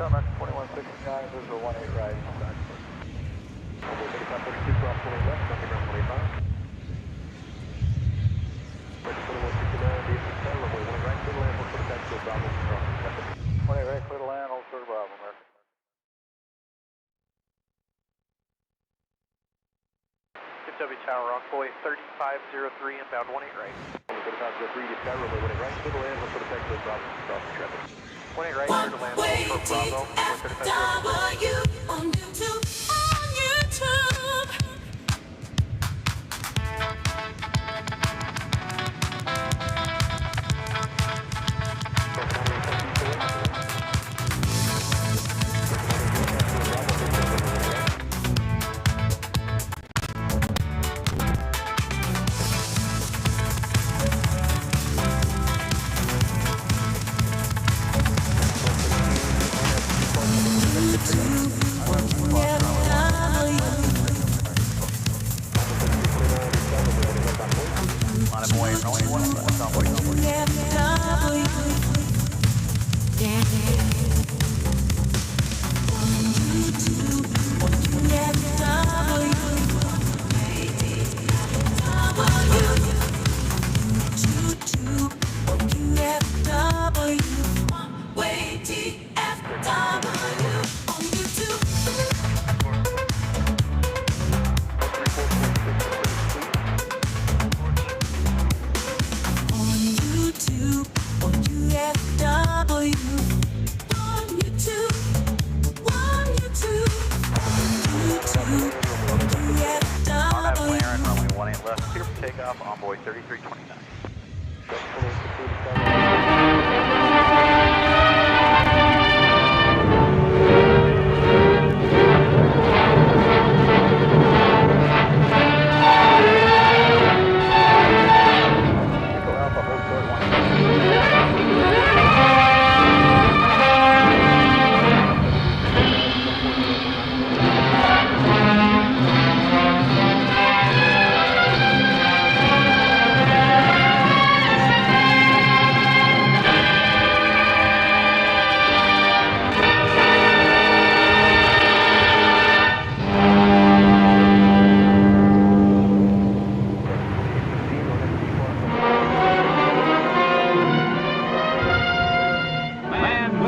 American 2169, this is a 18 right. Runway 3542, cross 20 left, runway 25. Ready for the 169, DFW, runway 18 right, clear to land, hold short of taxi, Bravo, cross traffic. 18 right, clear to land, hold short of Bravo, American. DFW Tower, runway 3503, inbound 18 right. 3503, DFW, runway 18 right, clear to land, hold short of taxi, Bravo, cross traffic. 18 right, clear to land, hold short of Bravo, runway 3503. On YouTube, on YouTube. Takeoff, envoy 3329.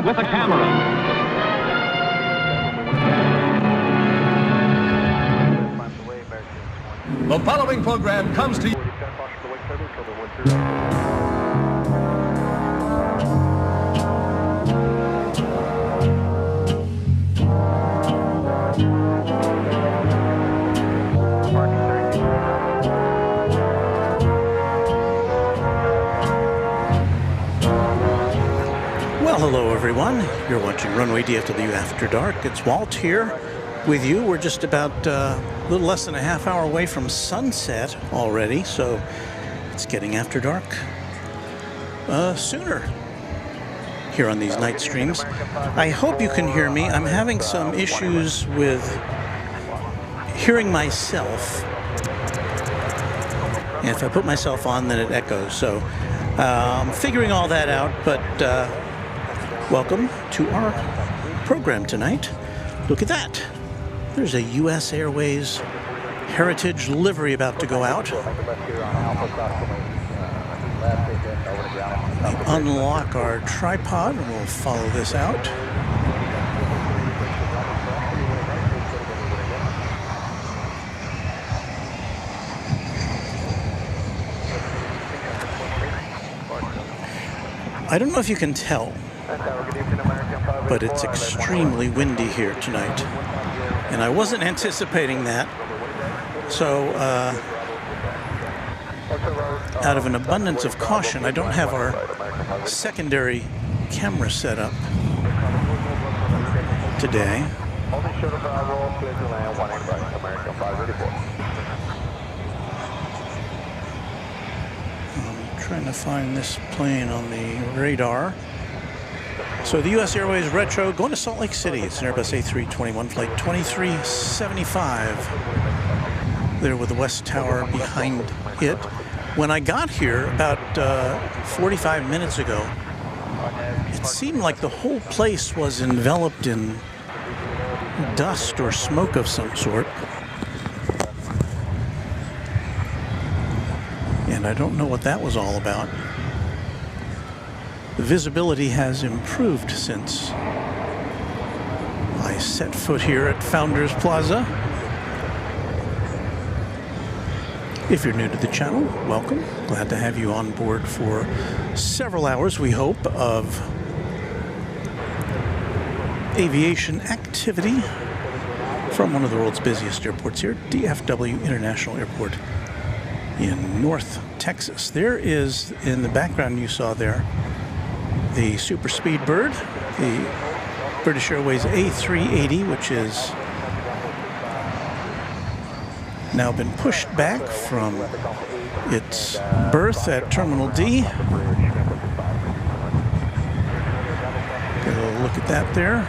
With a camera. The following program comes to you. Well, hello everyone. You're watching Runway DFW After Dark. It's Walt here with you. We're just about a little less than a half hour away from sunset already, so it's getting after dark sooner here on these night streams. I hope you can hear me. I'm having some issues with hearing myself. And if I put myself on, then it echoes. So I'm figuring all that out, but welcome to our program tonight. Look at that. There's a U.S. Airways Heritage livery about to go out. Unlock our tripod and we'll follow this out. I don't know if you can tell, but it's extremely windy here tonight, and I wasn't anticipating that, so out of an abundance of caution, I don't have our secondary camera set up today. I'm trying to find this plane on the radar. So the U.S. Airways Retro going to Salt Lake City. It's an Airbus A321 flight 2375. There with the West Tower behind it. When I got here about 45 minutes ago, It seemed like the whole place was enveloped in dust or smoke of some sort. And I don't know what that was all about. The visibility has improved since I set foot here at Founders Plaza. If you're new to the channel, welcome. Glad to have you on board for several hours, we hope, of aviation activity from one of the world's busiest airports here, DFW International Airport in North Texas. There is, in the background you saw there, the Super Speedbird, the British Airways A380, which is now been pushed back from its berth at Terminal D. Get a little look at that there.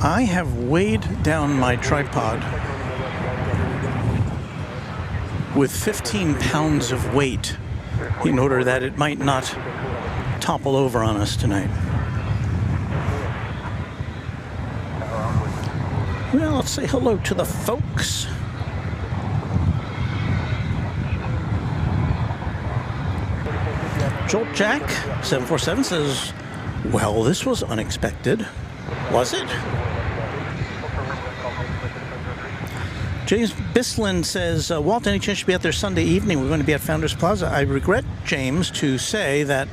I have weighed down my tripod with 15 pounds of weight in order that it might not topple over on us tonight. Well, let's say hello to the folks. Jolt Jack 747 says, well, this was unexpected. Was it? James Bislin says, Walt, any chance you'll be out there Sunday evening? We're going to be at Founders Plaza. I regret, James, to say that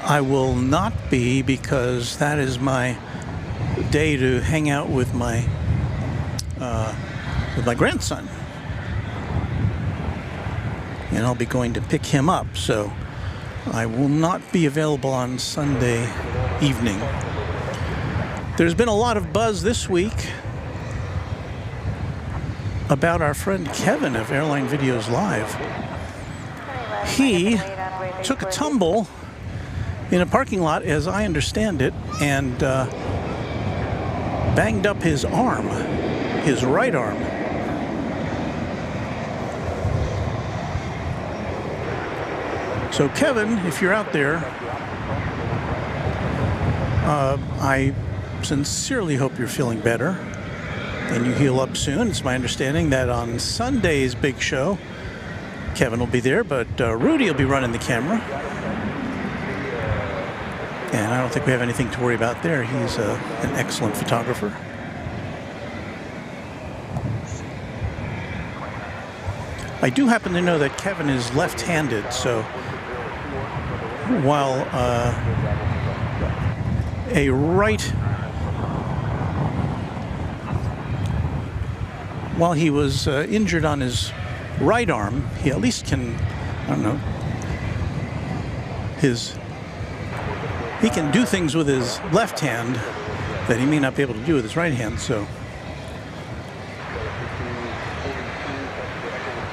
I will not be, because that is my day to hang out with my grandson. And I'll be going to pick him up, so I will not be available on Sunday evening. There's been a lot of buzz this week about our friend Kevin of Airline Videos Live. He took a tumble in a parking lot, as I understand it, and banged up his arm, his right arm. So Kevin, if you're out there, I sincerely hope you're feeling better and you heal up soon. It's my understanding that on Sunday's big show, Kevin will be there, but Rudy will be running the camera. And I don't think we have anything to worry about there. He's an excellent photographer. I do happen to know that Kevin is left-handed, so while while he was injured on his right arm, he at least can, I don't know, he can do things with his left hand that he may not be able to do with his right hand, so.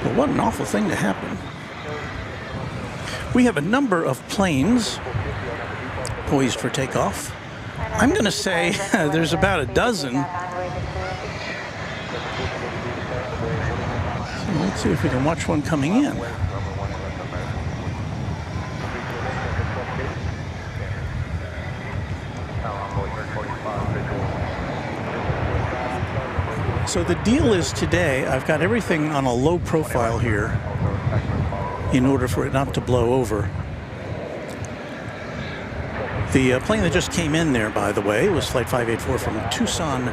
But what an awful thing to happen. We have a number of planes poised for takeoff. I'm going to say there's about a dozen. So let's see if we can watch one coming in. So the deal is today, I've got everything on a low profile here in order for it not to blow over. The plane that just came in there, by the way, was Flight 584 from Tucson,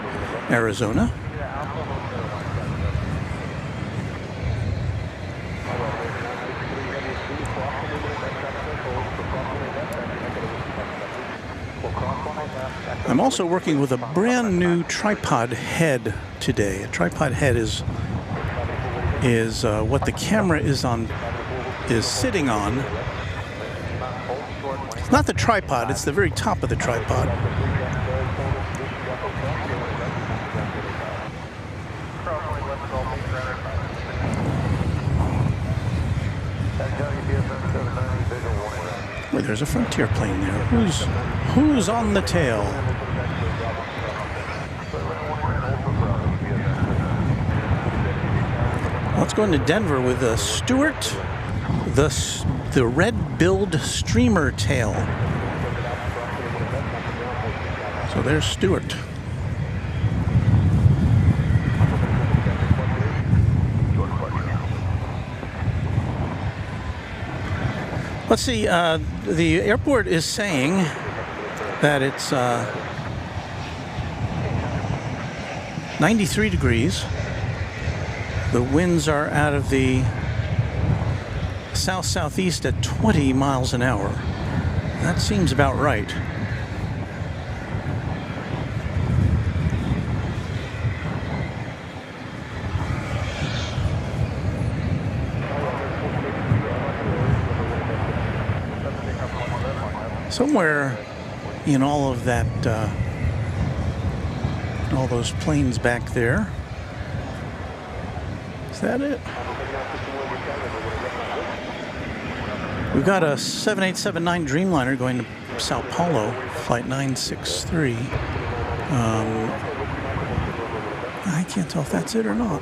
Arizona. I'm also working with a brand new tripod head today. A tripod head is what the camera is sitting on. It's not the tripod, it's the very top of the tripod. Well, there's a Frontier plane there. Who's on the tail? Let's go into Denver with Stuart, the red-billed streamer tail. So there's Stuart. Let's see, the airport is saying that it's 93 degrees. The winds are out of the south-southeast at 20 miles an hour. That seems about right. Somewhere in all of that, all those planes back there. Is that it? We've got a 7879 Dreamliner going to Sao Paulo, flight 963. I can't tell if that's it or not.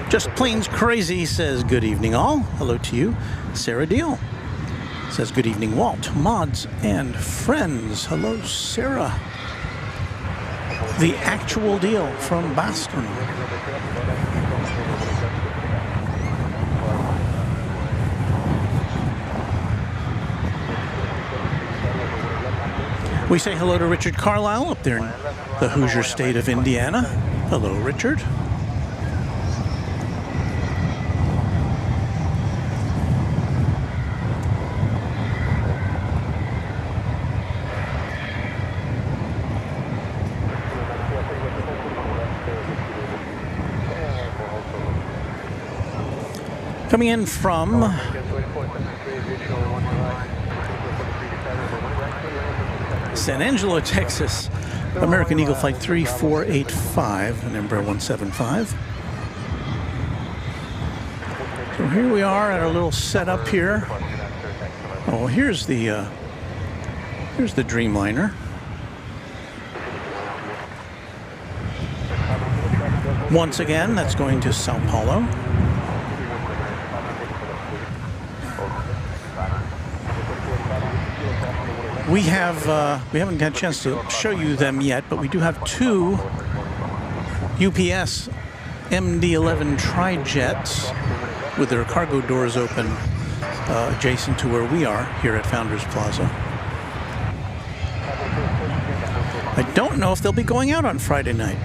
Just Plains Crazy says, good evening all. Hello to you. Sarah Deal says, good evening Walt, mods, and friends. Hello, Sarah. The Actual Deal from Boston. We say hello to Richard Carlisle up there in the Hoosier state of Indiana. Hello, Richard. Coming in from San Angelo, Texas, American Eagle Flight 3485 and Embraer 175. So here we are at our little setup here. Oh, here's the Dreamliner. Once again, that's going to Sao Paulo. We haven't had a chance to show you them yet, but we do have two UPS MD-11 tri-jets with their cargo doors open adjacent to where we are here at Founders Plaza. I don't know if they'll be going out on Friday night.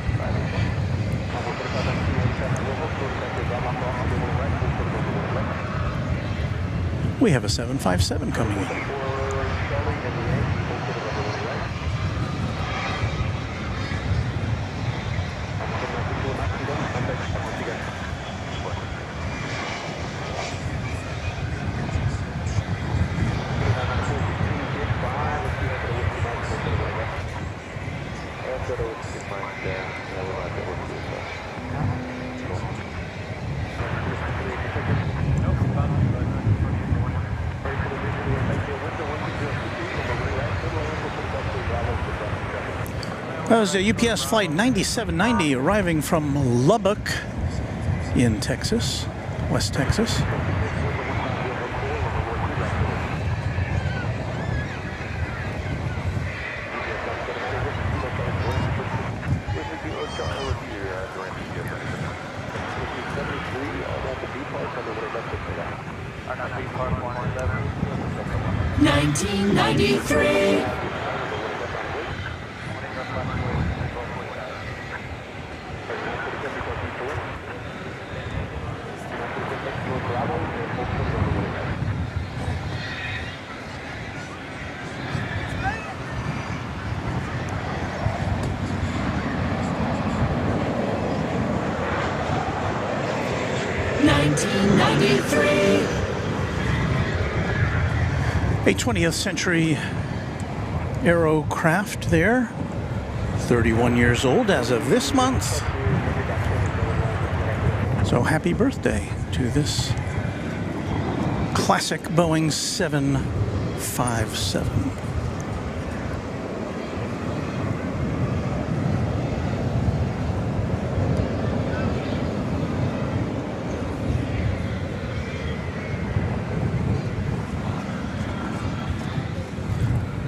We have a 757 coming in. That was a UPS flight 9790 arriving from Lubbock in Texas, West Texas. A 20th century aerocraft there, 31 years old as of this month. So happy birthday to this classic Boeing 757.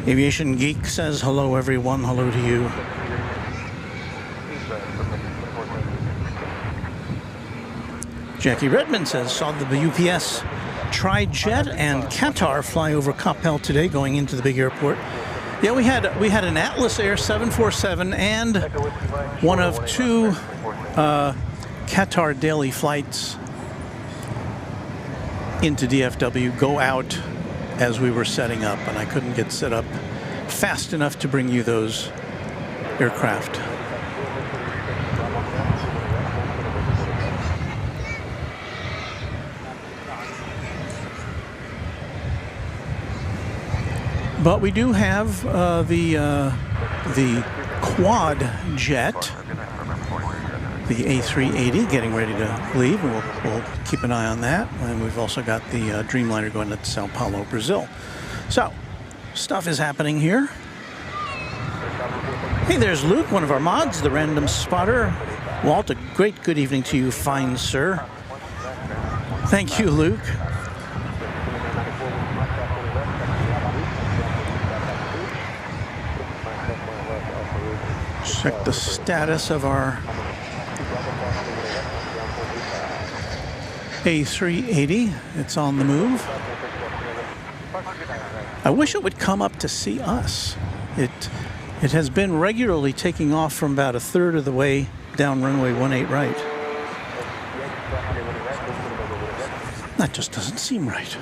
Aviation Geek says hello everyone, hello to you. Jackie Redmond says saw the UPS Tri-Jet and Qatar fly over Coppell today going into the big airport. Yeah, we had an Atlas Air 747 and one of two Qatar daily flights into DFW go out as we were setting up, and I couldn't get set up fast enough to bring you those aircraft. But we do have the quad jet, the A380, getting ready to leave. We'll keep an eye on that. And we've also got the Dreamliner going to Sao Paulo, Brazil. So, stuff is happening here. Hey, there's Luke, one of our mods, the random spotter. Walt, a great good evening to you, fine sir. Thank you, Luke. Check the status of our A380. It's on the move. I wish it would come up to see us. It has been regularly taking off from about a third of the way down runway 18 right. That just doesn't seem right.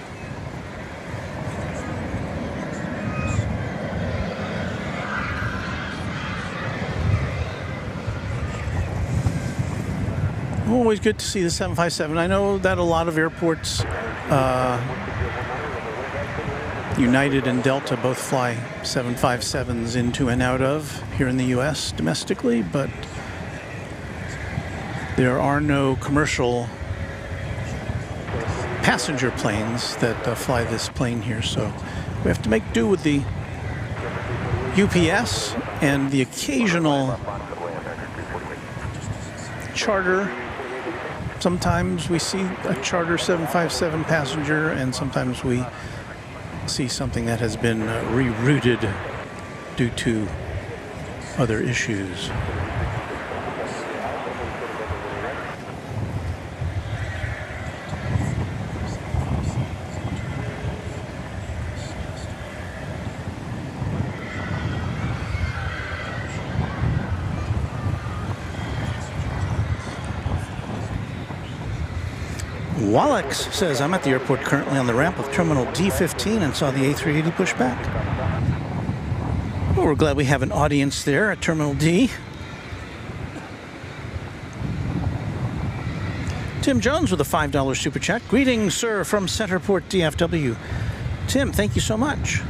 Always good to see the 757. I know that a lot of airports, United and Delta both fly 757s into and out of here in the U.S. domestically, but there are no commercial passenger planes that fly this plane here, so we have to make do with the UPS and the occasional charter. Sometimes we see a charter 757 passenger, and sometimes we see something that has been rerouted due to other issues. Wallix says, I'm at the airport currently on the ramp of Terminal D15 and saw the A380 push back. Well, we're glad we have an audience there at Terminal D. Tim Jones with a $5 super chat. Greetings, sir, from Centerport, DFW. Tim, thank you so much.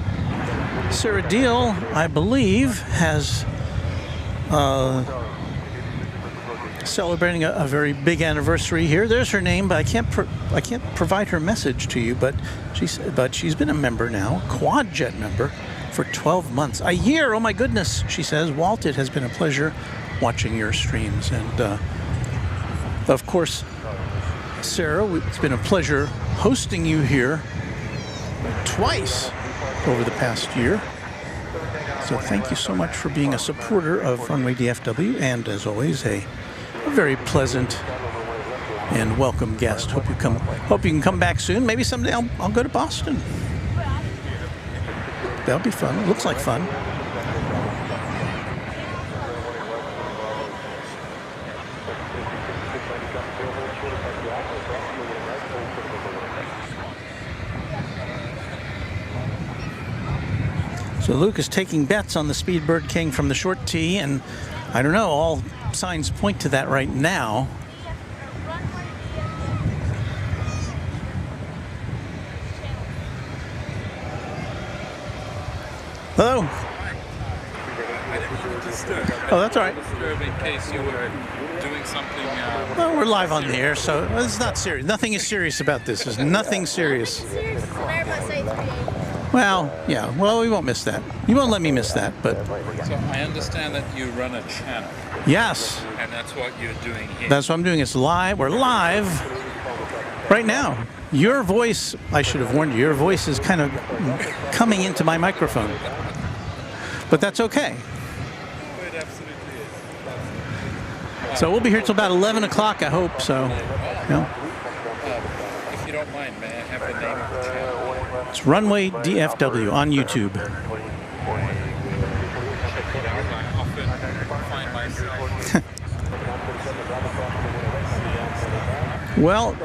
Sarah Deal, I believe, has celebrating a very big anniversary here. There's her name, but I can't provide her message to you. But she's been a member now, quad jet member, for 12 months, a year. Oh my goodness, she says. Walt, it has been a pleasure watching your streams, and of course, Sarah, it's been a pleasure hosting you here twice over the past year. So thank you so much for being a supporter of Runway DFW, and as always, a very pleasant and welcome guest. Hope you can come back soon. Maybe someday I'll go to Boston. That'll be fun. Looks like fun. So Luke is taking bets on the Speedbird King from the short tee, and I don't know, all signs point to that right now. Hello. Oh, that's all right. Disturb in case you were doing something. Well, we're live on the air, so it's not serious. Nothing is serious about this. There's nothing serious. Well, yeah. Well, we won't miss that. You won't let me miss that, but So I understand that you run a channel, yes, and that's what you're doing here. that's what I'm doing. It's live. We're live right now. Your voice, I should have warned you, your voice is kind of coming into my microphone. But that's okay. It absolutely is. So we'll be here till about 11 o'clock, I hope. So, yeah. If you don't mind, may I have the name of the channel? It's Runway DFW on YouTube. Check it out. I often find myself. Well,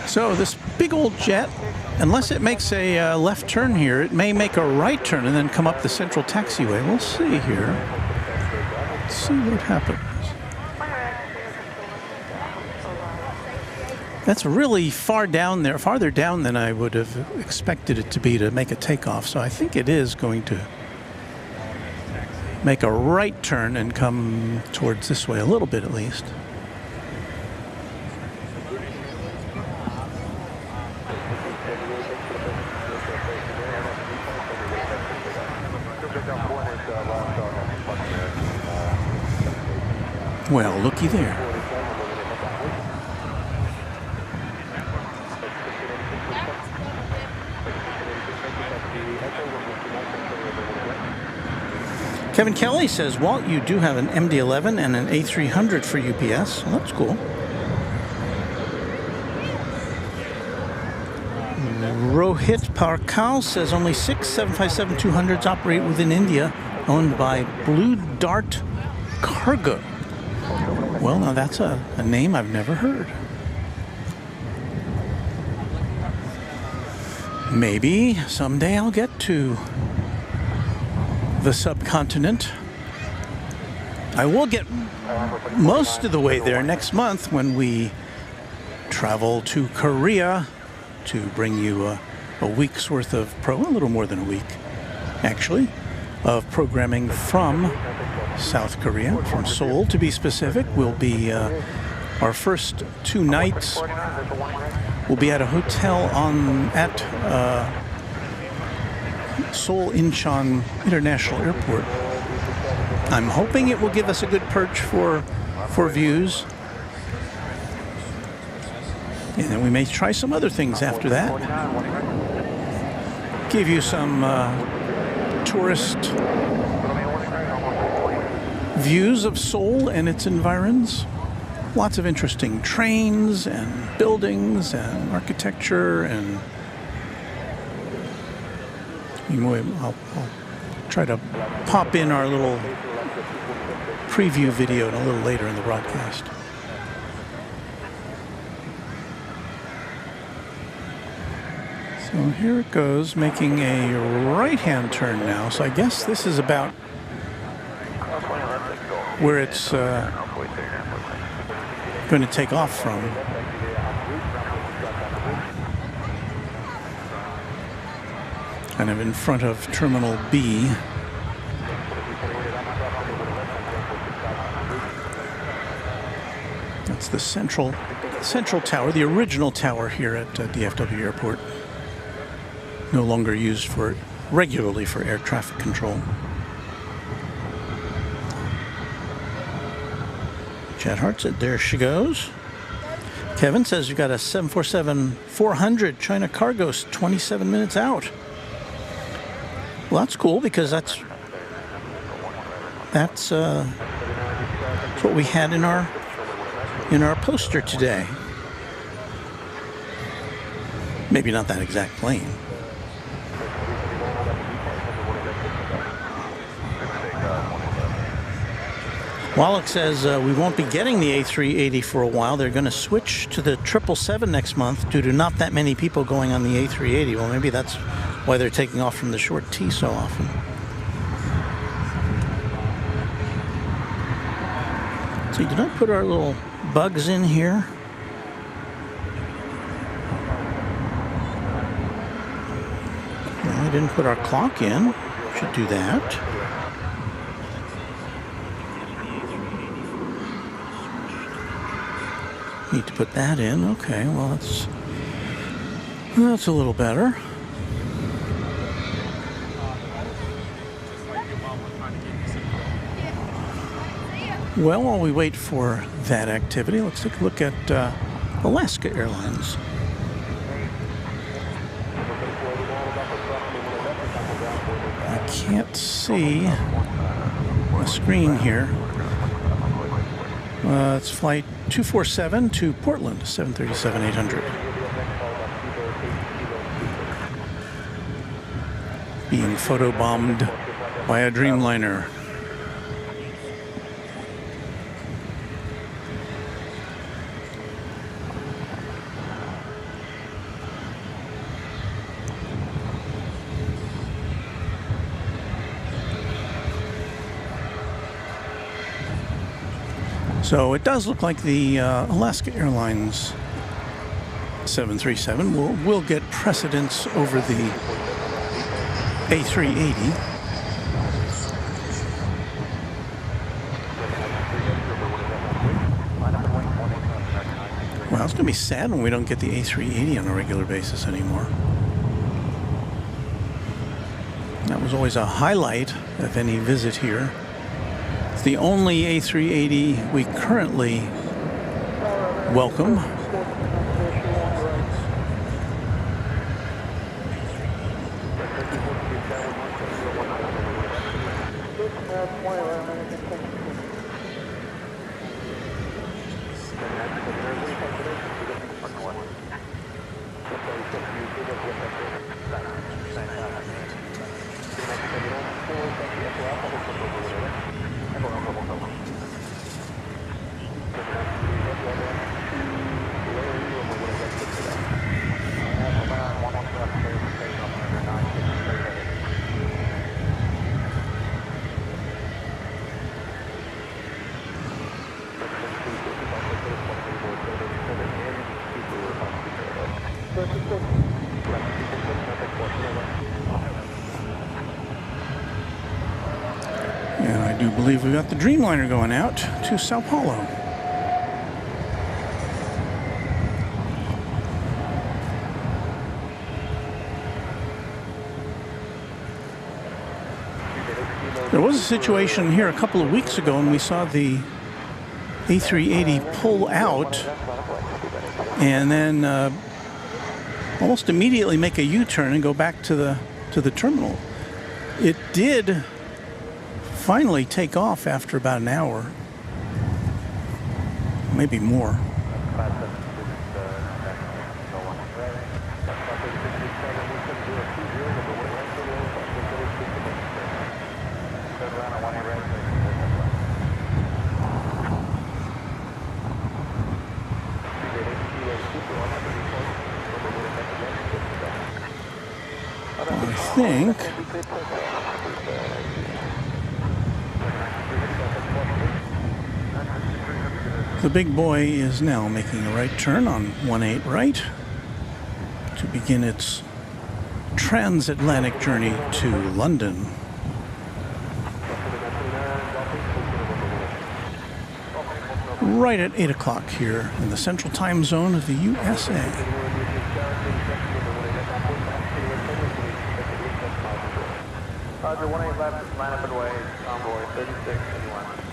so this big old jet, unless it makes a left turn here, it may make a right turn and then come up the central taxiway. We'll see here. Let's see what happens. That's really far down there, farther down than I would have expected it to be to make a takeoff. So I think it is going to make a right turn and come towards this way a little bit at least. Well, looky there. Kevin Kelly says, Walt, you do have an MD-11 and an A300 for UPS. Well, that's cool. Rohit Parkal says only 6 757-200s operate within India, owned by Blue Dart Cargo. Well, now that's a name I've never heard. Maybe someday I'll get to the subcontinent. I will get most of the way there next month when we travel to Korea to bring you a week's worth of a little more than a week, actually, of programming from South Korea, from Seoul to be specific. Will be our first 2 nights. We'll be at a hotel at Seoul Incheon International Airport. I'm hoping it will give us a good perch for views. And then we may try some other things after that. Give you some tourist views of Seoul and its environs. Lots of interesting trains and buildings and architecture, and I'll try to pop in our little preview video a little later in the broadcast. So here it goes, making a right-hand turn now. So I guess this is about where it's going to take off from. Kind of in front of Terminal B. That's the central tower, the original tower here at DFW Airport. No longer used regularly for air traffic control. Chad Hart said, there she goes. Kevin says you've got a 747-400 China Cargo 27 minutes out. Well, that's cool because that's what we had in our poster today. Maybe not that exact plane. Wallach says we won't be getting the A380 for a while. They're going to switch to the 777 next month due to not that many people going on the A380. Well, maybe that's why they're taking off from the short T so often. So did I put our little bugs in here? didn't put our clock in. Should do that. Need to put that in. Okay, well that's a little better. Well, while we wait for that activity, let's take a look at Alaska Airlines. I can't see the screen here. It's flight 247 to Portland, 737-800. Being photobombed by a Dreamliner. So it does look like the Alaska Airlines 737 will get precedence over the A380. Well, it's going to be sad when we don't get the A380 on a regular basis anymore. That was always a highlight of any visit here. It's the only A380 we currently welcome. And I do believe we got the Dreamliner going out to Sao Paulo. There was a situation here a couple of weeks ago when we saw the A380 pull out and then almost immediately make a U-turn and go back to the terminal. It did finally take off after about an hour, maybe more. I think the big boy is now making a right turn on 18 right to begin its transatlantic journey to London. Right at 8 o'clock here in the central time zone of the USA. Roger, 18 left, line up and away, convoy 3621.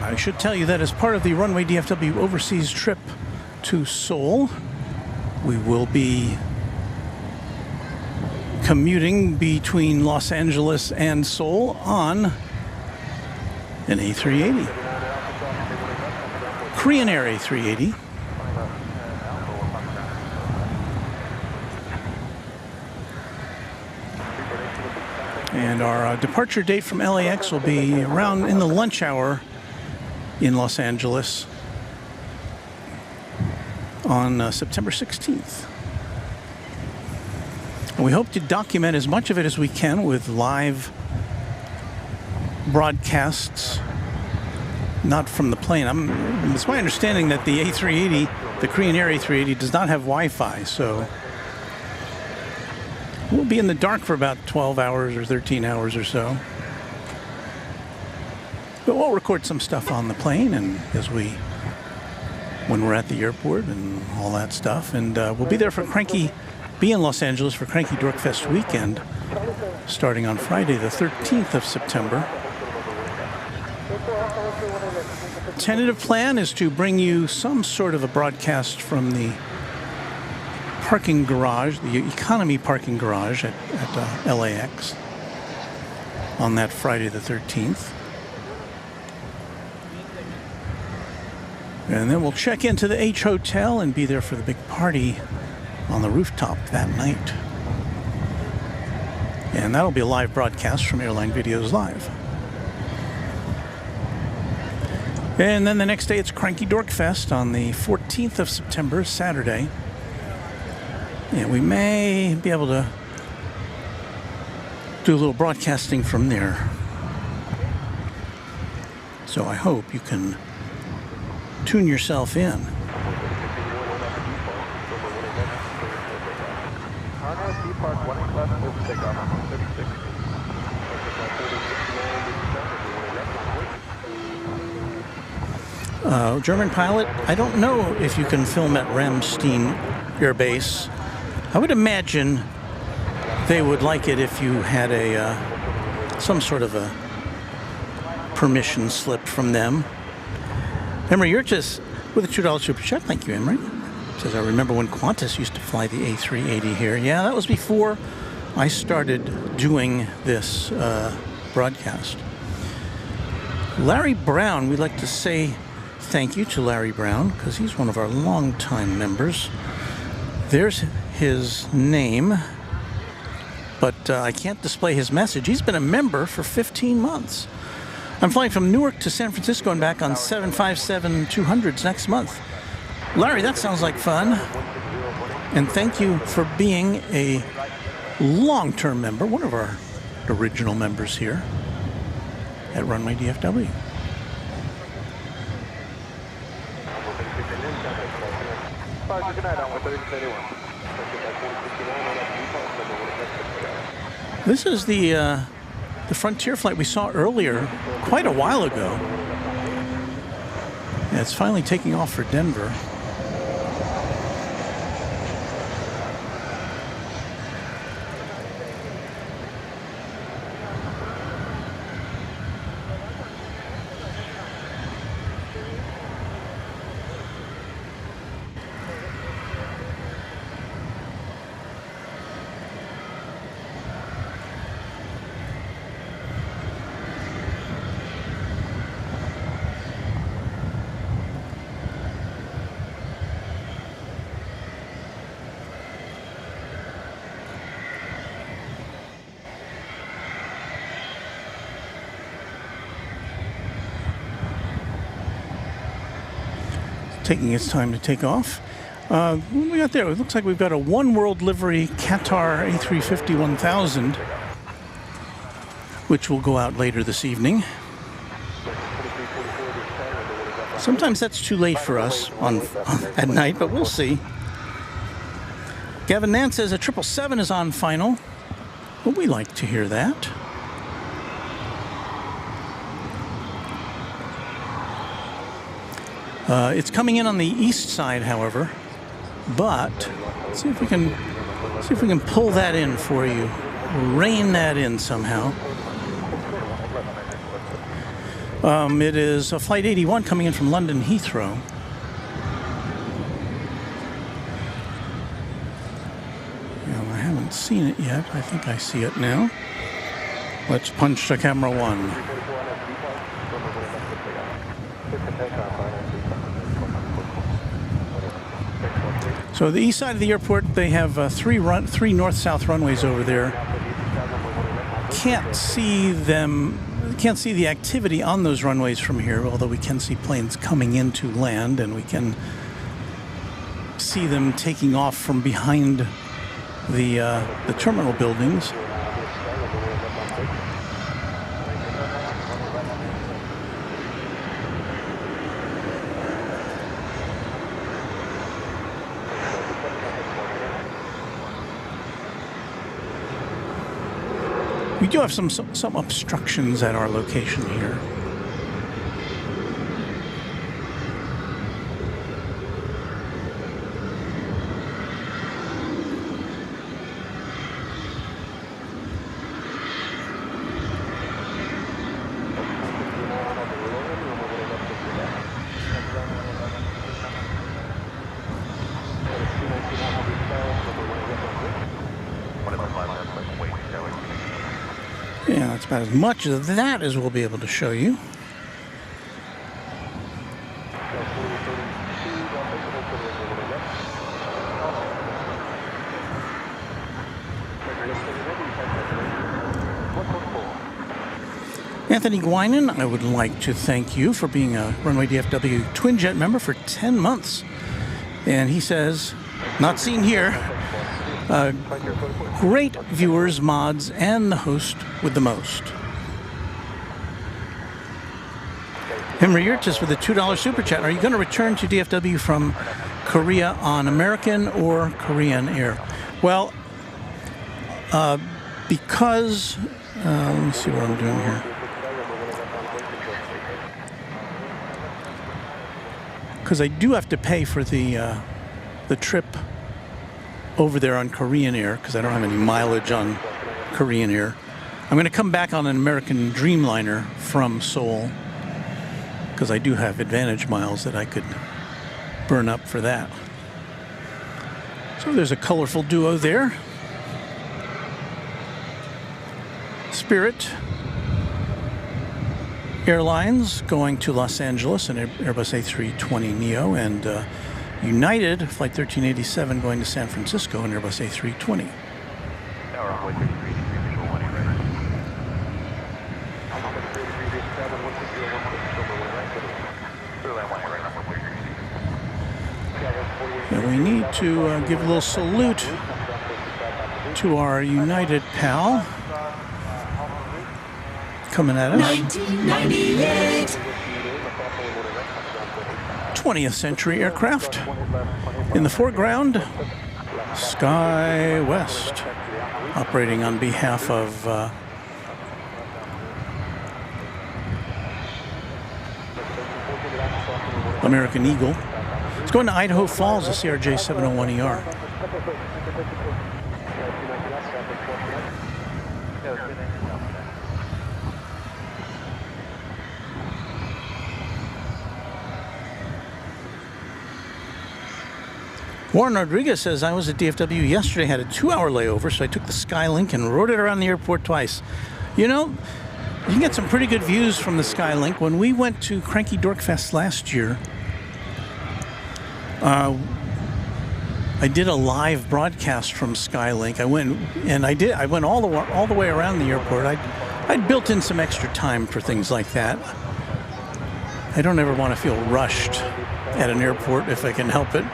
I should tell you that as part of the Runway DFW overseas trip to Seoul, we will be commuting between Los Angeles and Seoul on an A380. Korean Air A380. And our departure date from LAX will be around in the lunch hour in Los Angeles on September 16th. And we hope to document as much of it as we can with live broadcasts, not from the plane. It's my understanding that the A380, the Korean Air A380, does not have Wi-Fi, so we'll be in the dark for about 12 hours or 13 hours or so. But we'll record some stuff on the plane and when we're at the airport and all that stuff. And we'll be there be in Los Angeles for Cranky Dork Fest weekend, starting on Friday the 13th of September. Tentative plan is to bring you some sort of a broadcast from the parking garage, the economy parking garage at LAX on that Friday the 13th. And then we'll check into the H Hotel and be there for the big party on the rooftop that night. And that'll be a live broadcast from Airline Videos Live. And then the next day it's Cranky Dork Fest on the 14th of September, Saturday. And we may be able to do a little broadcasting from there. So I hope you can tune yourself in. German pilot, I don't know if you can film at Ramstein Air Base. I would imagine they would like it if you had some sort of a permission slip from them. Emery, you're just with a $2 super chat. Thank you, Emery. Says, I remember when Qantas used to fly the A380 here. Yeah, that was before I started doing this broadcast. Larry Brown, we'd like to say thank you to Larry Brown because he's one of our longtime members. There's his name, but I can't display his message. He's been a member for 15 months. I'm flying from Newark to San Francisco and back on 757-200s next month. Larry, that sounds like fun. And thank you for being a long-term member, one of our original members here at Runway DFW. This is the Frontier flight we saw earlier, quite a while ago. Yeah, it's finally taking off for Denver. Taking its time to take off. What do we got there? It looks like we've got a One World livery Qatar A350-1000, which will go out later this evening. Sometimes that's too late for us at night, but we'll see. Gavin Nance says a 777 is on final. Well, we like to hear that. It's coming in on the east side, however, but let's see if we can pull that in for you, rein that in somehow. It is a Flight 81 coming in from London Heathrow. I haven't seen it yet. I think I see it now. Let's punch to camera one. So the east side of the airport, they have three north-south runways over there. can't see them, can't see the activity on those runways from here, although we can see planes coming into land, and we can see them taking off from behind the terminal buildings. We do have some obstructions at our location here. Yeah, that's about as much of that as we'll be able to show you. Anthony Guinan, I would like to thank you for being a Runway DFW Twin Jet member for 10 months. And he says, not seen here, great viewers, mods, and the host with the most. Henry Yurtis with a $2 super chat. Are you going to return to DFW from Korea on American or Korean Air? Well, because, let me see what I'm doing here. Because I do have to pay for the trip over there on Korean Air, because I don't have any mileage on Korean Air. I'm going to come back on an American Dreamliner from Seoul, because I do have advantage miles that I could burn up for that. So there's a colorful duo there. Spirit Airlines going to Los Angeles, an Airbus A320neo, and United, Flight 1387, going to San Francisco, an Airbus A320. And we need to give a little salute to our United pal coming at us. 1998. 20th century aircraft. In the foreground, Sky West, operating on behalf of American Eagle. It's going to Idaho Falls, the CRJ 701ER. Warren Rodriguez says, I was at DFW yesterday, had a 2-hour layover, so I took the Skylink and rode it around the airport twice. You know, you can get some pretty good views from the Skylink. When we went to Cranky Dork Fest last year, I did a live broadcast from Skylink. I went all the way around the airport. I'd built in some extra time for things like that. I don't ever want to feel rushed at an airport if I can help it.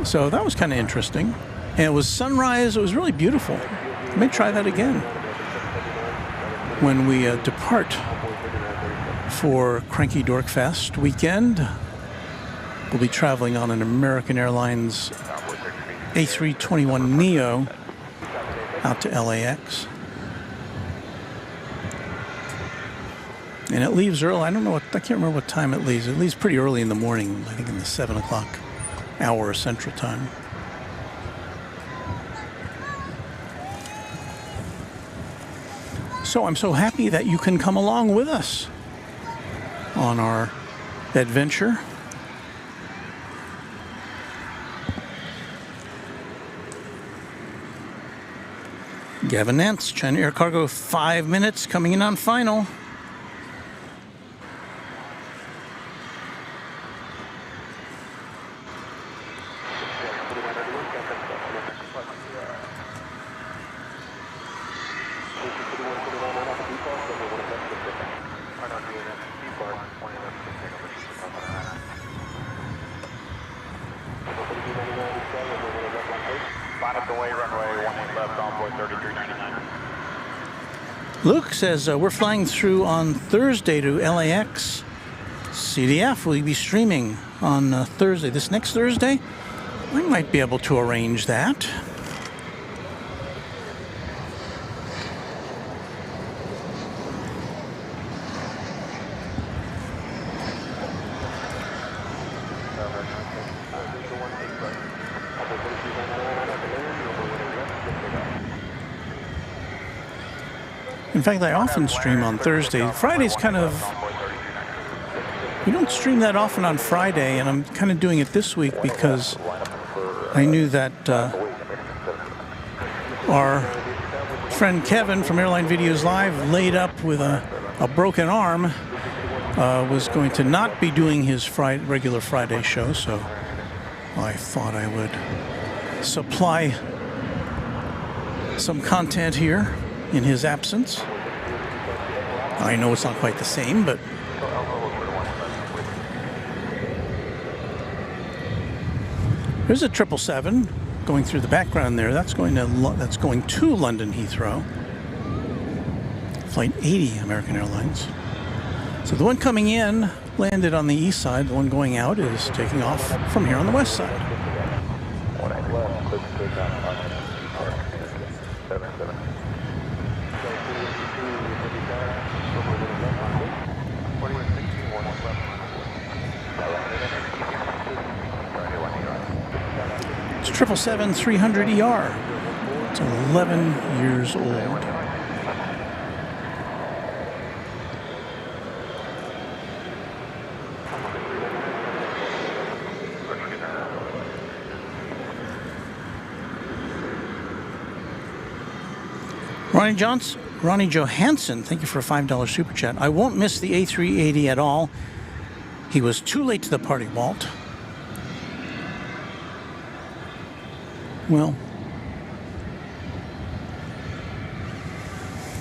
So that was kind of interesting. And it was sunrise. It was really beautiful. I may try that again when we depart for Cranky Dork Fest weekend. We'll be traveling on an American Airlines A321neo out to LAX. And it leaves early. I can't remember what time it leaves. It leaves pretty early in the morning, I think in the 7 o'clock hour Central Time. So I'm so happy that you can come along with us on our adventure. Gavin Nance, China Air Cargo, 5 minutes, coming in on final. runway 18 left, envoy 3399. Luke says we're flying through on Thursday to LAX. CDF will be streaming on Thursday. This next Thursday? I might be able to arrange that. In fact, I often stream on Thursday. Friday's kind of... We don't stream that often on Friday, and I'm kind of doing it this week because I knew that our friend Kevin from Airline Videos Live, laid up with a broken arm, was going to not be doing his regular Friday show, so I thought I would supply some content here in his absence. I know it's not quite the same, but there's a 777 going through the background there. That's going to London Heathrow. Flight 80, American Airlines. So the one coming in landed on the east side. The one going out is taking off from here on the west side. It's 777-300ER. It's 11 years old. Ronnie Johansson, thank you for a $5 super chat. I won't miss the A380 at all. He was too late to the party, Walt. Well,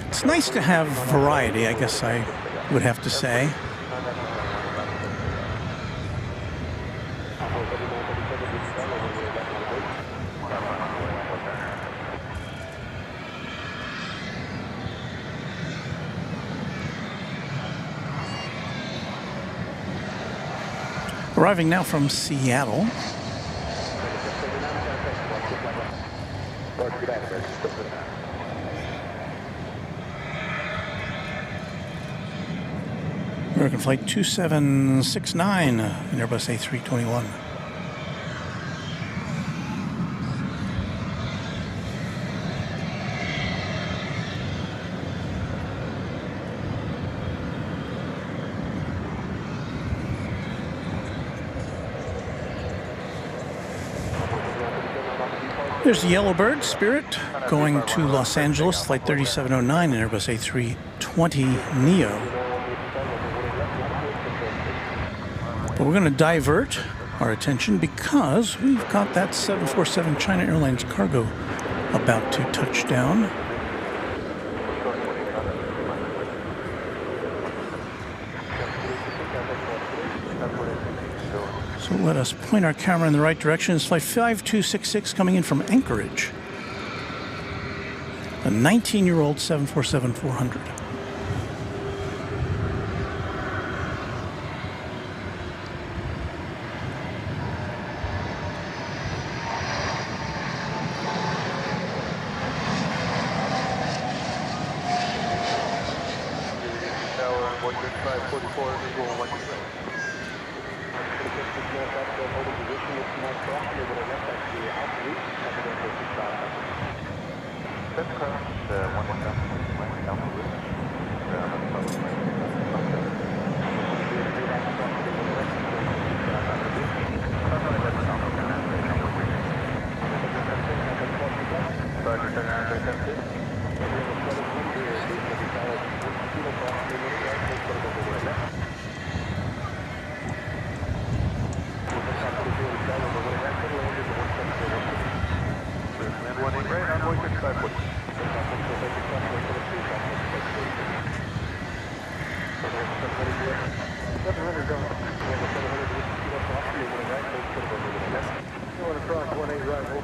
it's nice to have variety, I guess I would have to say. Arriving now from Seattle. American Flight 2769 in Airbus A321. There's the Yellowbird Spirit going to Los Angeles, Flight 3709 in Airbus A320neo. But we're going to divert our attention because we've got that 747 China Airlines cargo about to touch down. So let us point our camera in the right direction. It's Flight 5266 coming in from Anchorage. A 19-year-old 747-400.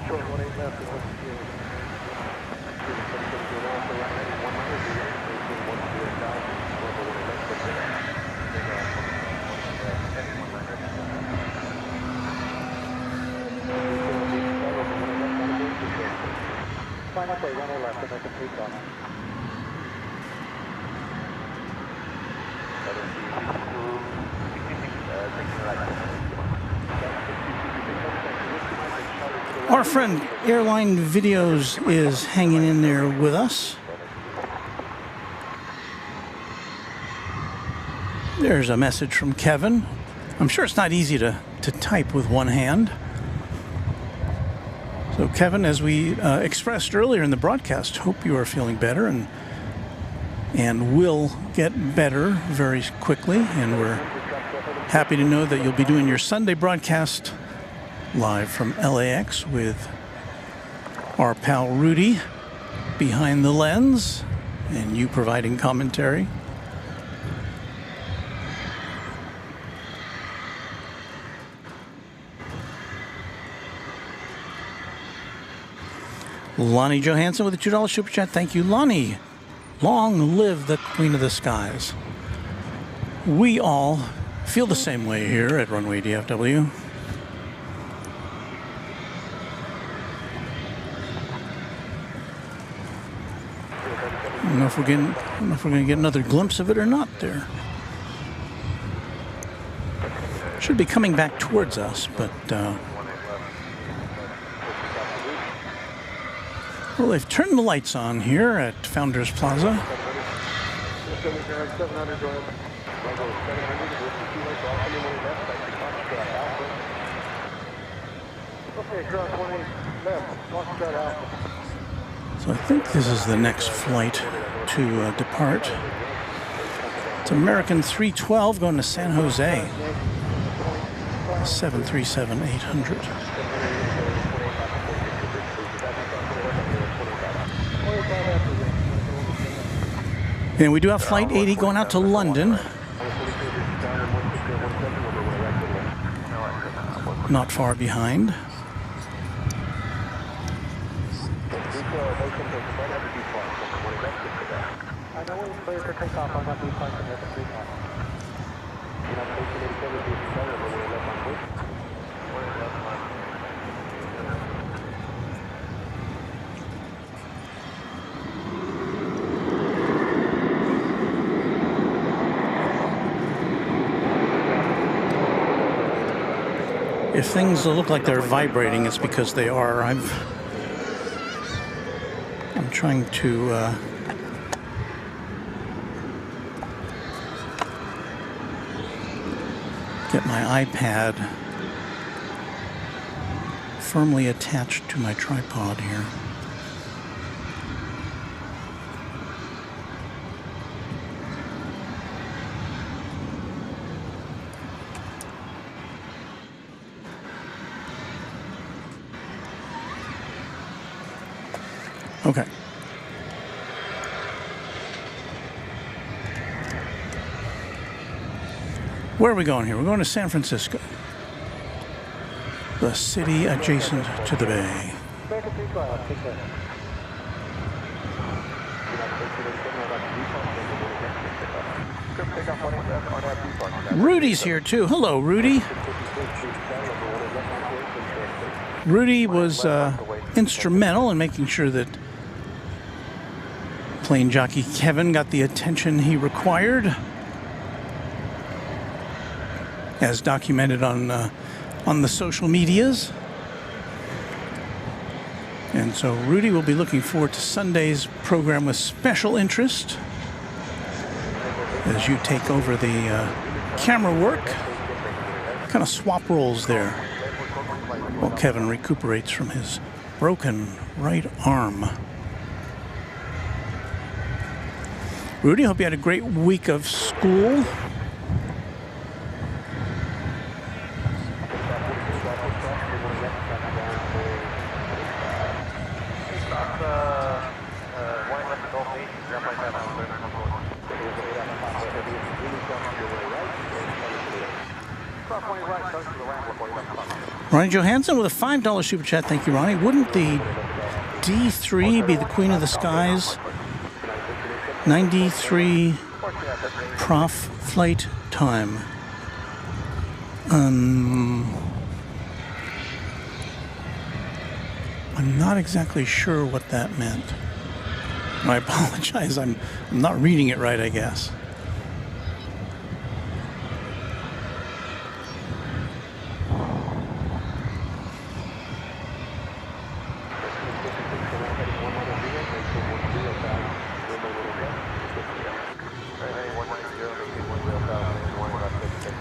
Detroit 18 left, and what's the Find up a runway left and make a takeoff. Our friend Airline Videos is hanging in there with us. There's a message from Kevin. I'm sure it's not easy to type with one hand. So Kevin, as we expressed earlier in the broadcast, hope you are feeling better and will get better very quickly. And we're happy to know that you'll be doing your Sunday broadcast live from LAX with our pal Rudy behind the lens and you providing commentary. Lonnie Johansson with a $2 super chat. Thank you, Lonnie. Long live the Queen of the Skies. We all feel the same way here at Runway DFW. I don't know if we're going to get another glimpse of it or not there. Should be coming back towards us, but well, they've turned the lights on here at Founders Plaza. So I think this is the next flight to depart. It's American 312 going to San Jose. 737-800. And we do have Flight 80 going out to London. Not far behind. If things look like they're vibrating, it's because they are. I'm trying to get my iPad firmly attached to my tripod here. Okay. Where are we going here? We're going to San Francisco, the city adjacent to the bay. Rudy's here too. Hello, Rudy. Rudy was instrumental in making sure that plane jockey Kevin got the attention he required, as documented on the social medias. And so Rudy will be looking forward to Sunday's program with special interest as you take over the camera work. Kind of swap roles there while Kevin recuperates from his broken right arm. Rudy, hope you had a great week of school. Ronnie Johansson with a $5 super chat. Thank you, Ronnie. Wouldn't the D3 be the queen of the skies? 93 prof flight time. I'm not exactly sure what that meant. I apologize. I'm not reading it right, I guess.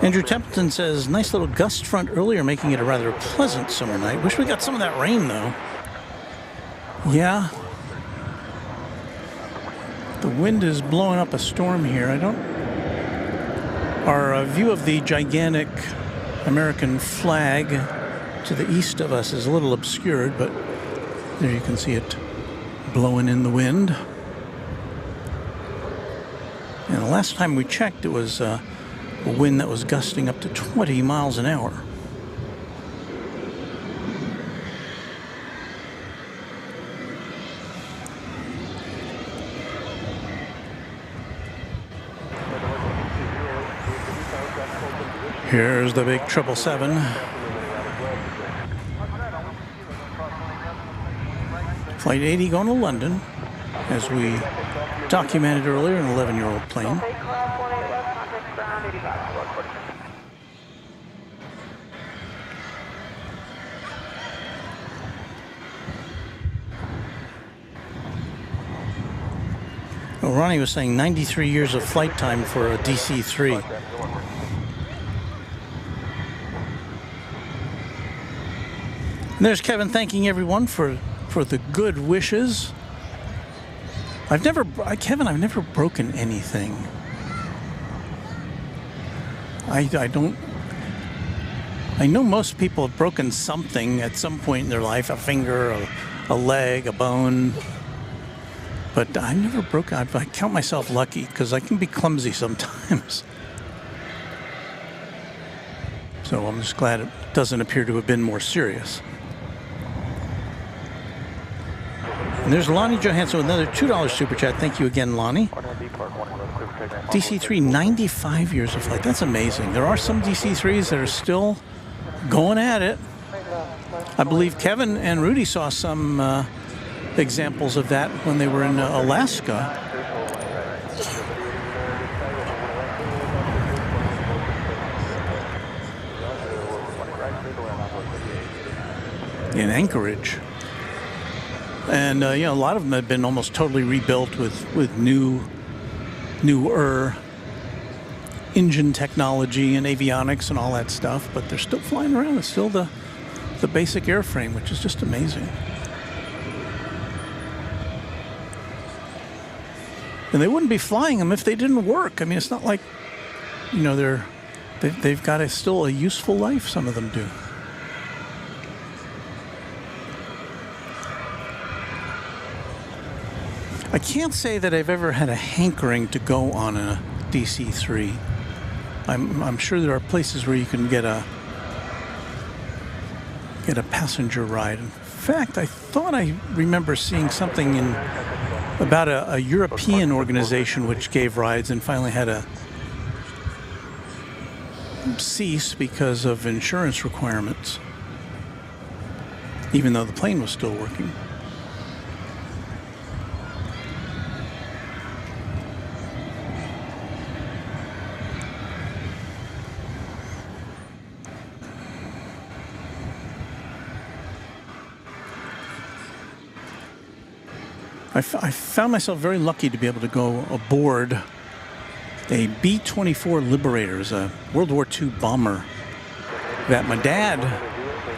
Andrew Templeton says, nice little gust front earlier, making it a rather pleasant summer night. Wish we got some of that rain, though. Yeah. The wind is blowing up a storm here. Our view of the gigantic American flag to the east of us is a little obscured, but there you can see it blowing in the wind. And the last time we checked, it was a wind that was gusting up to 20 miles an hour. Here's the big 777. Flight 80 going to London, as we documented earlier, an 11-year-old plane. Well, Ronnie was saying 93 years of flight time for a DC-3. And there's Kevin thanking everyone for the good wishes. Kevin, I've never broken anything. I know most people have broken something at some point in their life, a finger, a leg, a bone. But I never broke. I count myself lucky because I can be clumsy sometimes. So I'm just glad it doesn't appear to have been more serious. And there's Lonnie Johansson with another $2 super chat. Thank you again, Lonnie. DC-3, 95 years of flight. That's amazing. There are some DC-3s that are still going at it. I believe Kevin and Rudy saw some examples of that when they were in Alaska. In Anchorage. And a lot of them have been almost totally rebuilt with newer engine technology and avionics and all that stuff, but they're still flying around. It's still the basic airframe, which is just amazing. And they wouldn't be flying them if they didn't work. I mean, it's not like, they've got still a useful life, some of them do. I can't say that I've ever had a hankering to go on a DC-3. I'm sure there are places where you can get a passenger ride. In fact, I thought I remember seeing something about a European organization which gave rides and finally had to cease because of insurance requirements, even though the plane was still working. I found myself very lucky to be able to go aboard a B-24 Liberators, a World War II bomber that my dad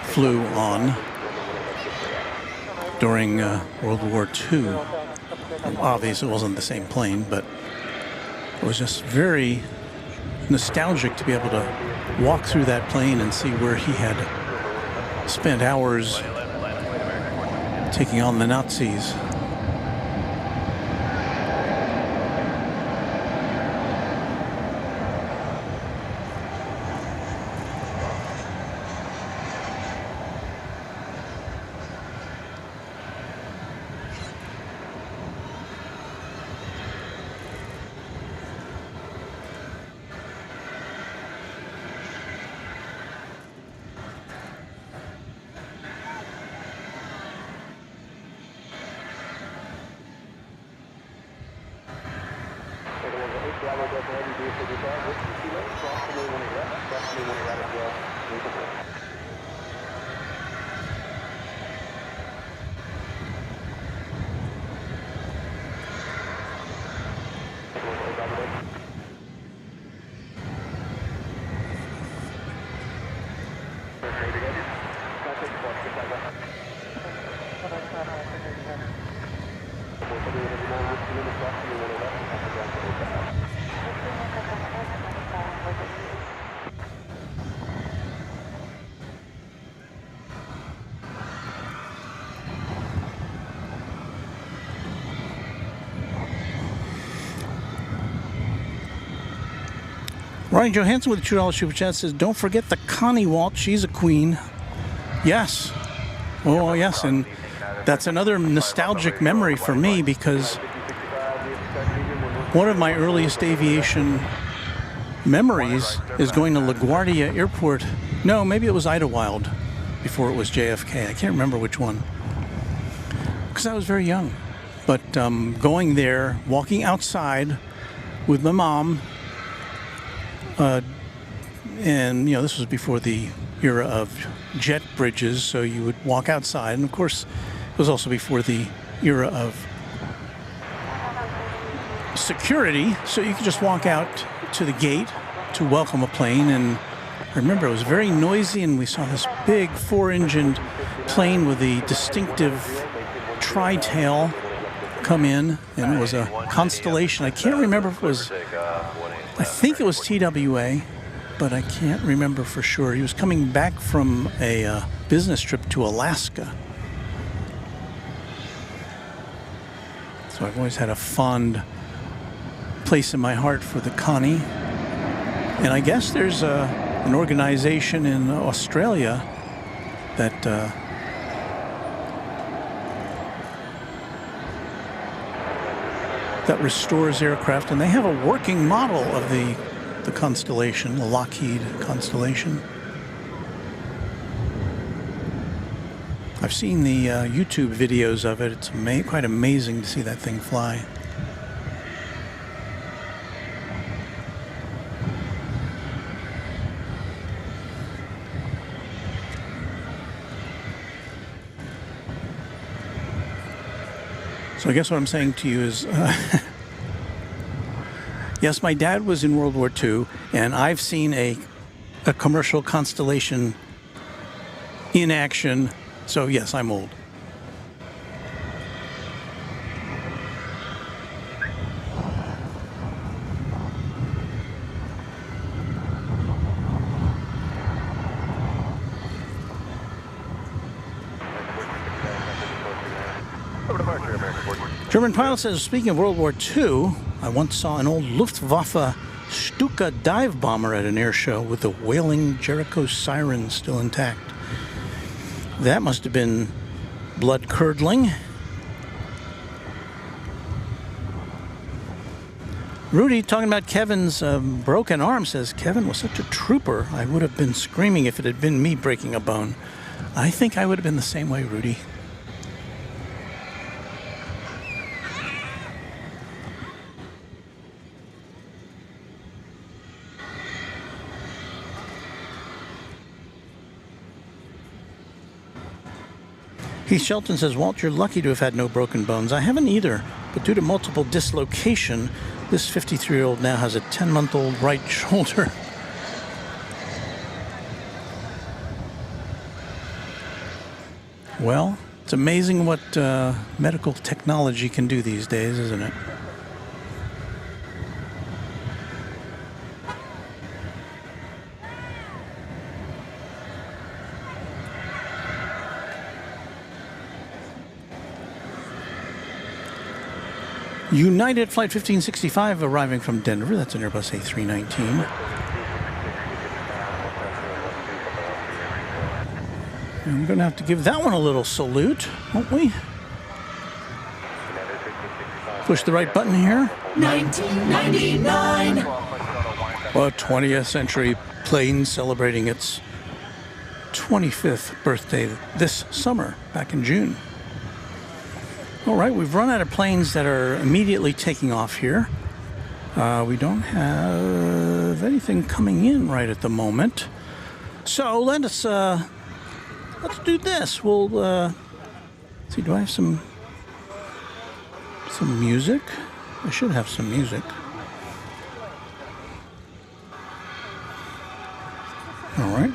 flew on during World War II. Obviously, it wasn't the same plane, but it was just very nostalgic to be able to walk through that plane and see where he had spent hours taking on the Nazis. Bravo Delta Heavy, DFW Founders Plaza, cross the runway 1 left, cross the runway 1 right as well, leave the way. Ryan Johansson with a $2 super chat says, don't forget the Connie Walt. She's a queen. Yes. Oh, yes. And that's another nostalgic memory for me because one of my earliest aviation memories is going to LaGuardia Airport. No, maybe it was Idlewild before it was JFK. I can't remember which one because I was very young. But going there, walking outside with my mom, and you know, this was before the era of jet bridges, so you would walk outside, and of course it was also before the era of security, so you could just walk out to the gate to welcome a plane. And I remember it was very noisy, and we saw this big 4-engined plane with the distinctive tri-tail come in, and it was a Constellation. I can't remember if it was, I think it was TWA, but I can't remember for sure. He was coming back from a business trip to Alaska. So I've always had a fond place in my heart for the Connie. And I guess there's an organization in Australia that that restores aircraft, and they have a working model of the Constellation, the Lockheed Constellation. I've seen the YouTube videos of it. It's quite amazing to see that thing fly. So I guess what I'm saying to you is, yes, my dad was in World War II, and I've seen a commercial Constellation in action. So yes, I'm old. German pilot says, speaking of World War II, I once saw an old Luftwaffe Stuka dive bomber at an air show with the wailing Jericho siren still intact. That must have been blood-curdling. Rudy, talking about Kevin's broken arm, says, Kevin was such a trooper. I would have been screaming if it had been me breaking a bone. I think I would have been the same way, Rudy. Keith Shelton says, Walt, you're lucky to have had no broken bones. I haven't either, but due to multiple dislocation, this 53-year-old now has a 10-month-old right shoulder. Well, it's amazing what medical technology can do these days, isn't it? United Flight 1565 arriving from Denver. That's an Airbus A319. I'm going to have to give that one a little salute, won't we? Push the right button here. 1999. A 20th century plane celebrating its 25th birthday this summer, back in June. All right, we've run out of planes that are immediately taking off here. We don't have anything coming in right at the moment. So let's do this. We'll see. Do I have some music? I should have some music. All right.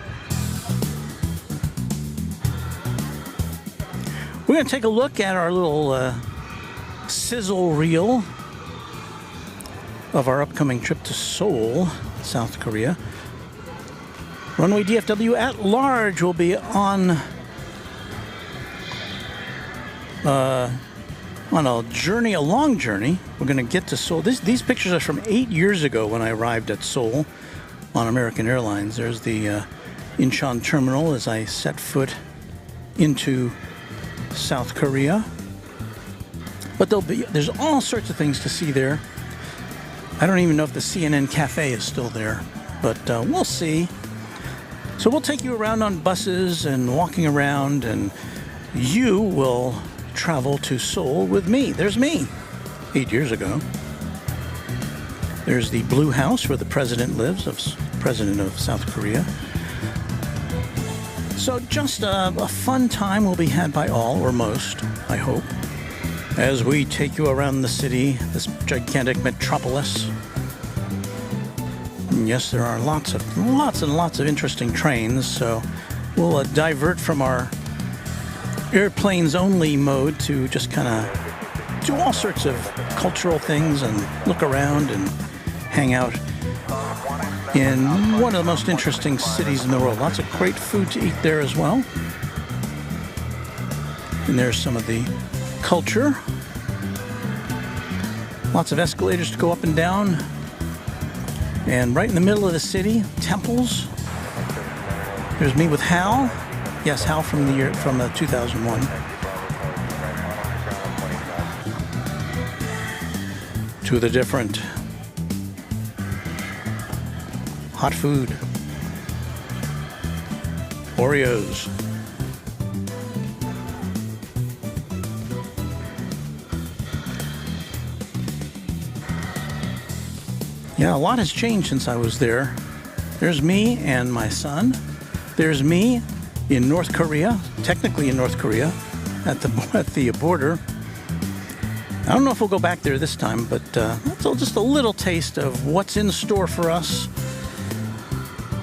We're going to take a look at our little sizzle reel of our upcoming trip to Seoul, South Korea. Runway DFW at large will be on a journey, a long journey. We're going to get to Seoul. These pictures are from 8 years ago when I arrived at Seoul on American Airlines. There's the Incheon terminal as I set foot into South Korea. But there's all sorts of things to see there. I don't even know if the CNN Cafe is still there, but we'll see. So we'll take you around on buses and walking around, and you will travel to Seoul with me. There's me, 8 years ago. There's the Blue House where the president lives, president of South Korea. So just a fun time will be had by all, or most, I hope, as we take you around the city, this gigantic metropolis. And yes, there are lots and lots of interesting trains, so we'll divert from our airplanes only mode to just kind of do all sorts of cultural things and look around and hang out in one of the most interesting cities in the world. Lots of great food to eat there as well. And there's some of the culture. Lots of escalators to go up and down. And right in the middle of the city, temples. There's me with Hal. Yes, Hal from 2001. To the different hot food. Oreos. Yeah, a lot has changed since I was there. There's me and my son. There's me in North Korea, technically in North Korea, at the border. I don't know if we'll go back there this time, but that's just a little taste of what's in store for us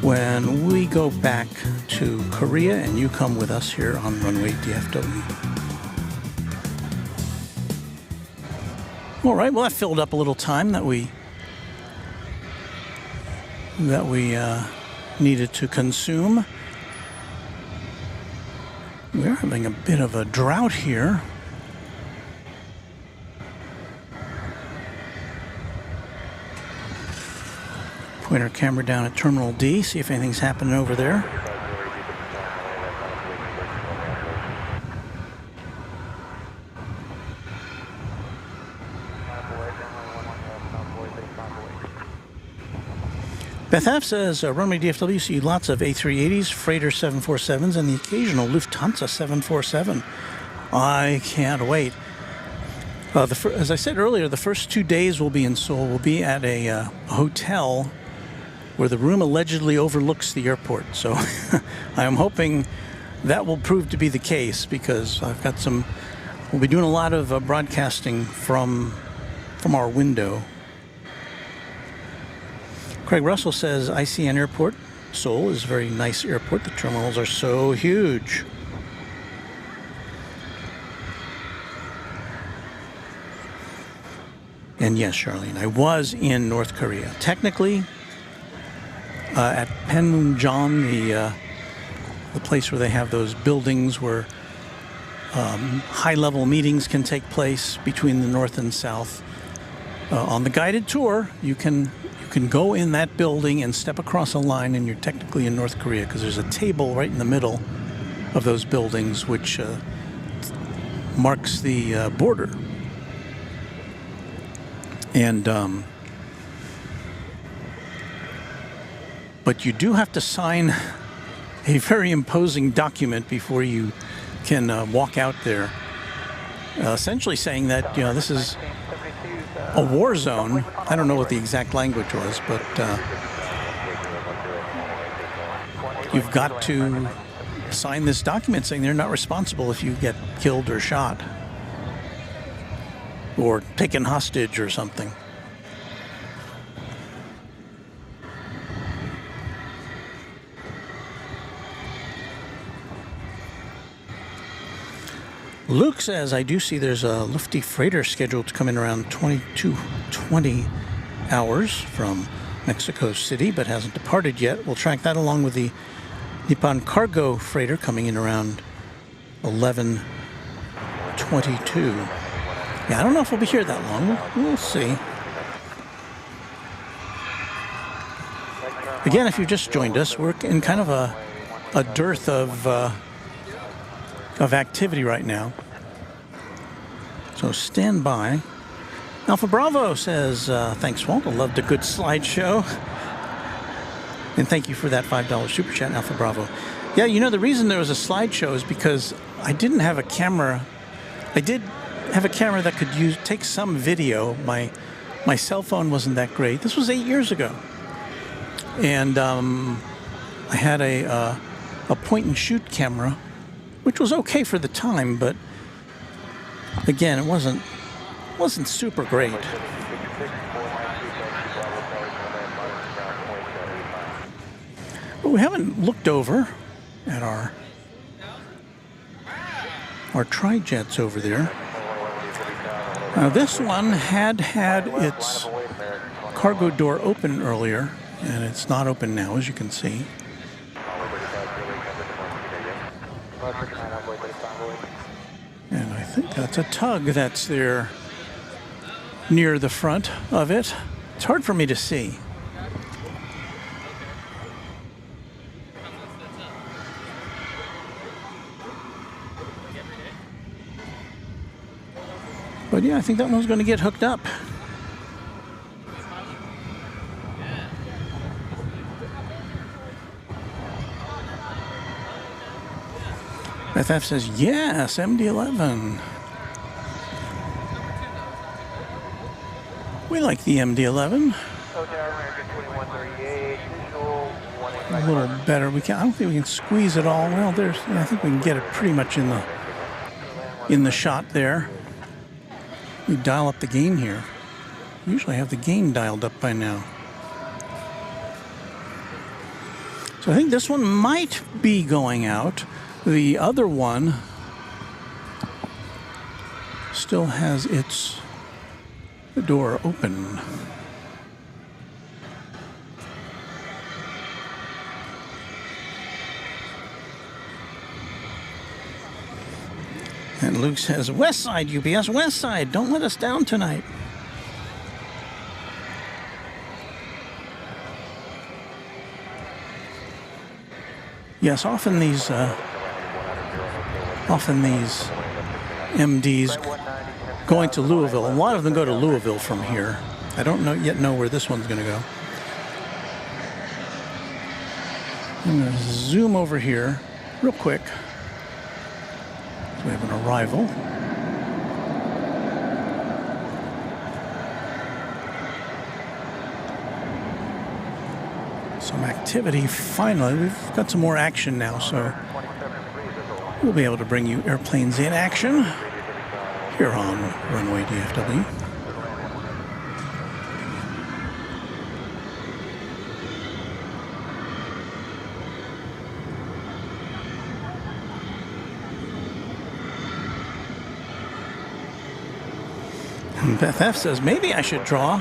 when we go back to Korea and you come with us here on Runway DFW. All right, well, that filled up a little time that we needed to consume. We're having a bit of a drought here. Point our camera down at Terminal D, see if anything's happening over there. Beth F says, Runway DFW see lots of A380s, freighter 747s, and the occasional Lufthansa 747. I can't wait. As I said earlier, the first 2 days we'll be in Seoul. We'll be at a hotel where the room allegedly overlooks the airport. So I am hoping that will prove to be the case, because we'll be doing a lot of broadcasting from our window. Craig Russell says, ICN Airport, Seoul is a very nice airport. The terminals are so huge. And yes, Charlene, I was in North Korea. Technically, at Panmunjom, the place where they have those buildings where high-level meetings can take place between the North and South. On the guided tour, you can go in that building and step across a line, and you're technically in North Korea, because there's a table right in the middle of those buildings which marks the border. And but you do have to sign a very imposing document before you can walk out there, essentially saying that this is a war zone. I don't know what the exact language was, but you've got to sign this document saying they're not responsible if you get killed or shot or taken hostage or something. Luke says, I do see there's a Lufty freighter scheduled to come in around 22:20 hours from Mexico City, but hasn't departed yet. We'll track that along with the Nippon cargo freighter coming in around 11:22. Yeah, I don't know if we'll be here that long. We'll see. Again, if you just joined us, we're in kind of a dearth of activity right now. So stand by. Alpha Bravo says, thanks, Walt. I loved a good slideshow. And thank you for that $5 super chat, Alpha Bravo. Yeah, you know, the reason there was a slideshow is because I didn't have a camera. I did have a camera that could take some video. My cell phone wasn't that great. This was 8 years ago. And I had a point and shoot camera, which was okay for the time, but again, it wasn't super great. But we haven't looked over at our tri-jets over there. Now this one had its cargo door open earlier, and it's not open now, as you can see. And I think that's a tug that's there near the front of it. It's hard for me to see. But yeah, I think that one's going to get hooked up. FF says, yes, MD-11. We like the MD-11. A little better. I don't think we can squeeze it all. Well, I think we can get it pretty much in the shot there. We dial up the gain here. Usually I have the gain dialed up by now. So I think this one might be going out. The other one still has its door open. And Luke says, West Side, UPS, West Side, don't let us down tonight. Yes, often these MDs going to Louisville. A lot of them go to Louisville from here. I don't yet know where this one's going to go. I'm going to zoom over here real quick. So we have an arrival. Some activity finally. We've got some more action now, so we'll be able to bring you airplanes in action here on Runway DFW. And Beth F says, maybe I should draw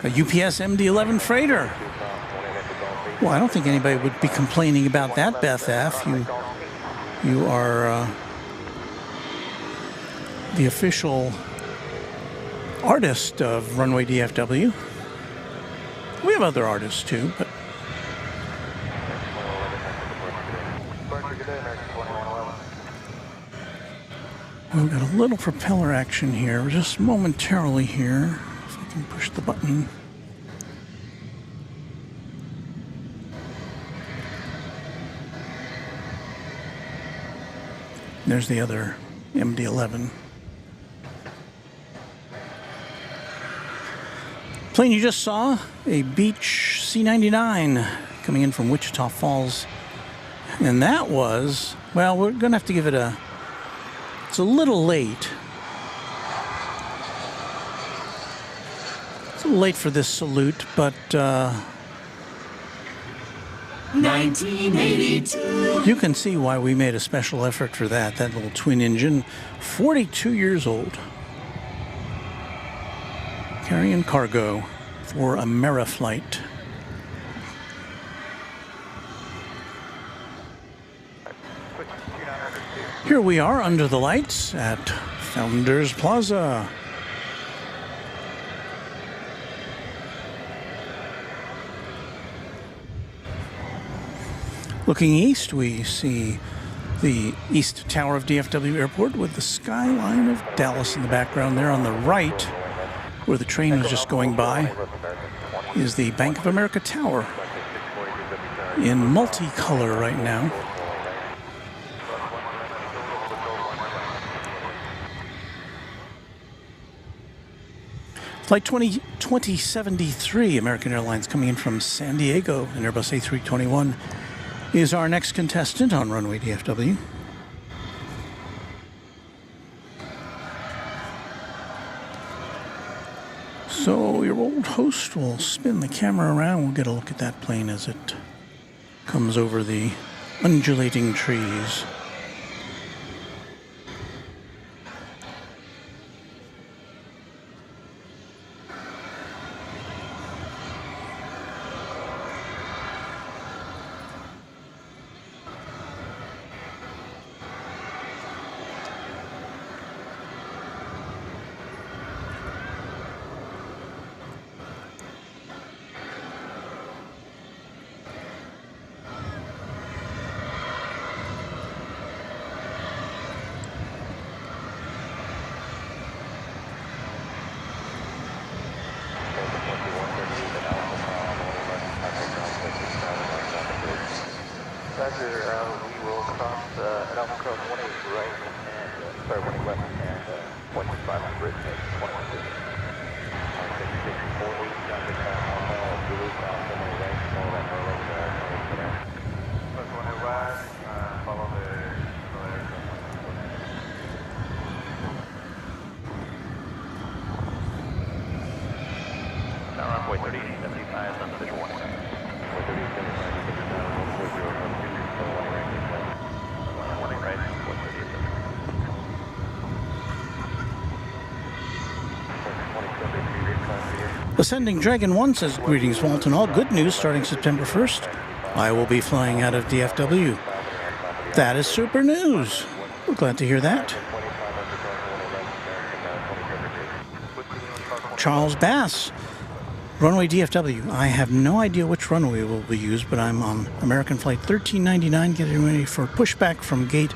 a UPS MD-11 freighter. Well, I don't think anybody would be complaining about that, Beth F. You are the official artist of Runway DFW. We have other artists too, but we've got a little propeller action here, just momentarily here. If I can push the button. There's the other MD-11. Plane you just saw, a Beech C-99 coming in from Wichita Falls. And that was, well, we're going to have to give it a, it's a little late. It's a little late for this salute, but 1982. you can see why we made a special effort for that. That little twin engine, 42 years old. Carrying cargo for Ameriflight. Here we are under the lights at Founders Plaza. Looking east, we see the east tower of DFW Airport with the skyline of Dallas in the background there. On the right, where the train was just going by, is the Bank of America Tower in multicolor right now. Flight 2073, American Airlines, coming in from San Diego, an Airbus A321, is our next contestant on Runway DFW. So your old host will spin the camera around. We'll get a look at that plane as it comes over the undulating trees. Roger, we will cross at Alpha Cross 18 right and, sorry, 20 left and 2500 at 22. 640, traffic on Duluth, Alpha 20 right, follow that Norway, Plus 1 west, follow the now runway 3075 on the visual 1. Ascending Dragon 1 says, greetings, Walton. All good news starting September 1st. I will be flying out of DFW. That is super news. We're glad to hear that. Charles Bass, Runway DFW. I have no idea which runway will be used, but I'm on American Flight 1399 getting ready for pushback from gate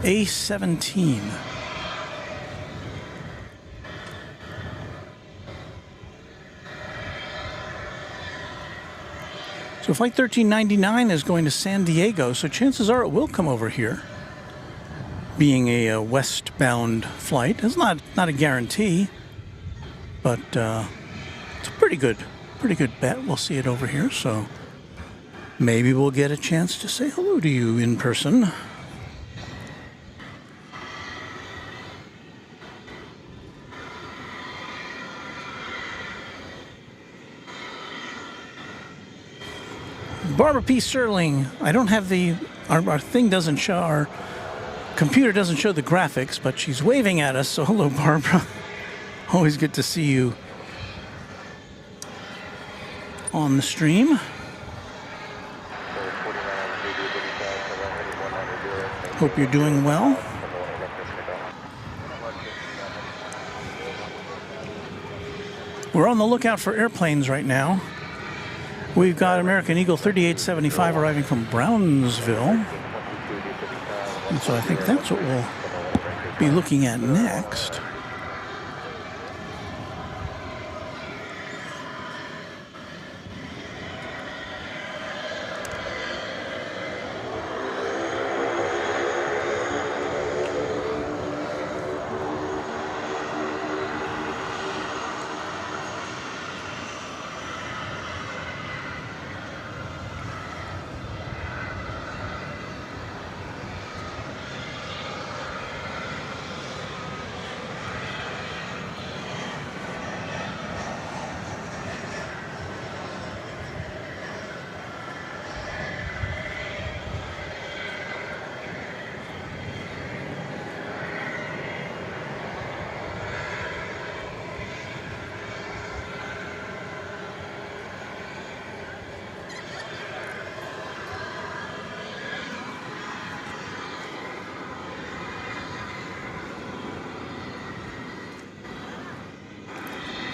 A17. So Flight 1399 is going to San Diego, so chances are it will come over here. Being a westbound flight, it's not a guarantee, but it's a pretty good bet. We'll see it over here, so maybe we'll get a chance to say hello to you in person. Barbara P. Sterling, I don't have our thing doesn't show, our computer doesn't show the graphics, but she's waving at us, so hello, Barbara. Always good to see you on the stream. Hope you're doing well. We're on the lookout for airplanes right now. We've got American Eagle 3875 arriving from Brownsville. And so I think that's what we'll be looking at next.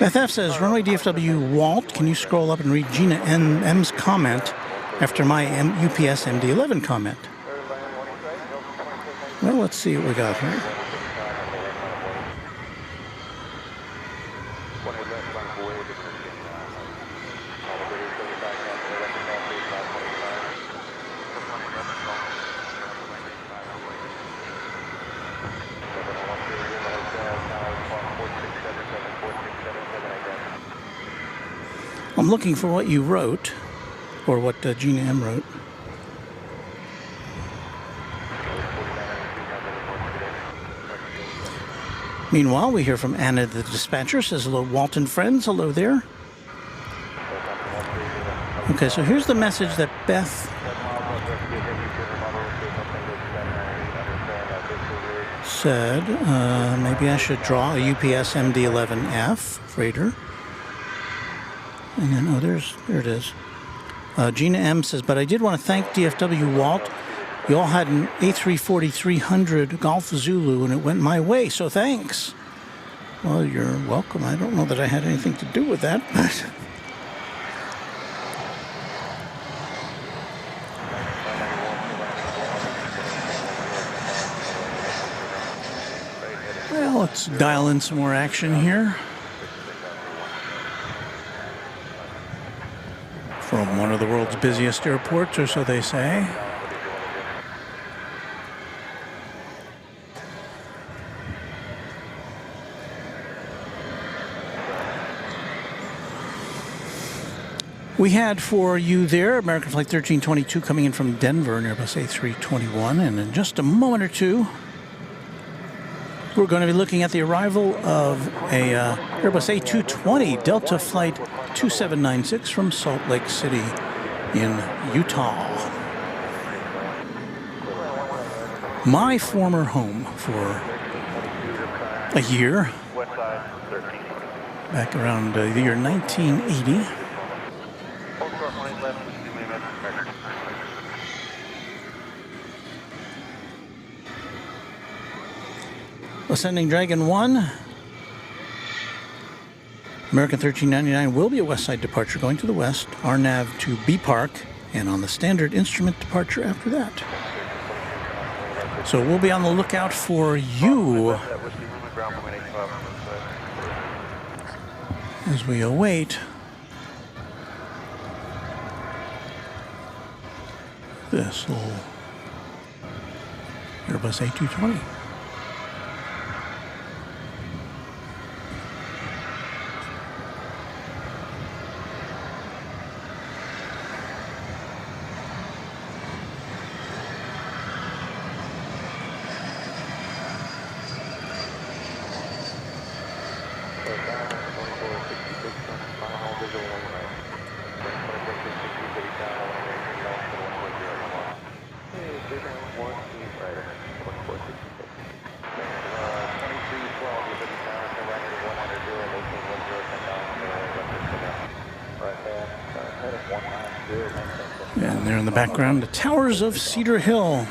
Beth F says, Runway DFW Walt, can you scroll up and read Gina M's comment after my UPS MD-11 comment? Well, let's see what we got here. I'm looking for what you wrote, or what Gina M wrote. Meanwhile, we hear from Anna the dispatcher, says hello, Walton friends, hello there. Okay, so here's the message that Beth said. Maybe I should draw a UPS MD-11F freighter. And then, oh, there it is. Gina M says, but I did want to thank DFW Walt. You all had an A340-300 Golf Zulu, and it went my way, so thanks. Well, you're welcome. I don't know that I had anything to do with that, but... Well, let's dial in some more action here. From one of the world's busiest airports, or so they say. We had for you there American Flight 1322 coming in from Denver, an Airbus A321, and in just a moment or two, we're going to be looking at the arrival of a Airbus A220 Delta Flight 2796 from Salt Lake City in Utah. My former home for a year, back around the year 1980. Ascending Dragon 1, American 1399 will be a west side departure going to the west, RNAV to B Park, and on the standard instrument departure after that. So we'll be on the lookout for you as we await this little Airbus A220. And there in the background, the towers of Cedar Hill.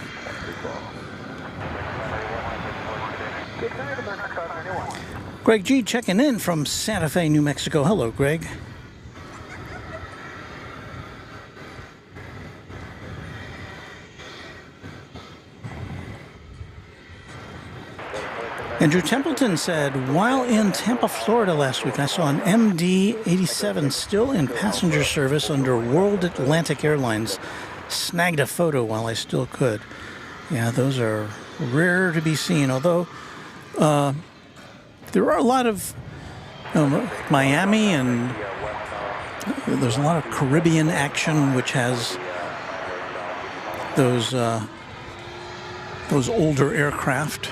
Greg G checking in from Santa Fe, New Mexico. Hello, Greg. Andrew Templeton said, while in Tampa, Florida last week, I saw an MD-87 still in passenger service under World Atlantic Airlines. Snagged a photo while I still could. Yeah, those are rare to be seen, although there are a lot of Miami, and there's a lot of Caribbean action, which has those older aircraft.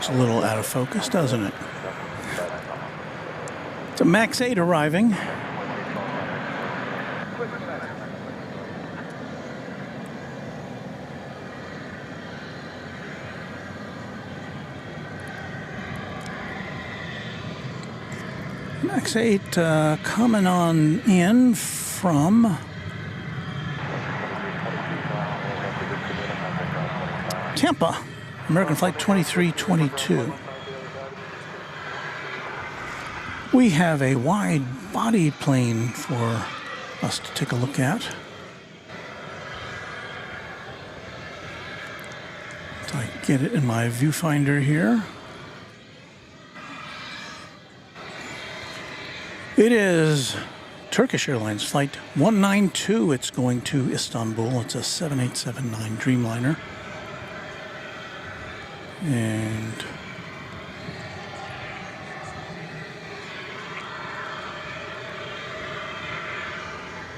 Looks a little out of focus, doesn't it? It's a MAX 8 arriving. MAX 8 coming on in from Tampa, American Flight 2322. We have a wide-bodied plane for us to take a look at. So I get it in my viewfinder here. It is Turkish Airlines Flight 192. It's going to Istanbul. It's a 7879 Dreamliner. And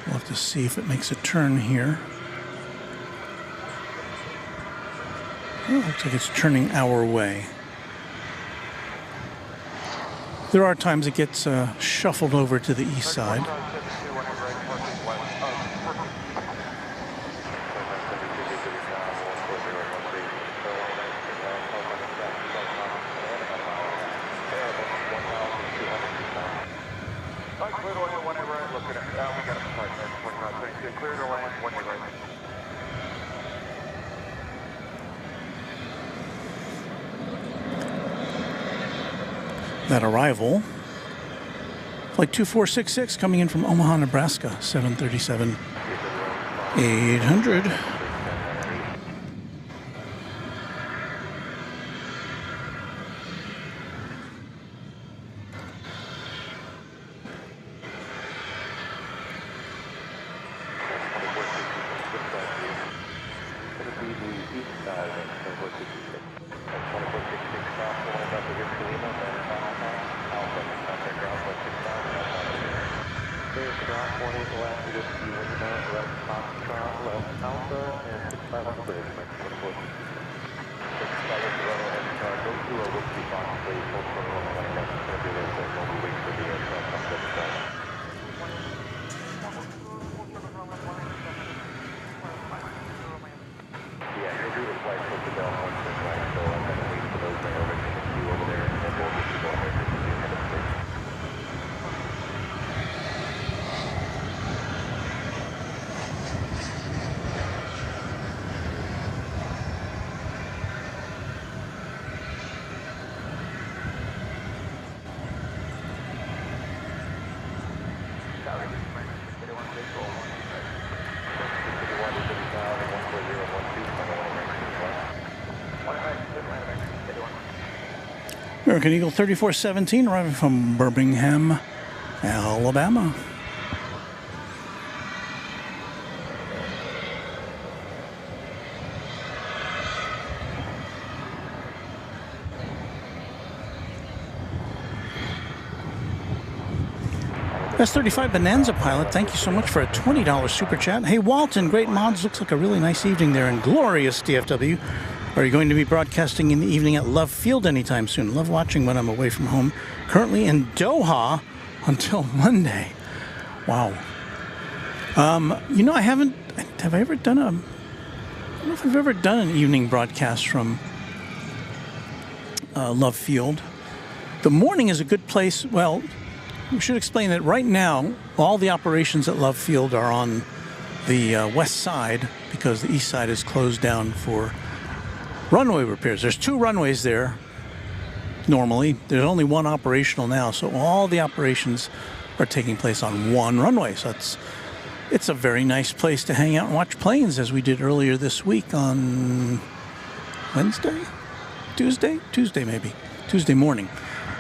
we'll have to see if it makes a turn here. Oh, looks like it's turning our way. There are times it gets shuffled over to the east side. That arrival, Flight 2466 coming in from Omaha, Nebraska, 737-800. American Eagle 3417 arriving from Birmingham, Alabama. S35 Bonanza pilot, thank you so much for a $20 super chat. Hey Walton, great mods, looks like a really nice evening there in glorious DFW. Are you going to be broadcasting in the evening at Love Field anytime soon? Love watching when I'm away from home. Currently in Doha until Monday. Wow. You know, have I ever done I don't know if I've ever done an evening broadcast from Love Field. The morning is a good place. Well, we should explain that right now, all the operations at Love Field are on the west side because the east side is closed down for runway repairs. There's 2 runways there normally. There's only 1 operational now, so all the operations are taking place on 1 runway. So it's a very nice place to hang out and watch planes, as we did earlier this week on Wednesday? Tuesday maybe. Tuesday morning.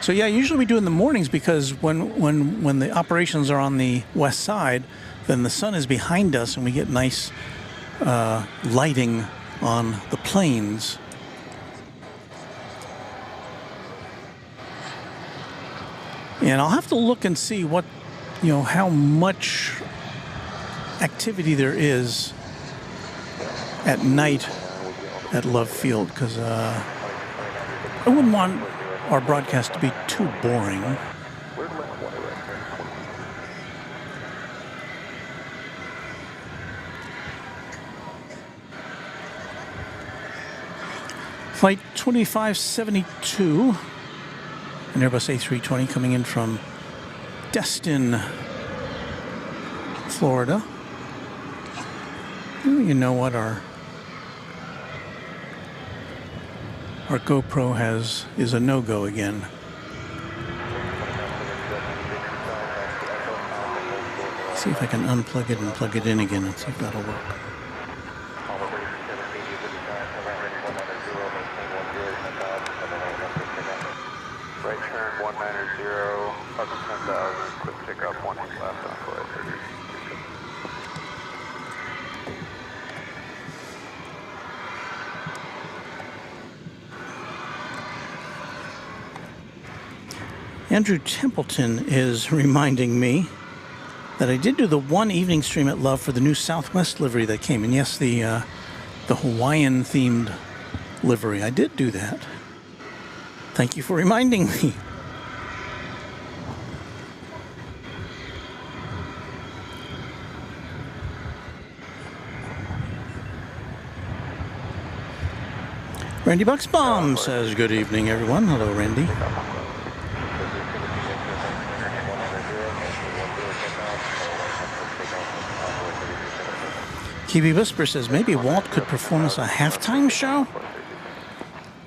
So yeah, usually we do in the mornings because when the operations are on the west side, then the sun is behind us and we get nice lighting on the planes. And I'll have to look and see what, how much activity there is at night at Love Field, because I wouldn't want our broadcast to be too boring. Flight 2572, an Airbus A320 coming in from Destin, Florida. You know what, our GoPro is a no-go again. See if I can unplug it and plug it in again and see if that'll work. Right turn 190, up to 10,000, quick takeoff 18 left on flight 30. Andrew Templeton is reminding me that I did do the one evening stream at Love for the new Southwest livery that came in. Yes, the Hawaiian themed livery. I did do that. Thank you for reminding me. Randy Bucksbaum says, good evening, everyone. Hello, Randy. Kiwi Whisper says, maybe Walt could perform as a halftime show?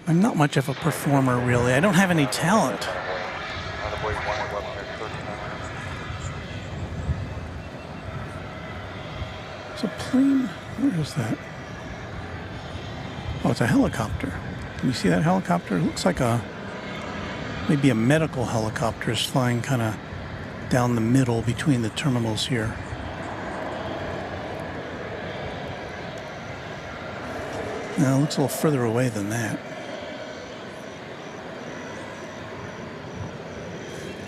I'm not much of a performer, really. I don't have any talent. It's a plane. Where is that? Oh, it's a helicopter. Can you see that helicopter? It looks like maybe a medical helicopter is flying kind of down the middle between the terminals here. No, it looks a little further away than that.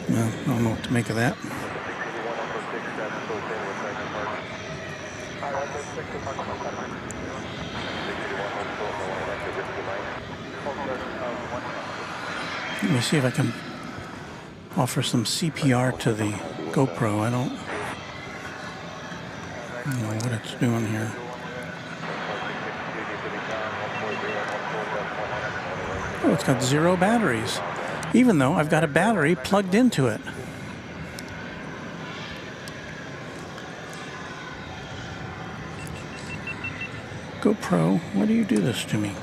Well, I don't know what to make of that. Let me see if I can offer some CPR to the GoPro. I don't know what it's doing here. Oh, it's got 0 batteries, even though I've got a battery plugged into it. GoPro, why do you do this to me?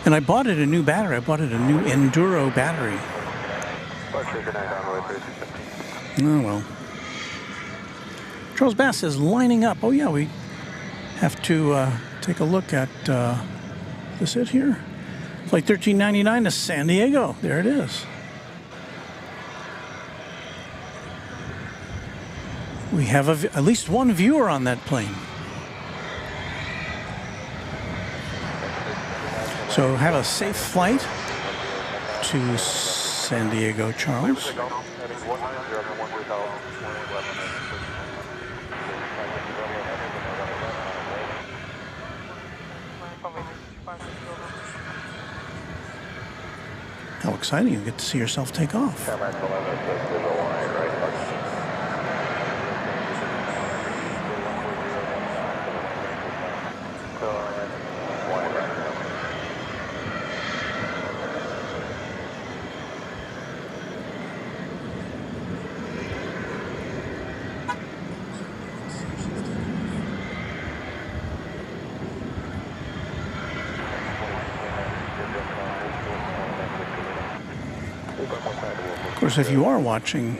And I bought it a new battery. I bought it a new Enduro battery. Oh, well. Charles Bass is lining up. Oh, yeah, we have to take a look at, is it here? Flight 1399 to San Diego. There it is. We have at least one viewer on that plane. So have a safe flight to San Diego, Charles. How exciting, you get to see yourself take off. Of course, if you are watching,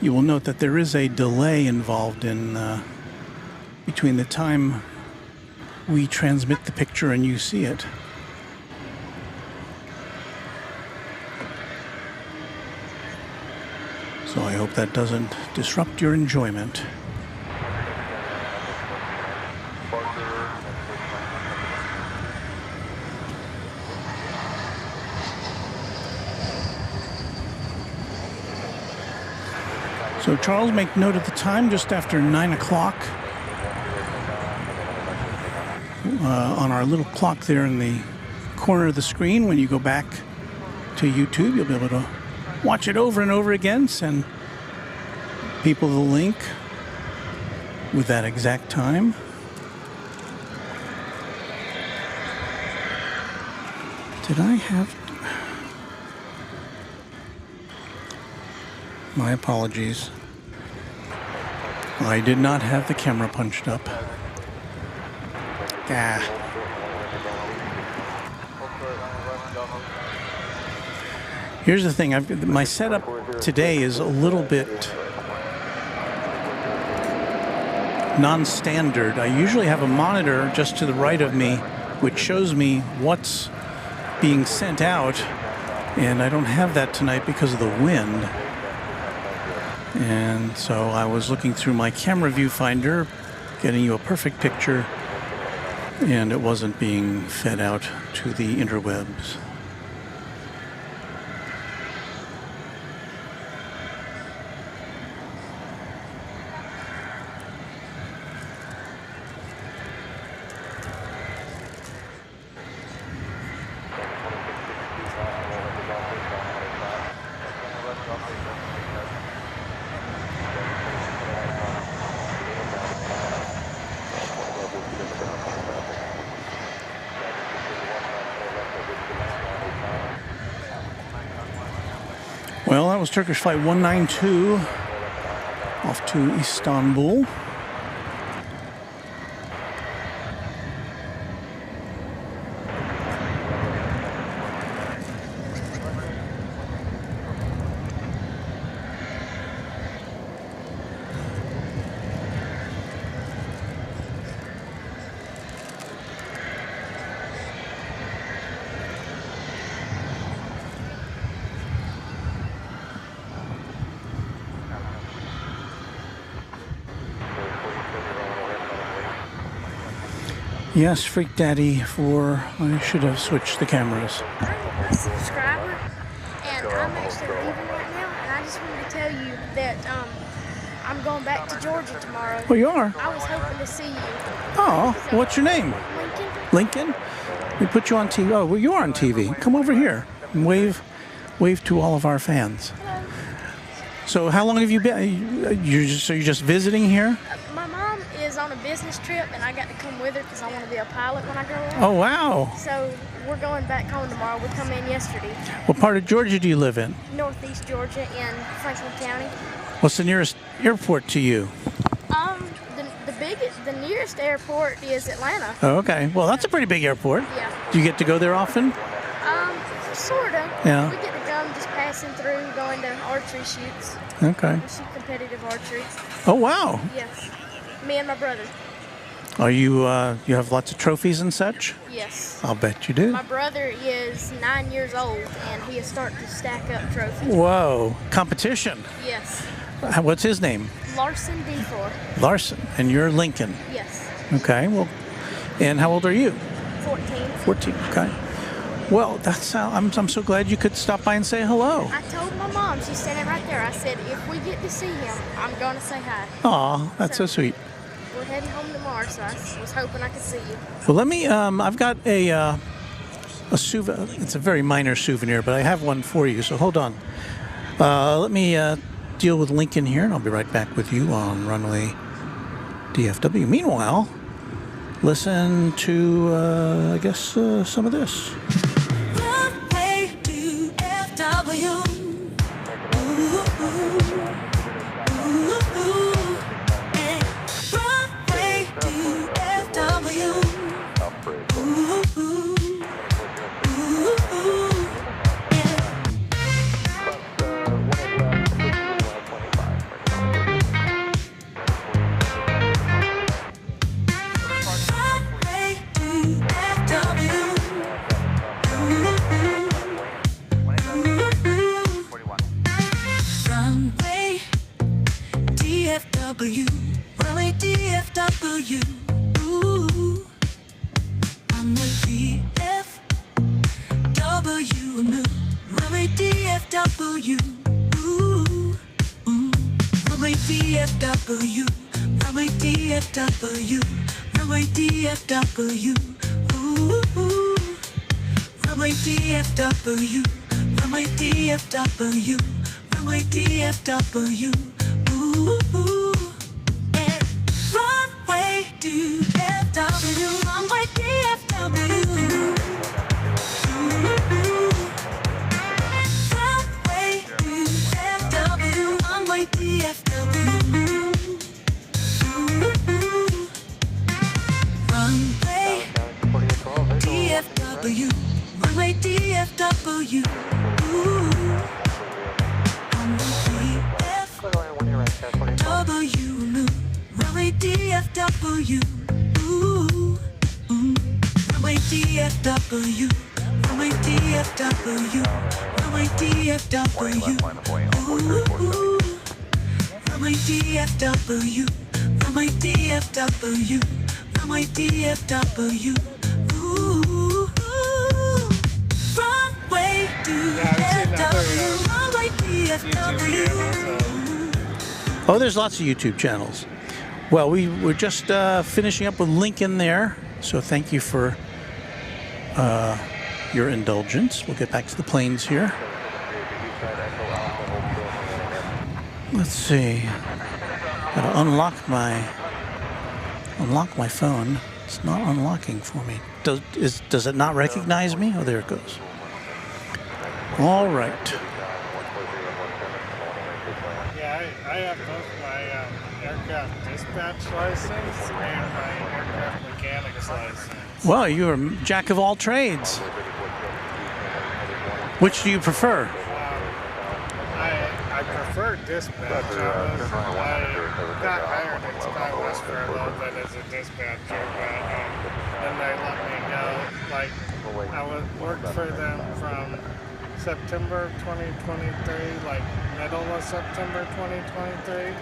you will note that there is a delay involved in between the time we transmit the picture and you see it. So I hope that doesn't disrupt your enjoyment. So Charles, make note of the time, just after 9 o'clock. on our little clock there in the corner of the screen. When you go back to YouTube, you'll be able to watch it over and over again. Send people the link with that exact time. Did I have... My apologies. I did not have the camera punched up. Ah. Here's the thing. My setup today is a little bit non-standard. I usually have a monitor just to the right of me, which shows me what's being sent out, and I don't have that tonight because of the wind. And so I was looking through my camera viewfinder, getting you a perfect picture, and it wasn't being fed out to the interwebs. Well, that was Turkish Flight 192 off to Istanbul. Yes, Freak Daddy I should have switched the cameras. I'm a subscriber, and I'm actually leaving right now, and I just wanted to tell you that I'm going back to Georgia tomorrow. Oh, you are? I was hoping to see you. Oh, what's your name? Lincoln. Lincoln? We put you on TV. Oh, well, you are on TV. Come over here and wave to all of our fans. Hello. So how long have you been? You're just visiting here? My mom is on a business trip, and I got to come with her because I want to be a pilot when I grow up. Oh, wow. So we're going back home tomorrow. We come in yesterday. What part of Georgia do you live in? Northeast Georgia in Franklin County. What's the nearest airport to you? The nearest airport is Atlanta. Oh, okay. Well, that's a pretty big airport. Yeah. Do you get to go there often? Sort of. Yeah. We get to come just passing through, going to archery shoots. Okay. We shoot competitive archery. Oh, wow. Yes. Me and my brother. Are you, you have lots of trophies and such? Yes. I'll bet you do. My brother is 9 years old, and he is starting to stack up trophies. Whoa. Competition. Yes. What's his name? Larson D4. Larson. And you're Lincoln. Yes. Okay. Well, and how old are you? 14. 14. Okay. Well, I'm so glad you could stop by and say hello. I told my mom, she's standing right there, I said, if we get to see him, I'm going to say hi. Aw, that's so sweet. We're heading home tomorrow, so I was hoping I could see you. Well, let me, I've got a souvenir. It's a very minor souvenir, but I have one for you, so hold on. Let me deal with Lincoln here, and I'll be right back with you on Runway DFW. Meanwhile, listen to, I guess, some of this. Runway DFW. Runway DFW. Runway DFW. Ooh, I'm the DFW new. Runway DFW. Ooh, Runway DFW. Runway DFW. Runway Runway DFW. Ooh, ooh. Runway DFW. Runway DFW. Runway DFW. Ooh, ooh. And Runway DFW. Runway DFW. Runway DFW. Runway DFW. Runway DFW. Runway DFW. Runway DFW. Runway DFW. Runway DFW. Runway DFW. Runway DFW. Runway DFW. Runway DFW. Runway DFW. Oh, there's lots of YouTube channels. Well, we were just finishing up with Lincoln there, so thank you for your indulgence. We'll get back to the planes here. Let's see. Gotta unlock my phone. It's not unlocking for me. Does it not recognize me? Oh, there it goes. All right. Yeah, I have both my aircraft dispatch license and my aircraft mechanics license. Well, you're a jack of all trades. Which do you prefer? I prefer dispatch. I got hired at SkyWest for a little bit as a dispatcher, but then they let me go. Like, I worked for them from September 2023, like middle of September 2023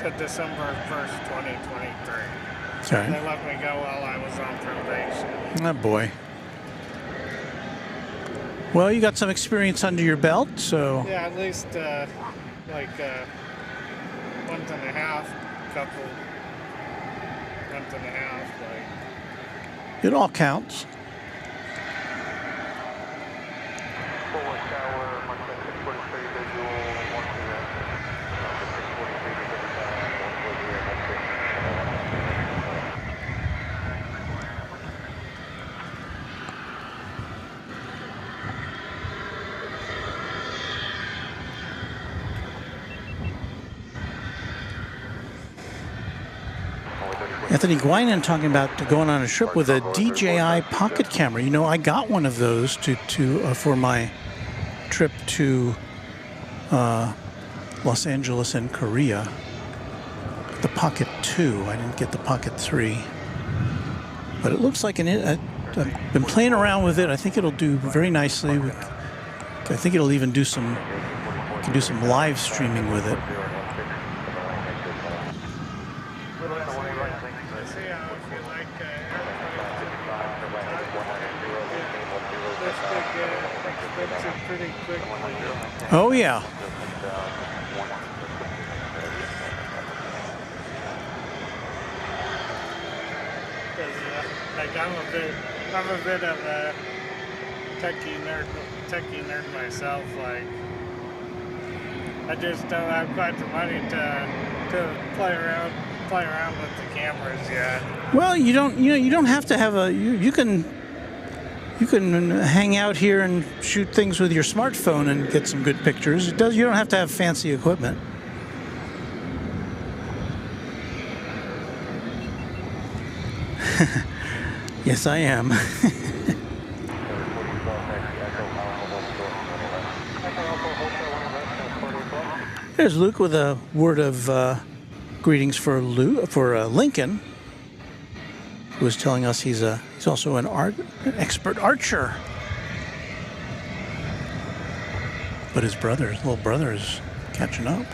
to December 1st, 2023. Sorry. They let me go while I was on probation. Oh boy. Well, you got some experience under your belt, so. Yeah, at least like month and a half, month and a half, like. It all counts. Anthony Guinan talking about going on a trip with a DJI pocket camera. You know, I got one of those for my trip to Los Angeles and Korea. The Pocket 2. I didn't get the Pocket 3. But it looks like I've been playing around with it. I think it'll do very nicely. I think it'll even do some live streaming with it. Pretty quickly. Oh yeah. Like I'm a bit of a techie nerd myself. Like I just don't have quite the money to play around with the cameras yet. Well, you don't have to have you can hang out here and shoot things with your smartphone and get some good pictures. You don't have to have fancy equipment. Yes, I am. There's Luke with a word of greetings for Lincoln, who was telling us he's also an expert archer. But his little brother is catching up.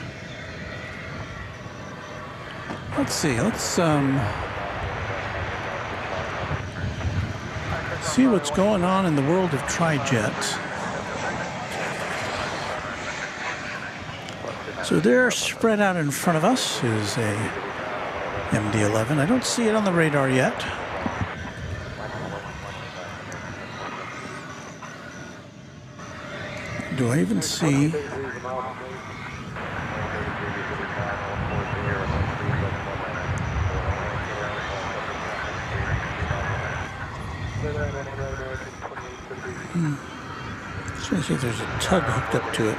Let's see. Let's see what's going on in the world of tri-jets. So there, spread out in front of us, is a MD-11. I don't see it on the radar yet. Do I even see? Just want to see if there's a tug hooked up to it.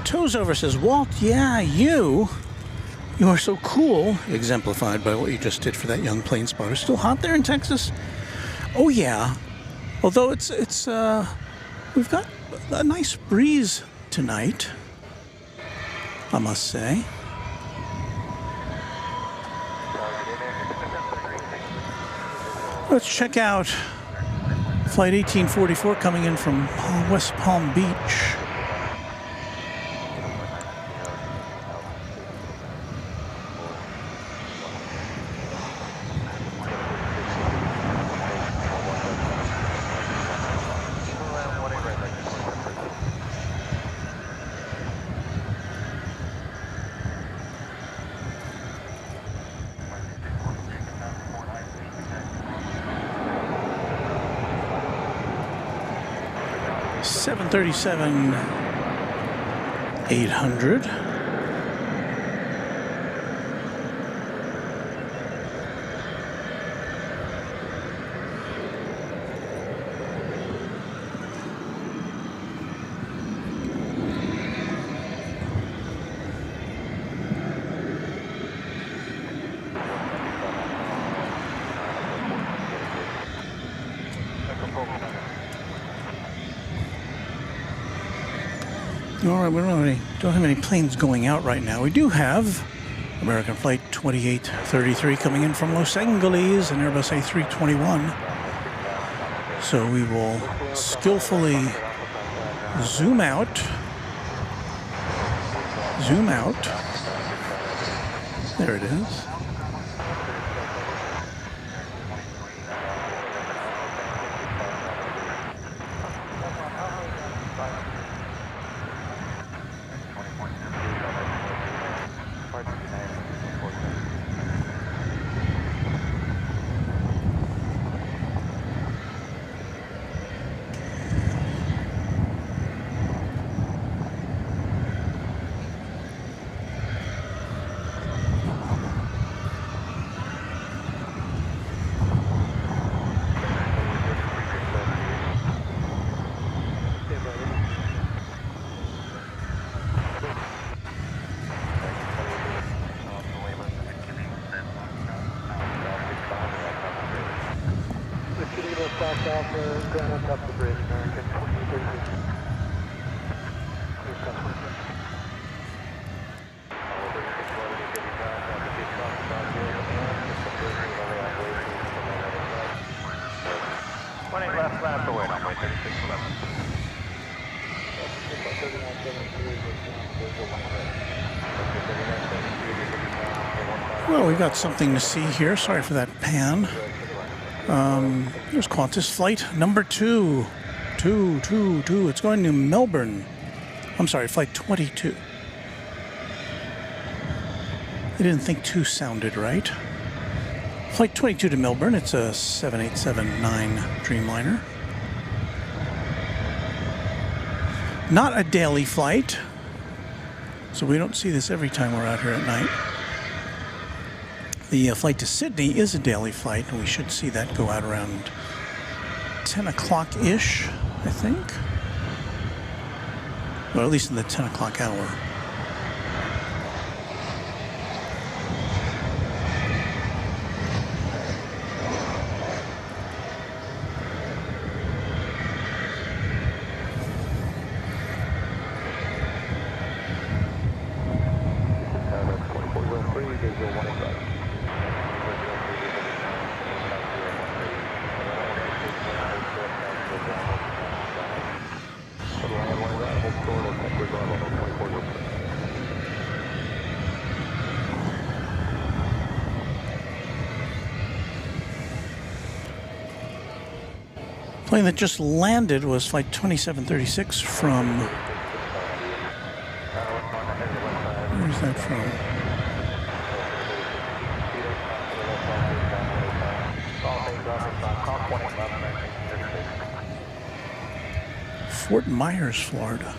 Toes Over says, Walt, yeah, you are so cool, exemplified by what you just did for that young plane spotter. Still hot there in Texas? Oh yeah, although it's we've got a nice breeze tonight, I must say. Let's check out Flight 1844 coming in from West Palm Beach. $737-800. All right, we don't have any planes going out right now. We do have American Flight 2833 coming in from Los Angeles, an Airbus A321. So we will skillfully zoom out. There it is. Well, we've got something to see here. Sorry for that pan. There's Qantas flight number 2. It's going to Melbourne. I'm sorry, flight 22. I didn't think 2 sounded right. Flight 22 to Melbourne. It's a 787-9 Dreamliner. Not a daily flight, so we don't see this every time we're out here at night. The flight to Sydney is a daily flight, and we should see that go out around 10 o'clock-ish, I think. Well, at least in the 10 o'clock hour. Plane that just landed was Flight 2736 from... Where's that from? Fort Myers, Florida.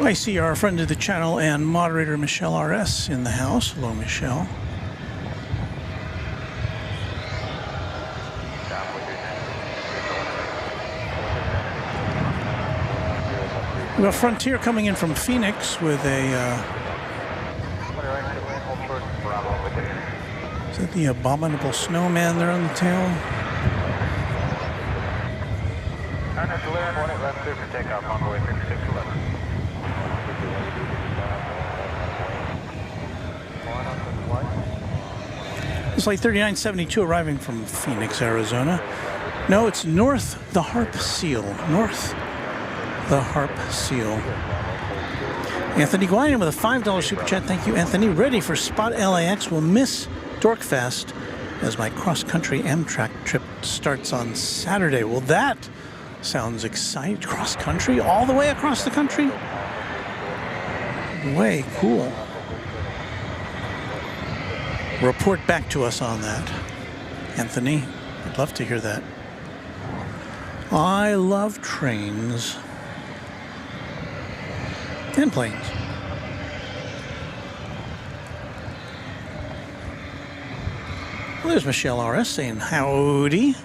I see our friend of the channel and moderator Michelle RS in the house. Hello, Michelle. We have Frontier coming in from Phoenix with a... is that the Abominable Snowman there on the tail? It's like 3972 arriving from Phoenix, Arizona. No, it's North the Harp Seal. North the Harp Seal. Anthony Guinan with a $5 super chat. Thank you, Anthony. Ready for Spot LAX. Will miss Dorkfest as my cross-country Amtrak trip starts on Saturday. Well, that sounds exciting. Cross-country? All the way across the country? Way cool. Report back to us on that, Anthony. I'd love to hear that. I love trains and planes. Well, there's Michelle RS saying howdy.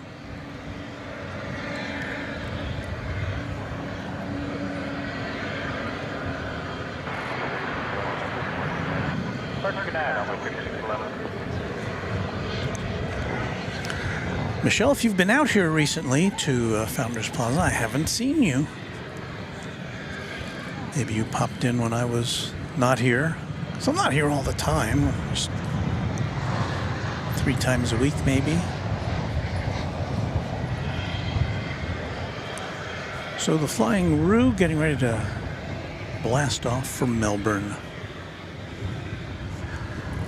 Michelle, if you've been out here recently to Founders Plaza, I haven't seen you. Maybe you popped in when I was not here. So I'm not here all the time. Just 3 times a week, maybe. So the Flying Roo getting ready to blast off for Melbourne.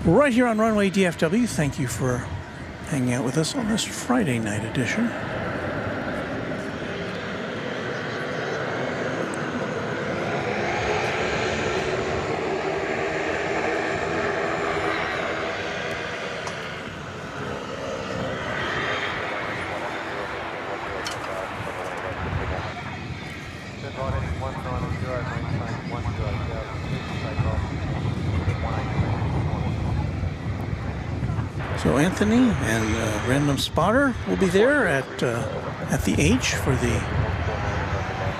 Right here on Runway DFW, thank you for hanging out with us on this Friday night edition. So Anthony and Random Spotter will be there at the H for the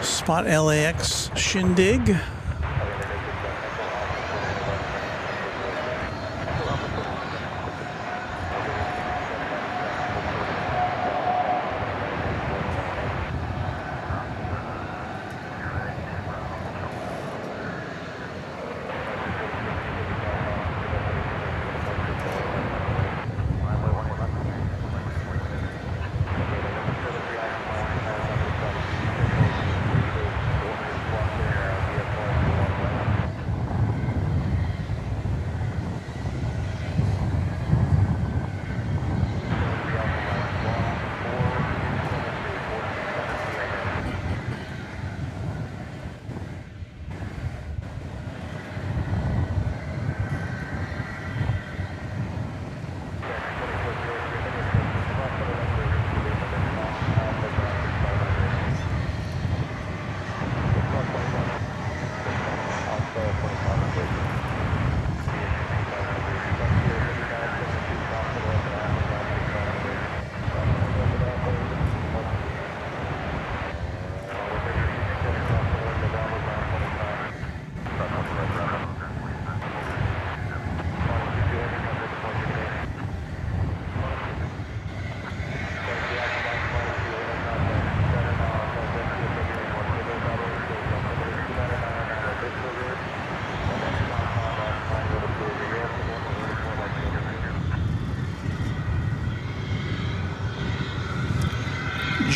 Spot LAX shindig.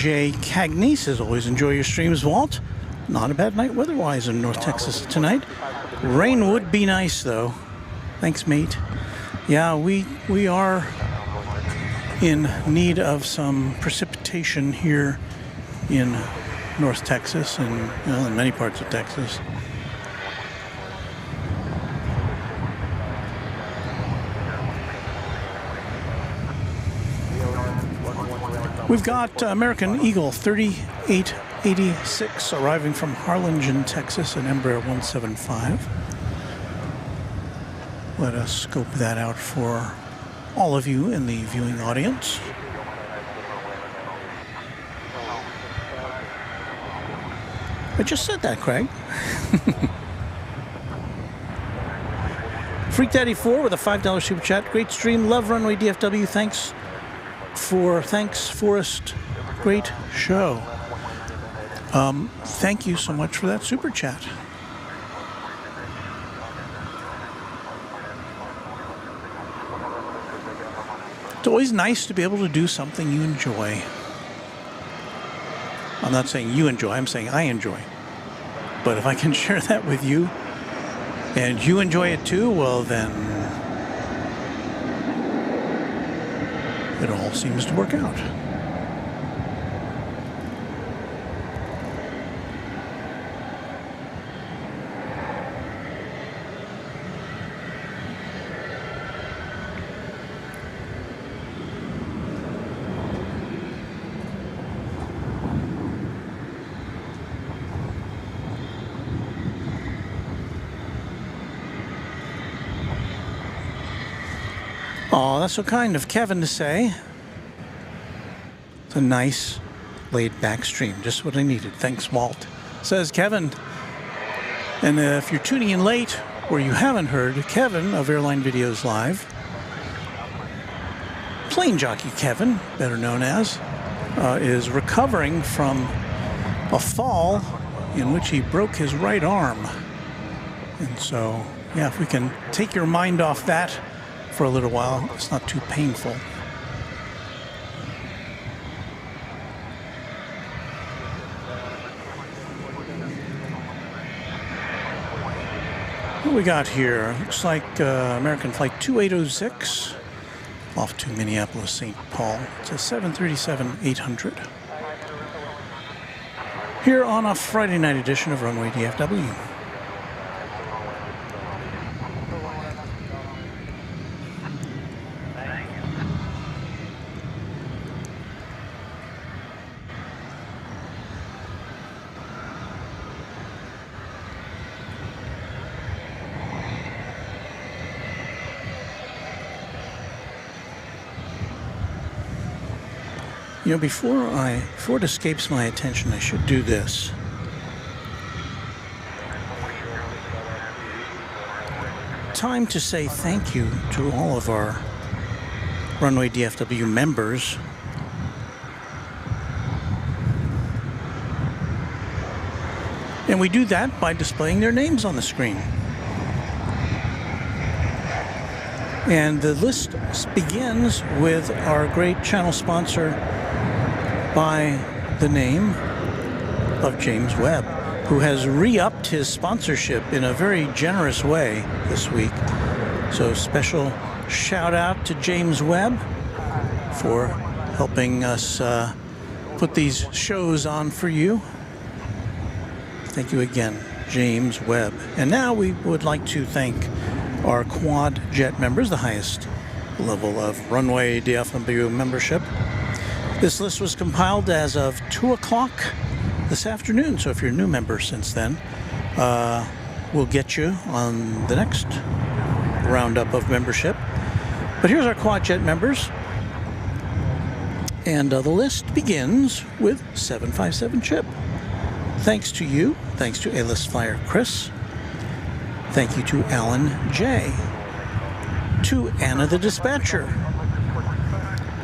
Jay Cagney says, always enjoy your streams, Walt. Not a bad night weather-wise in North Texas tonight. Rain would be nice, though. Thanks, mate. Yeah, we are in need of some precipitation here in North Texas and in many parts of Texas. We've got American Eagle 3886 arriving from Harlingen, Texas, an Embraer 175. Let us scope that out for all of you in the viewing audience. I just said that, Craig. Freak Daddy 4 with a $5 super chat. Great stream. Love Runway DFW. Thanks, Forrest. Great show. Thank you so much for that super chat. It's always nice to be able to do something you enjoy. I'm not saying you enjoy, I'm saying I enjoy. But if I can share that with you, and you enjoy it too, well then, it all seems to work out. Oh, that's so kind of Kevin to say. It's a nice, laid-back stream. Just what I needed. Thanks, Walt. Says Kevin. And if you're tuning in late, or you haven't heard, Kevin of Airline Videos Live, Plane Jockey Kevin, better known as, is recovering from a fall in which he broke his right arm. And so, yeah, if we can take your mind off that for a little while, it's not too painful. What we got here? Looks like American Flight 2806 off to Minneapolis, St. Paul. It's a 737-800. Here on a Friday night edition of Runway DFW. You know, before it escapes my attention, I should do this. Time to say thank you to all of our Runway DFW members. And we do that by displaying their names on the screen. And the list begins with our great channel sponsor by the name of James Webb, who has re-upped his sponsorship in a very generous way this week. So special shout out to James Webb for helping us put these shows on for you. Thank you again, James Webb. And now we would like to thank our Quad Jet members, the highest level of Runway DFW membership. This list was compiled as of 2 o'clock this afternoon, so if you're a new member since then, we'll get you on the next roundup of membership. But here's our Quad Jet members. And the list begins with 757 Chip. Thanks to you. Thanks to A-List Flyer Chris. Thank you to Alan J. To Anna the Dispatcher.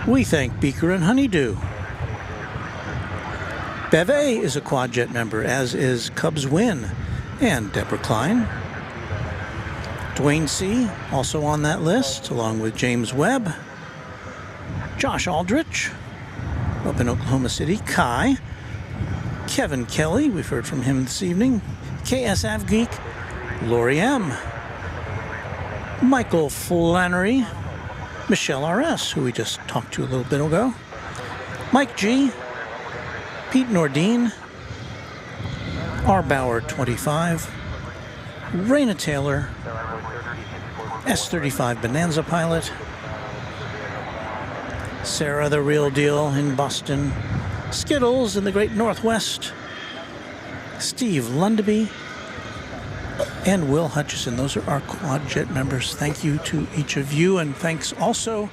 We thank Beaker and Honeydew. Beve is a Quad Jet member, as is Cubs Win and Deborah Klein. Dwayne C. also on that list, along with James Webb. Josh Aldrich. up in Oklahoma City. Kai. Kevin Kelly, we've heard from him this evening. KS Avgeek. Lori M. Michael Flannery. Michelle RS, who we just talked to a little bit ago. Mike G. Pete Nordine. R. Bauer 25. Raina Taylor. S35 Bonanza Pilot. Sarah the Real Deal in Boston. Skittles in the Great Northwest. Steve Lundaby. And Will Hutchison. Those are our quad jet members. Thank you to each of you, and thanks also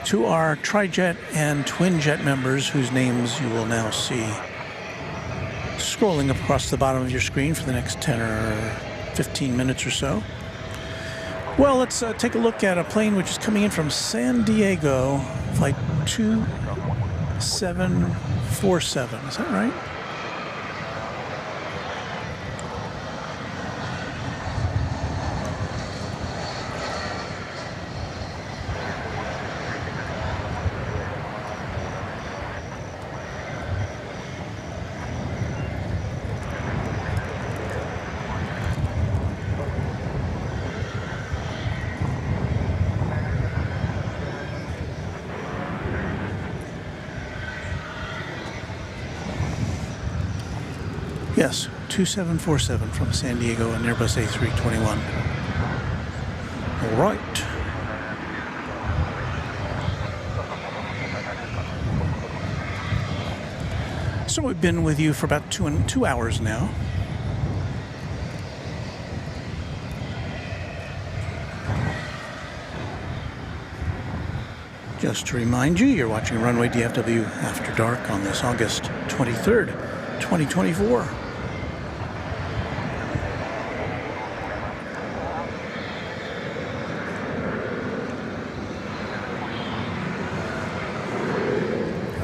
to our tri-jet and twin jet members whose names you will now see scrolling across the bottom of your screen for the next 10 or 15 minutes or so. Well, let's take a look at a plane which is coming in from San Diego, flight 2747. Is that right? Yes, 2747 from San Diego, an Airbus A321. All right. So we've been with you for about two hours now. Just to remind you, you're watching Runway DFW After Dark on this August 23rd, 2024.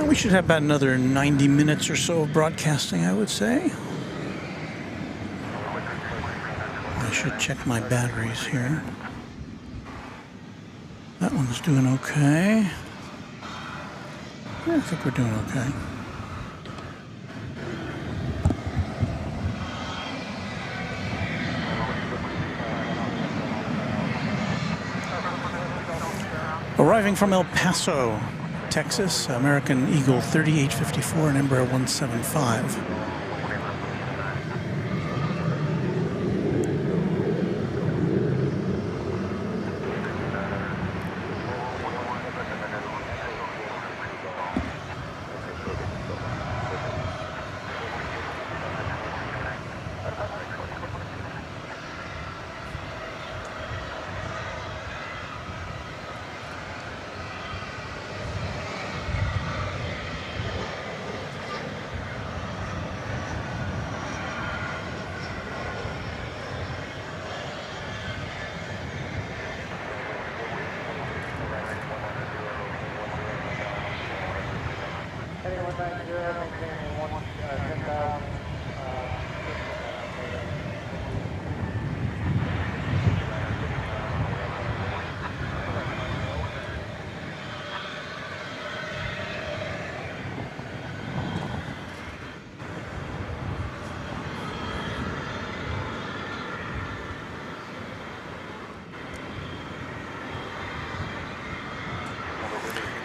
We should have about another 90 minutes or so of broadcasting, I would say. I should check my batteries here. That one's doing okay. Yeah, I think we're doing okay. Arriving from El Paso, Texas, American Eagle 3854 and Embraer 175.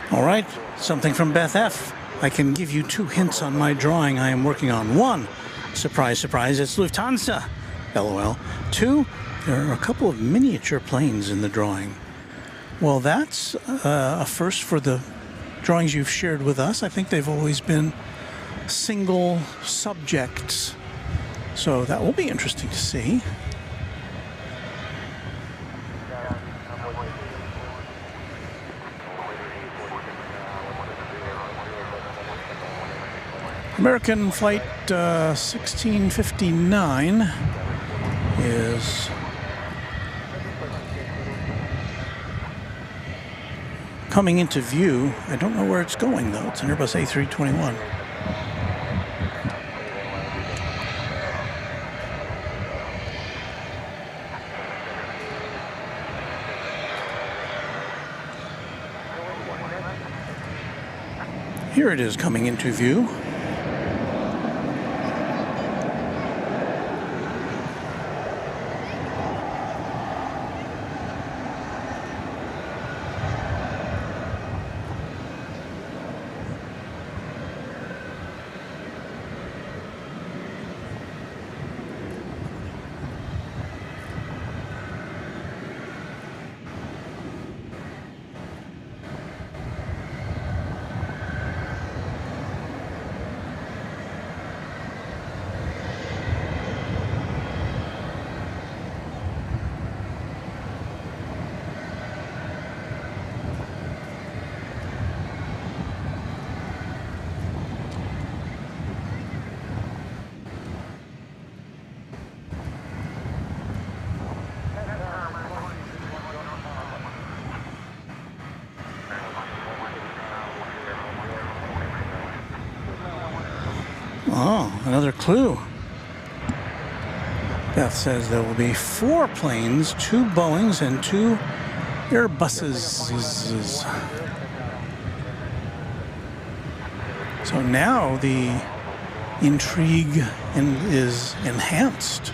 All right, something from Beth F. I can give you 2 hints on my drawing I am working on. 1, surprise, surprise, it's Lufthansa. LOL. 2, there are a couple of miniature planes in the drawing. Well, that's a first for the drawings you've shared with us. I think they've always been single subjects. So that will be interesting to see. American Flight 1659 is coming into view. I don't know where it's going, though. It's an Airbus A321. Here it is coming into view. Oh, another clue. Beth says there will be 4 planes, 2 Boeings, and 2 Airbuses. So now the intrigue is enhanced.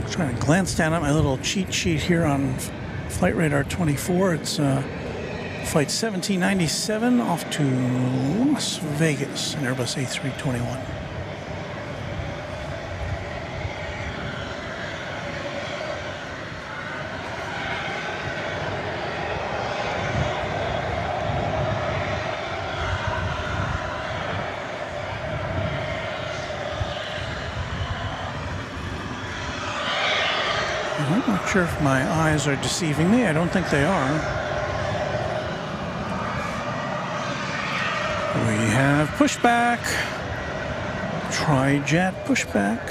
Trying to glance down at my little cheat sheet here on Flight Radar 24. It's Flight 1797 off to Las Vegas, an Airbus A321. I'm not sure if my eyes are deceiving me. I don't think they are. We have pushback. Tri-jet pushback.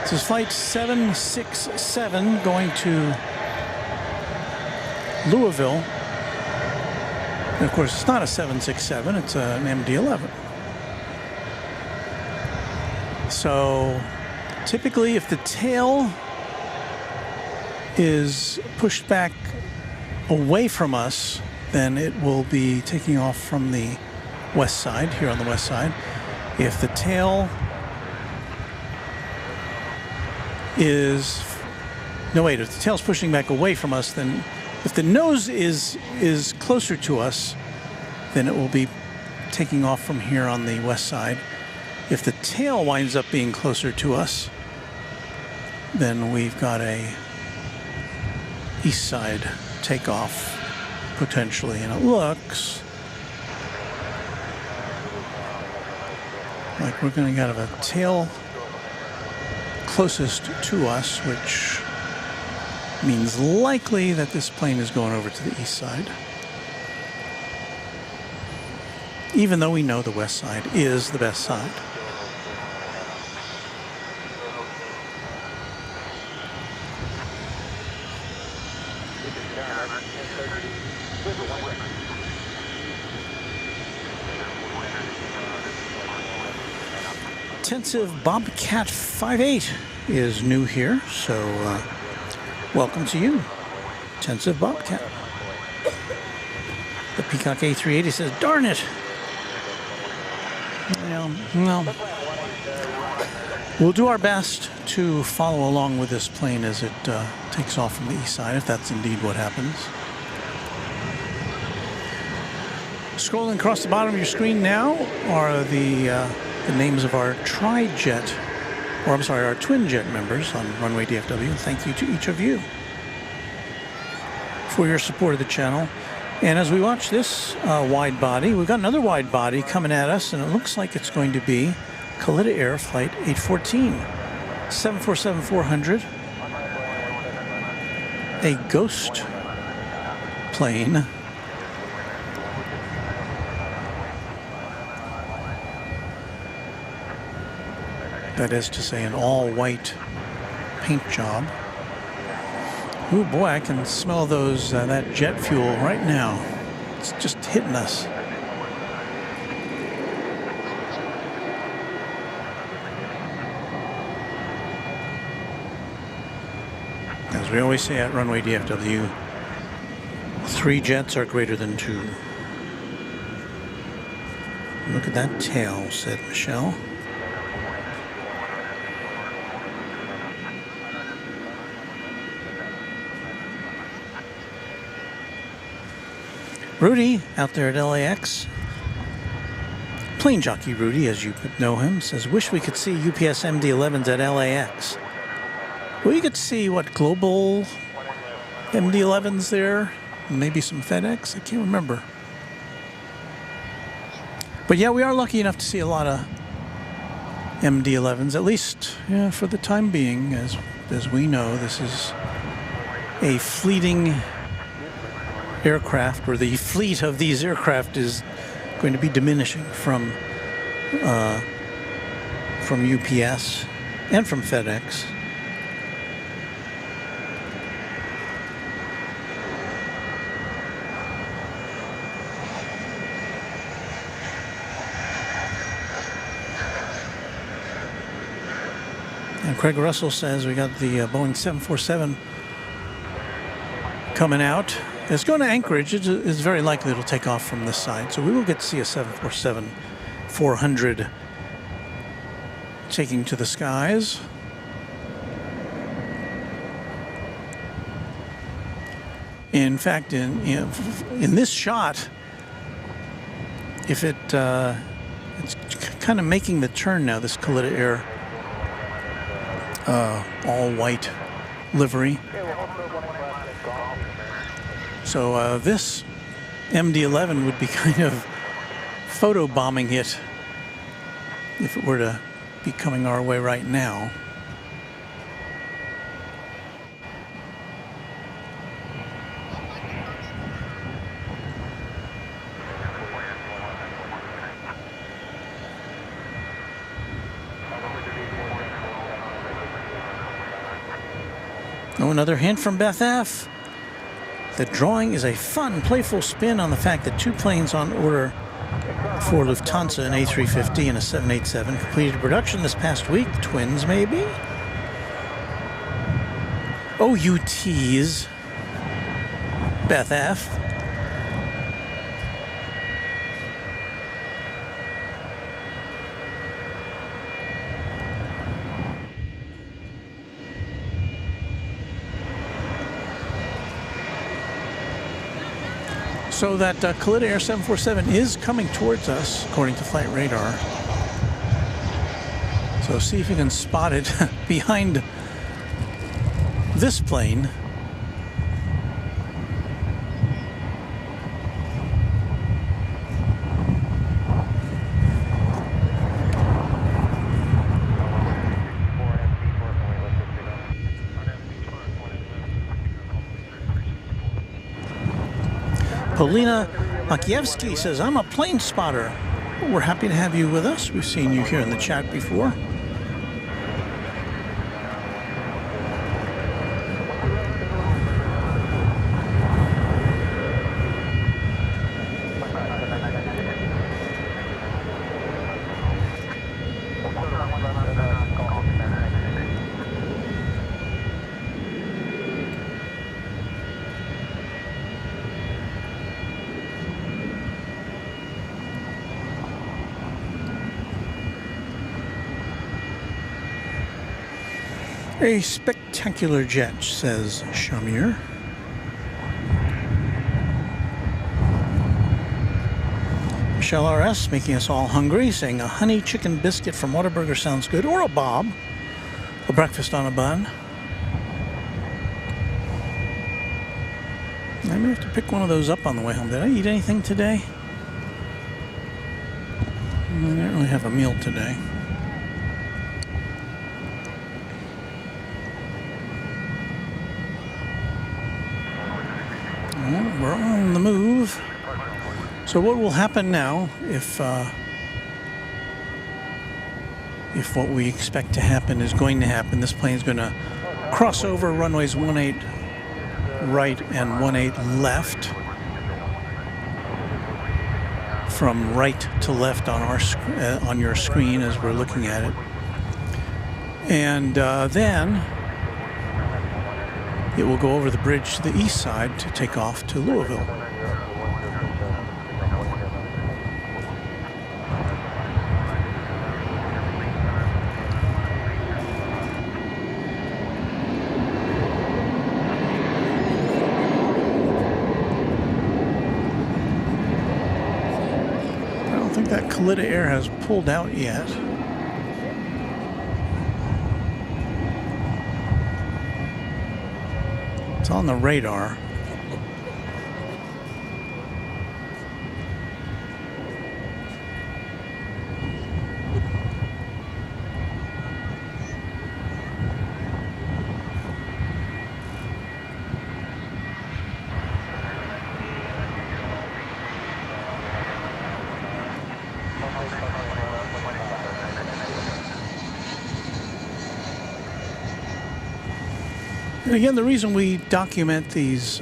This is Flight 767 going to Louisville. And of course, it's not a 767. It's an MD-11. So typically, if the tail is pushed back away from us, then it will be taking off from the west side, here on the west side. If the tail is, no wait, if the tail's pushing back away from us, then if the nose is closer to us, then it will be taking off from here on the west side. If the tail winds up being closer to us, then we've got a east side takeoff potentially, and it looks like we're going to get a tail closest to us, which means likely that this plane is going over to the east side, even though we know the west side is the best side. Intensive Bobcat 58 is new here, so welcome to you, Intensive Bobcat. The Peacock A380 says, darn it. Well, we'll do our best to follow along with this plane as it takes off from the east side, if that's indeed what happens. Scrolling across the bottom of your screen now are the names of our tri-jet, or I'm sorry, our twin jet members on Runway DFW. And thank you to each of you for your support of the channel. And as we watch this wide body, we've got another wide body coming at us, and it looks like it's going to be Kalitta Air Flight 814, 747-400, a ghost plane. That is to say, an all-white paint job. Ooh, boy, I can smell those that jet fuel right now. It's just hitting us. As we always say at Runway DFW, 3 jets are greater than 2. Look at that tail, said Michelle. Rudy, out there at LAX, plane jockey Rudy, as you know him, says, wish we could see UPS MD-11s at LAX. Well, you could see, what, global MD-11s there? Maybe some FedEx? I can't remember. But yeah, we are lucky enough to see a lot of MD-11s, at least for the time being. As we know, this is a fleeting aircraft, or the fleet of these aircraft is going to be diminishing from UPS and from FedEx. And Craig Russell says we got the Boeing 747 coming out. It's going to Anchorage. It's very likely it'll take off from this side. So we will get to see a 747-400 taking to the skies. In fact, in this shot, if it's kind of making the turn now, this Kalitta Air all white livery. So this MD-11 would be kind of photo bombing it if it were to be coming our way right now. Oh, another hint from Beth F. The drawing is a fun, playful spin on the fact that 2 planes on order for Lufthansa, an A350 and a 787, completed production this past week. Twins, maybe? Oh, you tease. Beth F. So that Kalitta Air 747 is coming towards us, according to flight radar. So see if you can spot it behind this plane. Polina Makievsky says, I'm a plane spotter. Well, we're happy to have you with us. We've seen you here in the chat before. A spectacular jet, says Shamir. Michelle RS making us all hungry, saying a honey chicken biscuit from Whataburger sounds good, or a bob, a breakfast on a bun. I may have to pick one of those up on the way home. Did I eat anything today? I didn't really have a meal today. We're on the move. So what will happen now if what we expect to happen is going to happen? This plane is going to cross over runways 18 right and 18 left. From right to left on our on your screen as we're looking at it. And then it will go over the bridge to the east side to take off to Louisville. I don't think that Kalita Air has pulled out yet. It's on the radar. And again, the reason we document these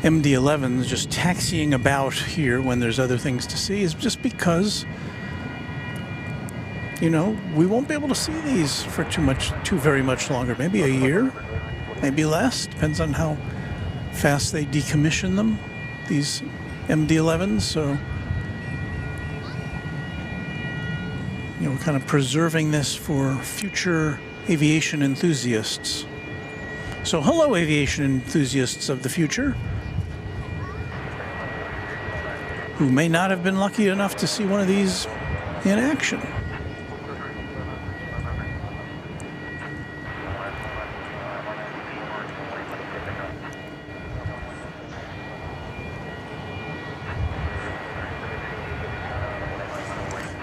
MD-11s just taxiing about here when there's other things to see is just because, you know, we won't be able to see these for too very much longer. Maybe a year, maybe less, depends on how fast they decommission them, these MD-11s. So, you know, we're kind of preserving this for future aviation enthusiasts. So hello, aviation enthusiasts of the future, who may not have been lucky enough to see one of these in action.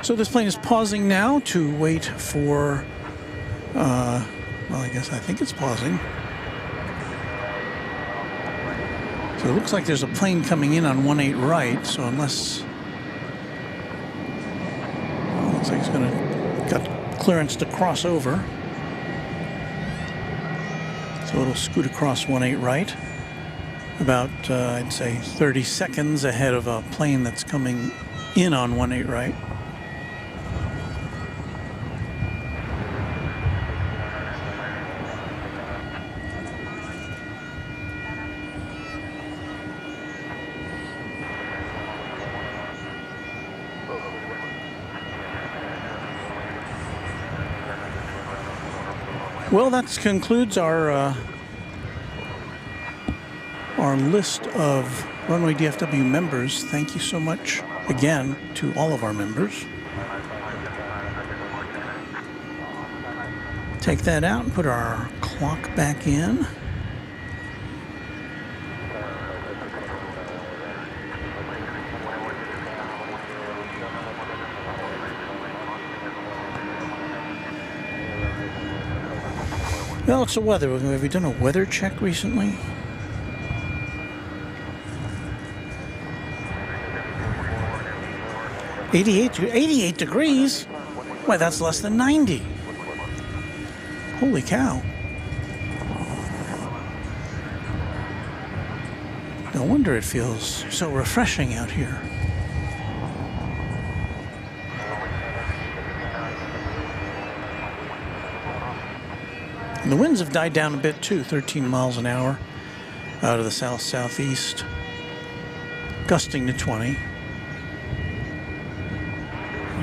So this plane is pausing now to wait for, well, I think it's pausing. So it looks like there's a plane coming in on 18 right, so unless, well, looks like he's got clearance to cross over. So it'll scoot across 18 right, about, I'd say 30 seconds ahead of a plane that's coming in on 18 right. Well, that concludes our list of Runway DFW members. Thank you so much again to all of our members. Take that out and put our clock back in. Well, it's the weather. Have we done a weather check recently? $88 degrees? Why, that's less than 90. Holy cow. No wonder it feels so refreshing out here. And the winds have died down a bit too, 13 miles an hour out of the south-southeast, gusting to 20. You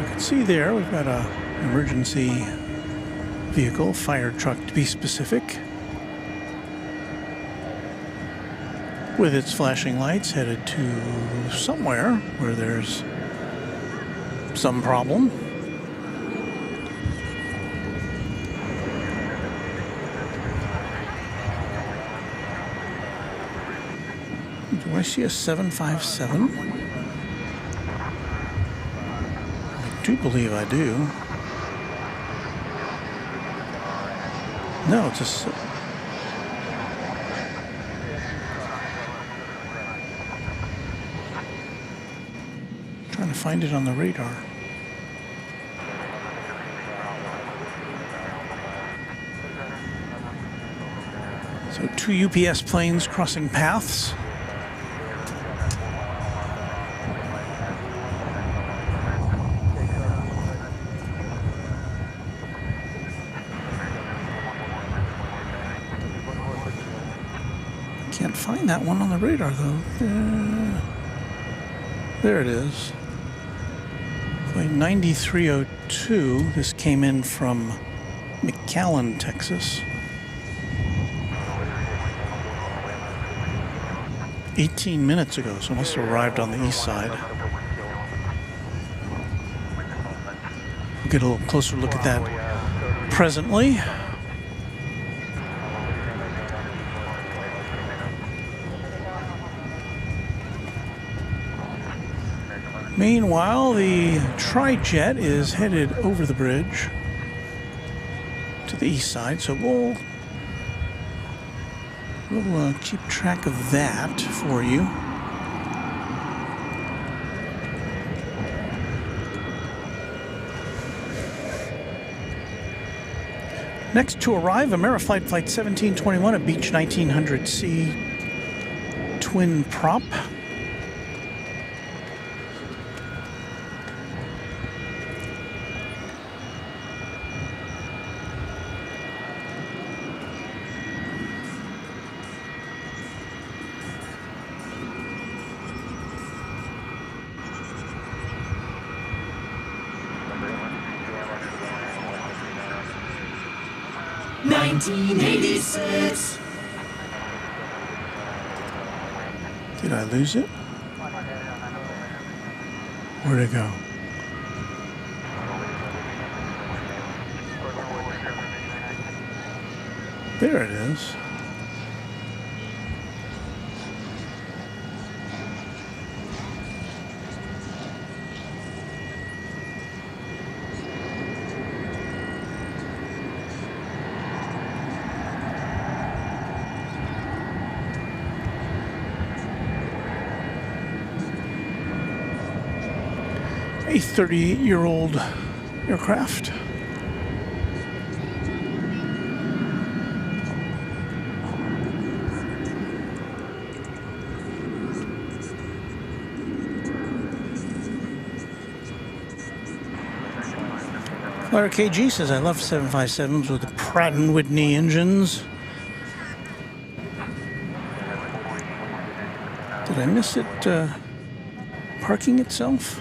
can see there we've got an emergency vehicle, fire truck to be specific, with its flashing lights headed to somewhere where there's some problem. Do I see a 757? I do believe I do. No, it's a... Trying to find it on the radar. So 2 UPS planes crossing paths. Can't find that one on the radar though. There it is. Flight 9302. This came in from McAllen, Texas. 18 minutes ago, so it must have arrived on the east side. We'll get a little closer look at that presently. Meanwhile, the tri-jet is headed over the bridge to the east side, so we'll keep track of that for you. Next to arrive, Ameriflight Flight 1721, a Beech 1900C twin prop. Did I lose it? Where'd it go? There it is. A 38-year-old aircraft. Flyer KG says, I love 757s with the Pratt & Whitney engines. Did I miss it parking itself?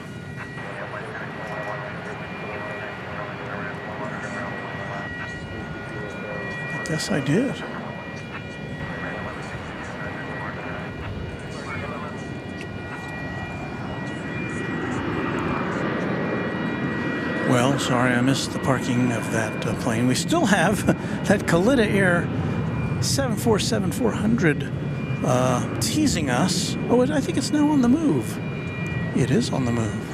Yes, I did. Well, sorry, I missed the parking of that plane. We still have that Kalitta Air 747-400 teasing us. Oh, I think it's now on the move. It is on the move.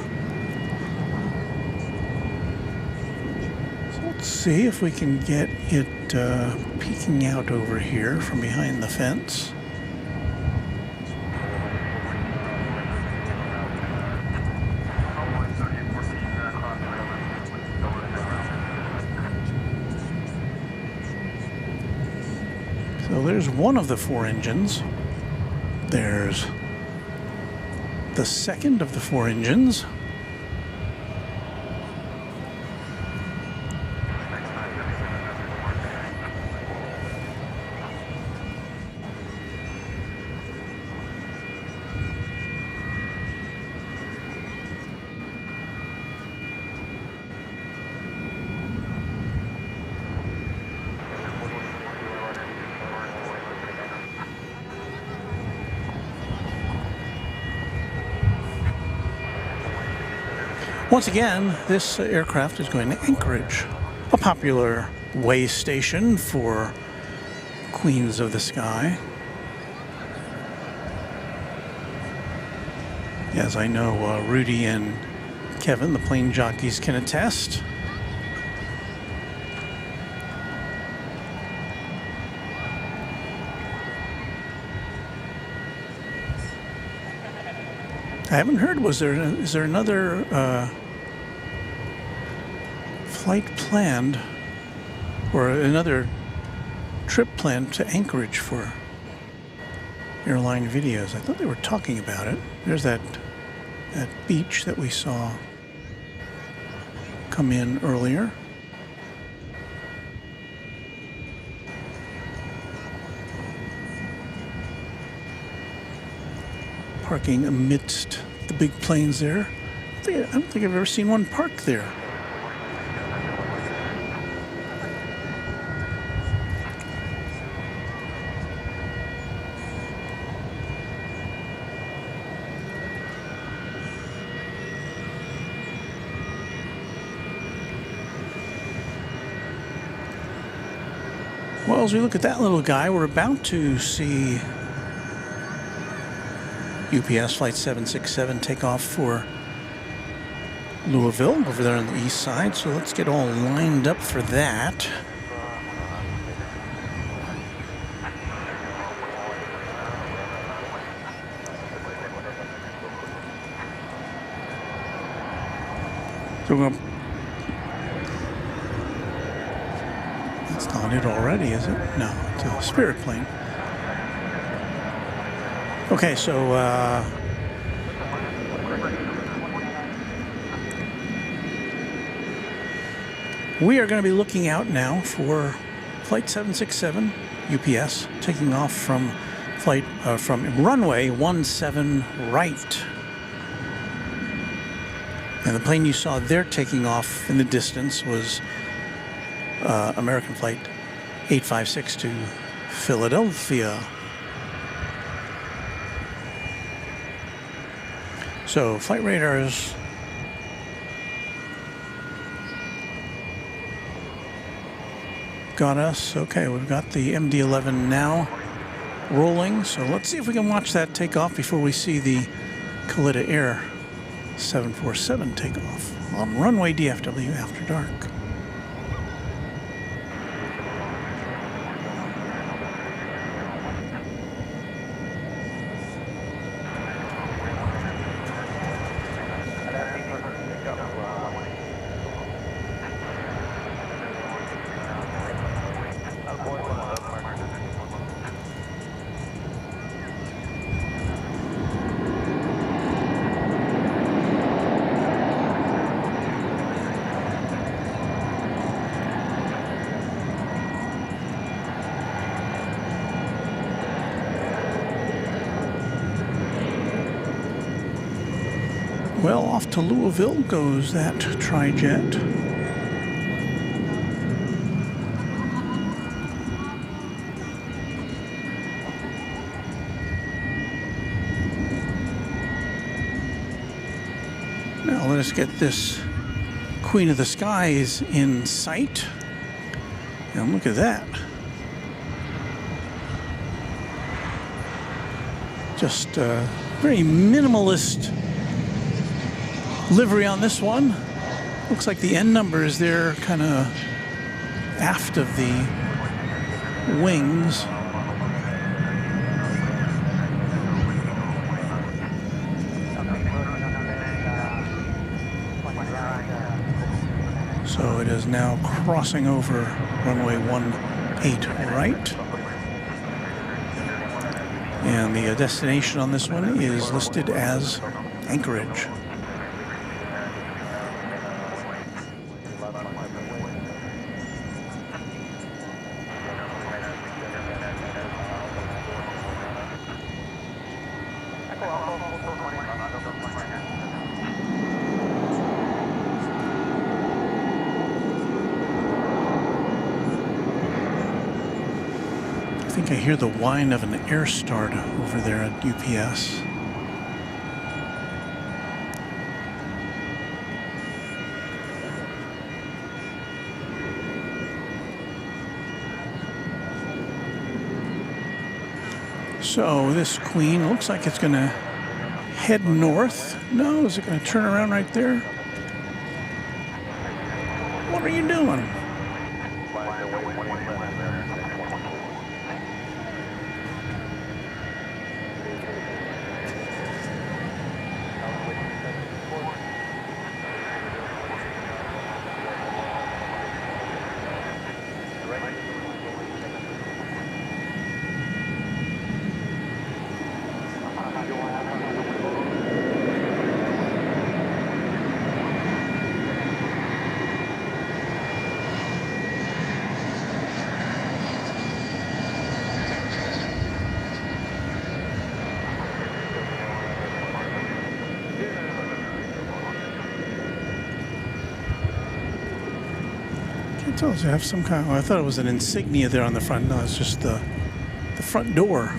So let's see if we can get it peeking out over here from behind the fence. So there's one of the 4 engines. There's the second of the 4 engines. Once again, this aircraft is going to Anchorage, a popular way station for Queens of the Sky. As I know, Rudy and Kevin, the plane jockeys, can attest. I haven't heard, is there another flight planned, or another trip planned to Anchorage for airline videos. I thought they were talking about it. There's that beach that we saw come in earlier. Parking amidst the big planes there. I don't think I've ever seen one parked there. Well, as we look at that little guy, we're about to see UPS Flight 767 take off for Louisville over there on the east side. So let's get all lined up for that. So we're going to... That's not it already, is it? No, it's a Spirit plane. Okay, so we are going to be looking out now for Flight 767 UPS taking off from from runway 17 right. And the plane you saw there taking off in the distance was American Flight 856 to Philadelphia. So flight radars got us. Okay, we've got the MD-11 now rolling. So let's see if we can watch that take off before we see the Kalitta Air 747 take off on runway DFW after dark. Well, off to Louisville goes that tri-jet. Now let us get this Queen of the Skies in sight. And look at that. Just very minimalist livery on this one. Looks like the end number is there kind of aft of the wings. So it is now crossing over runway 18 right. And the destination on this one is listed as Anchorage. I think I hear the whine of an air start over there at UPS. So this Queen looks like it's going to head north. No, is it going to turn around right there? What are you doing? It tells you have some kind of, I thought it was an insignia there on the front. No, it's just the front door.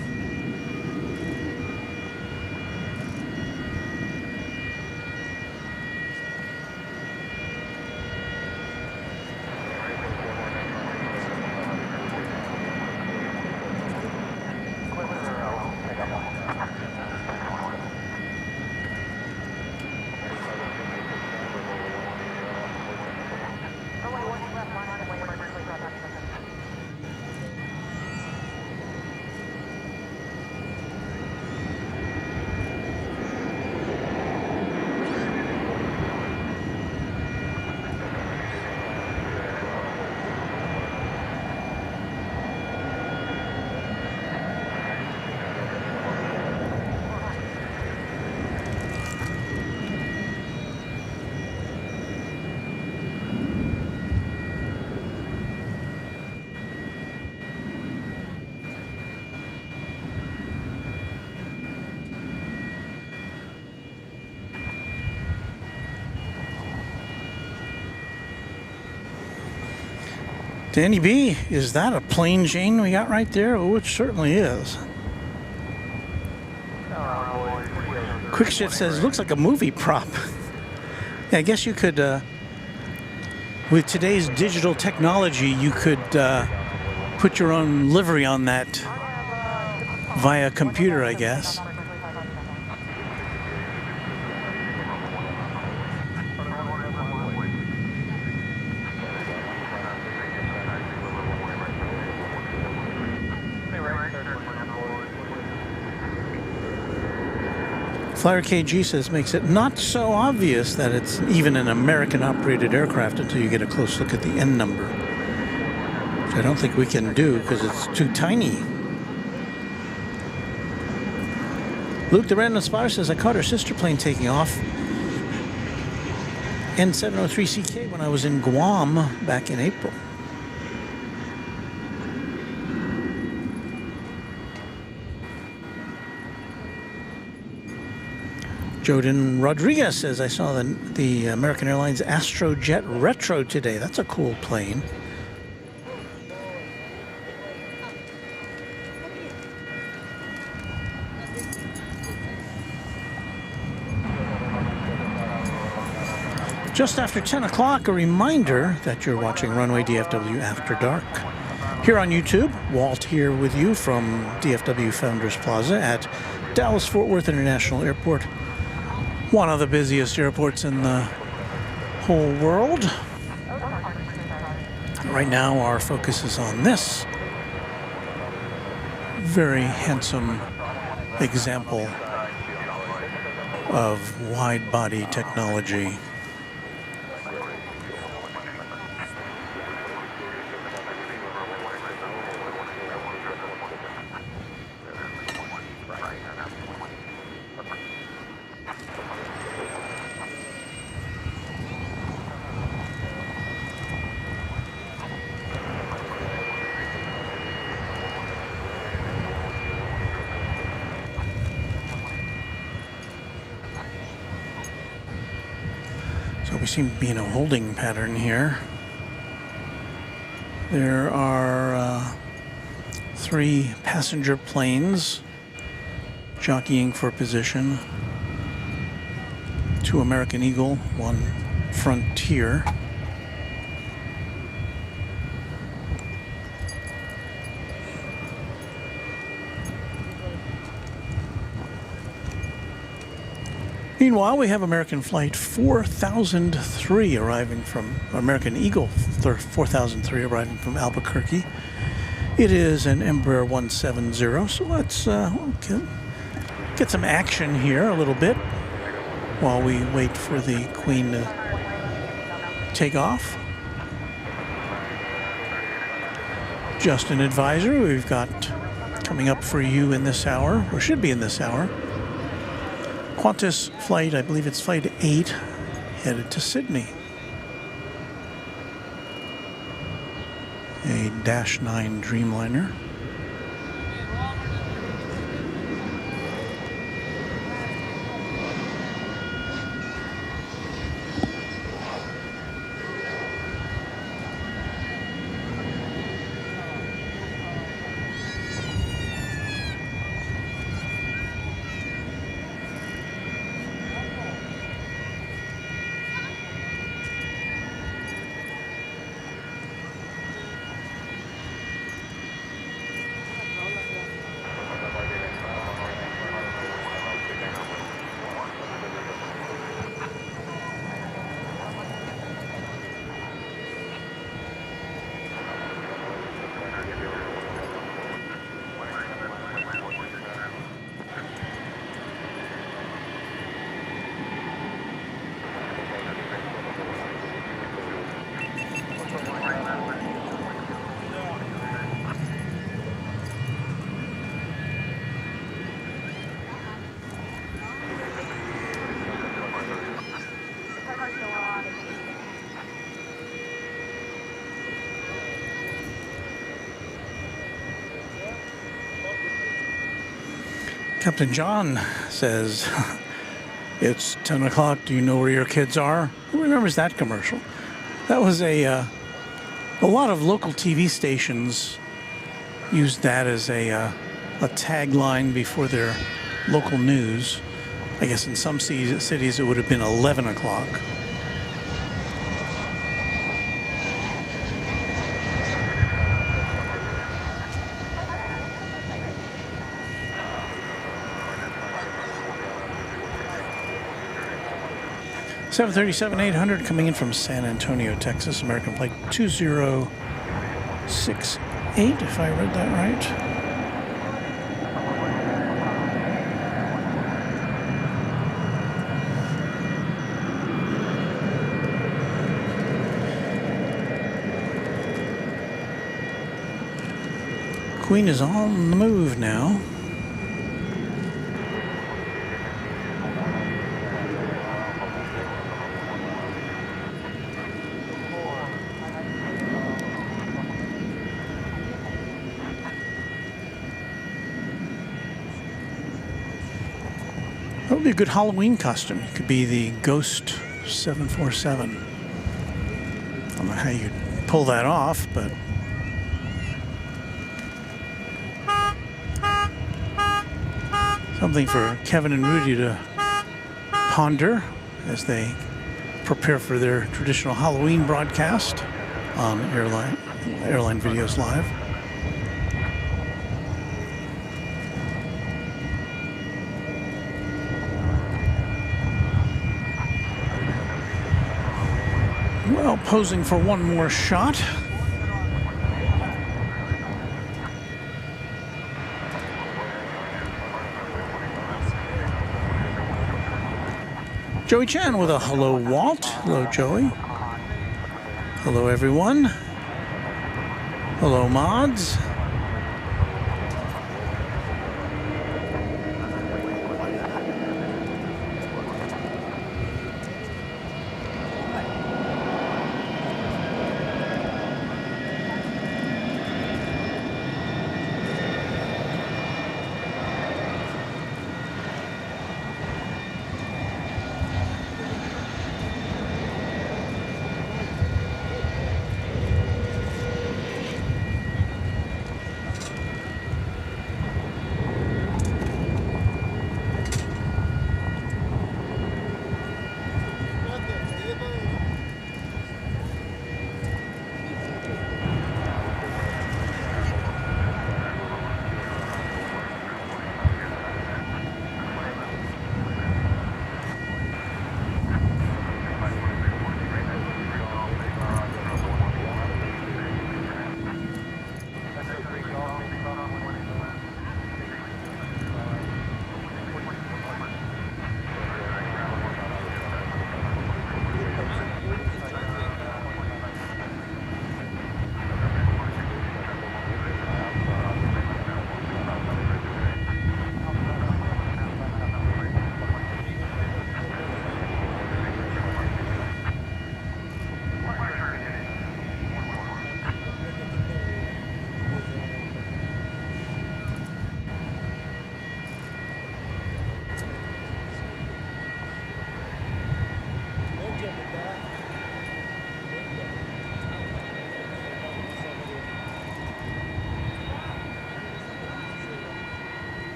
Danny B, is that a plain Jane we got right there? Oh, it certainly is. Quick Shift says, looks like a movie prop. Yeah, I guess you could, with today's digital technology, you could put your own livery on that via computer, I guess. Flyer KG says makes it not so obvious that it's even an American-operated aircraft until you get a close look at the N number, which I don't think we can do because it's too tiny. Luke the Random Spotter says I caught her sister plane taking off N703CK when I was in Guam back in April. Joden Rodriguez says, I saw the American Airlines Astrojet Retro today. That's a cool plane. Just after 10 o'clock, a reminder that you're watching Runway DFW After Dark. Here on YouTube, Walt here with you from DFW Founders Plaza at Dallas-Fort Worth International Airport. One of the busiest airports in the whole world. Right now our focus is on this very handsome example of wide-body technology. We seem to be in a holding pattern here. There are 3 passenger planes jockeying for position. 2 American Eagle, 1 Frontier. Meanwhile, we have American Flight 4003 arriving from American Eagle 4003 arriving from Albuquerque. It is an Embraer 170, so let's get some action here a little bit while we wait for the Queen to take off. Just an advisory we've got coming up for you in this hour, or should be in this hour. Qantas flight, I believe it's flight 8, headed to Sydney. A Dash 9 Dreamliner. Captain John says, it's 10 o'clock. Do you know where your kids are? Who remembers that commercial? That was a lot of local TV stations used that as a tagline before their local news. I guess in some cities it would have been 11 o'clock. (737-800) coming in from San Antonio, Texas, American flight 2068, if I read that right. Queen is on the move now. That would be a good Halloween costume. You could be the Ghost 747. I don't know how you'd pull that off, but something for Kevin and Rudy to ponder as they prepare for their traditional Halloween broadcast on Airline Videos Live. Well, posing for one more shot. Joey Chan with a hello, Walt. Hello, Joey. Hello, everyone. Hello, mods.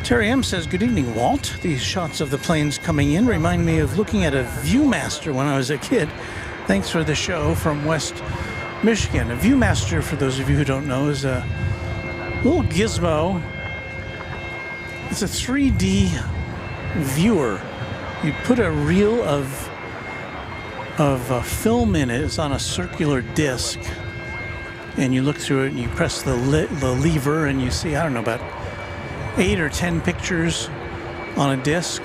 Terry M says, good evening, Walt. These shots of the planes coming in remind me of looking at a Viewmaster when I was a kid. Thanks for the show from West Michigan. A Viewmaster, for those of you who don't know, is a little gizmo. It's a 3D viewer. You put a reel of film in it. It's on a circular disc. And you look through it and you press the lever and you see, I don't know, about 8 or 10 pictures on a disc.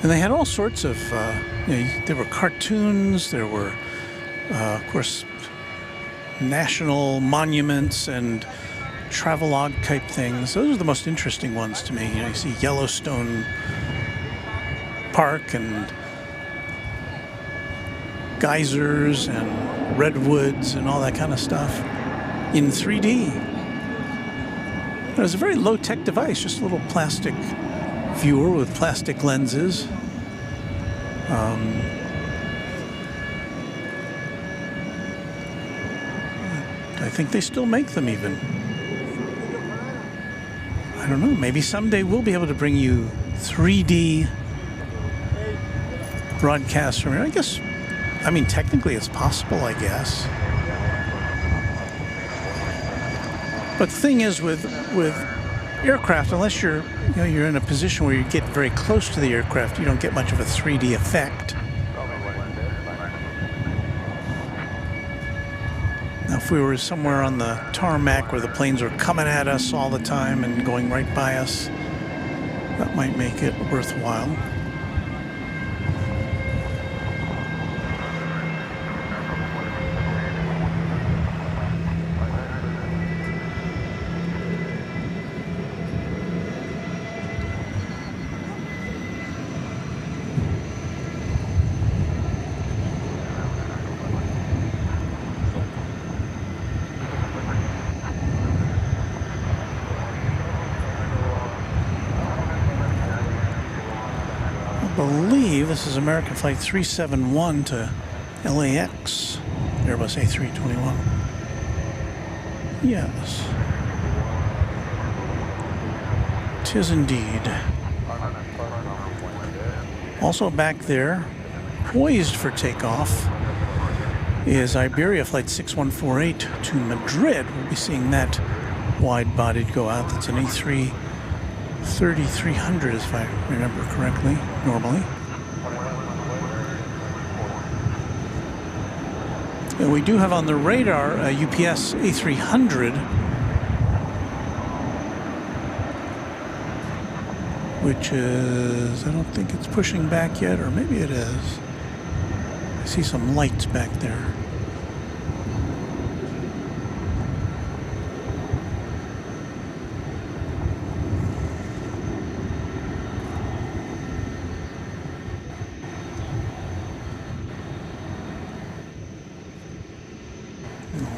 And they had all sorts of, there were cartoons, there were, of course, national monuments and travelogue type things. Those are the most interesting ones to me. You know, you see Yellowstone Park and geysers and redwoods and all that kind of stuff in 3D. It was a very low-tech device, just a little plastic viewer with plastic lenses. I think they still make them even. I don't know, maybe someday we'll be able to bring you 3D broadcasts from here. I guess, I mean, technically it's possible, I guess. But the thing is with aircraft, unless you're in a position where you get very close to the aircraft, you don't get much of a 3D effect. Now, if we were somewhere on the tarmac where the planes are coming at us all the time and going right by us, that might make it worthwhile. I believe this is American Flight 371 to LAX, Airbus A321. Yes. 'Tis indeed. Also back there, poised for takeoff, is Iberia Flight 6148 to Madrid. We'll be seeing that wide-bodied go out. That's an A330-300, if I remember correctly, normally. And we do have on the radar a UPS A300, which is, I don't think it's pushing back yet, or maybe it is. I see some lights back there.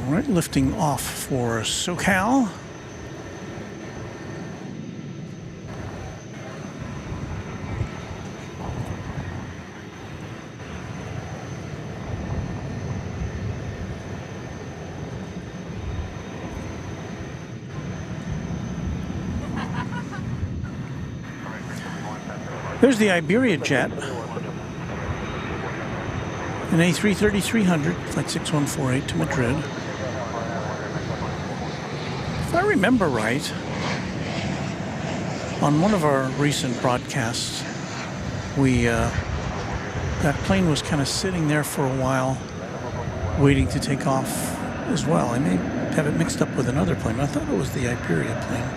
All right, lifting off for SoCal. There's the Iberia jet, an A330-300, flight 6148 to Madrid. If I remember right, on one of our recent broadcasts, that plane was kind of sitting there for a while, waiting to take off as well. I may have it mixed up with another plane, but I thought it was the Iberia plane.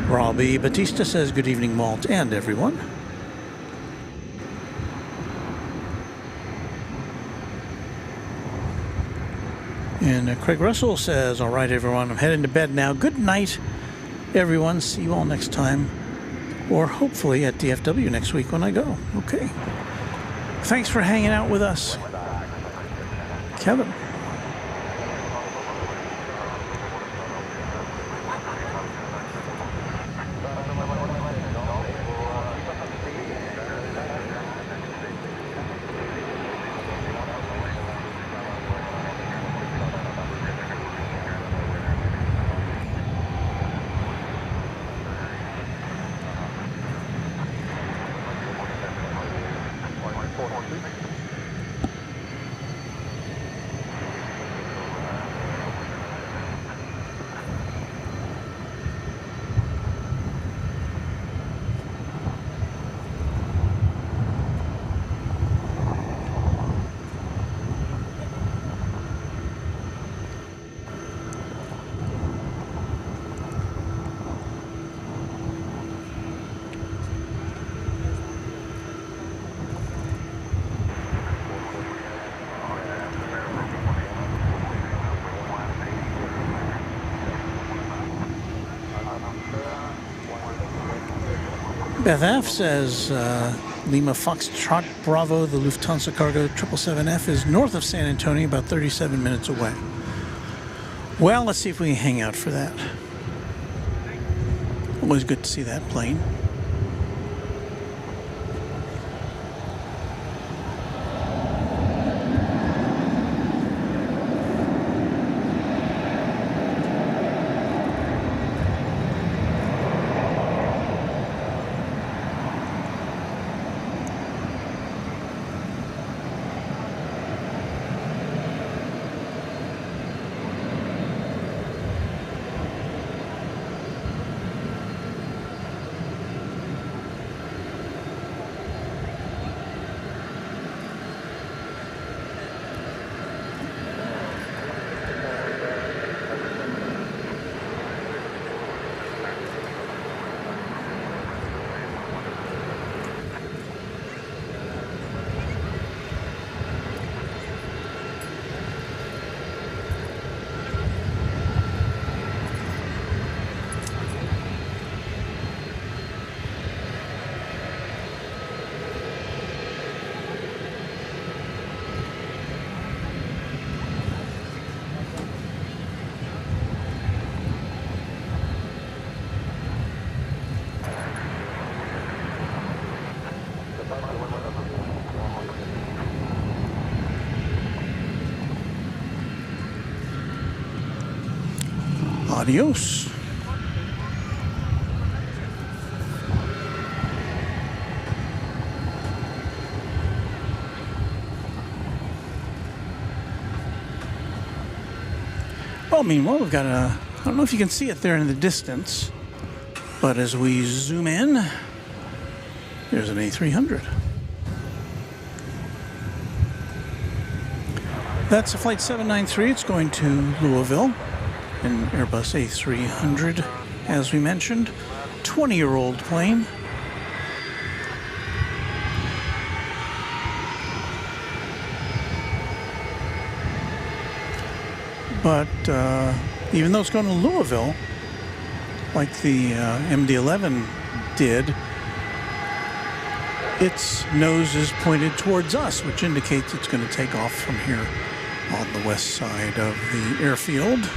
Robbie Batista says, good evening, Malt, and everyone. And Craig Russell says, all right, everyone, I'm heading to bed now. Good night, everyone. See you all next time, or hopefully at DFW next week when I go. Okay. Thanks for hanging out with us, Kevin. Beth F says Lima Foxtrot Bravo, the Lufthansa cargo 777F is north of San Antonio, about 37 minutes away. Well, let's see if we can hang out for that. Always good to see that plane. Adios. Well, meanwhile, we've got a, I don't know if you can see it there in the distance, but as we zoom in, there's an A300. That's a Flight 793. It's going to Louisville. An Airbus A300, as we mentioned. 20-year-old plane. But even though it's going to Louisville, like the MD-11 did, its nose is pointed towards us, which indicates it's going to take off from here on the west side of the airfield.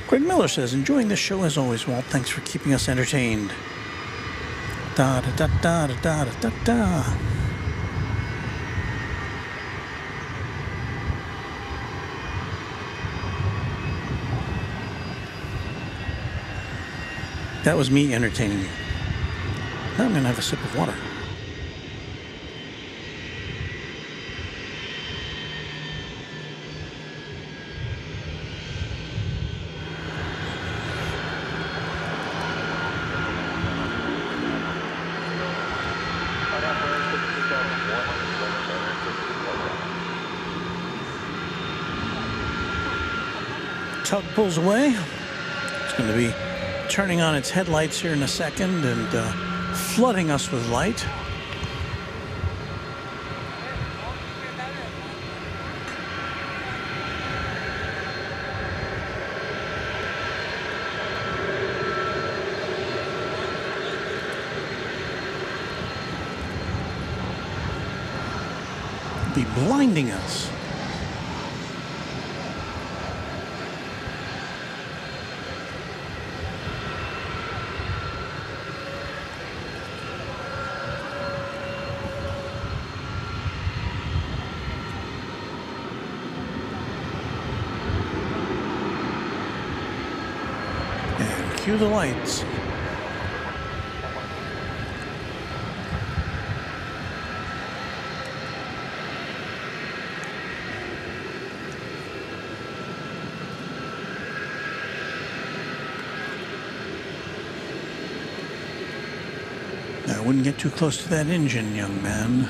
Greg Miller says, enjoying this show as always, Walt. Thanks for keeping us entertained. Da da da da da da da da. That was me entertaining you. Now I'm going to have a sip of water. Tug pulls away. It's going to be turning on its headlights here in a second and flooding us with light. Be blinding us. Cue the lights. I wouldn't get too close to that engine, young man.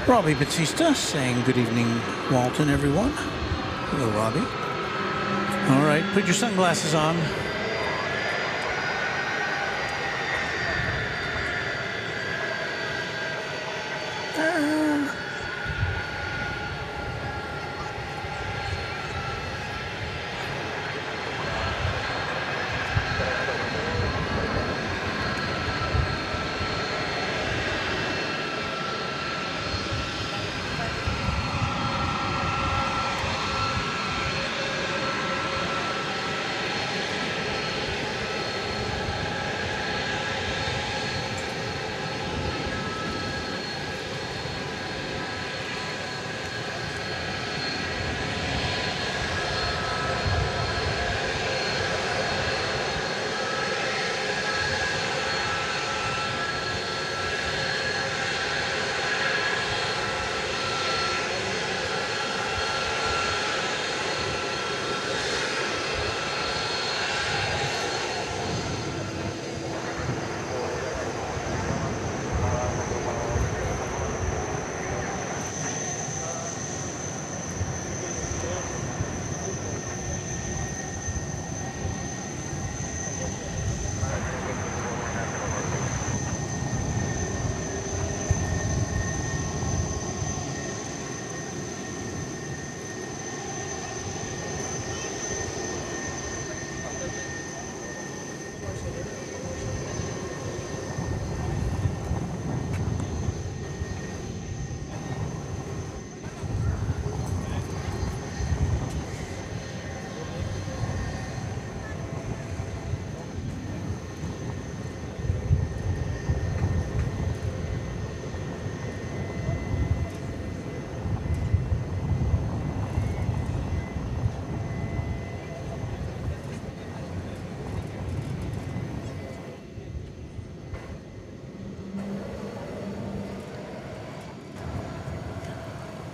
Robbie Batista saying good evening, Walton, everyone. Hello, Robbie. All right, put your sunglasses on.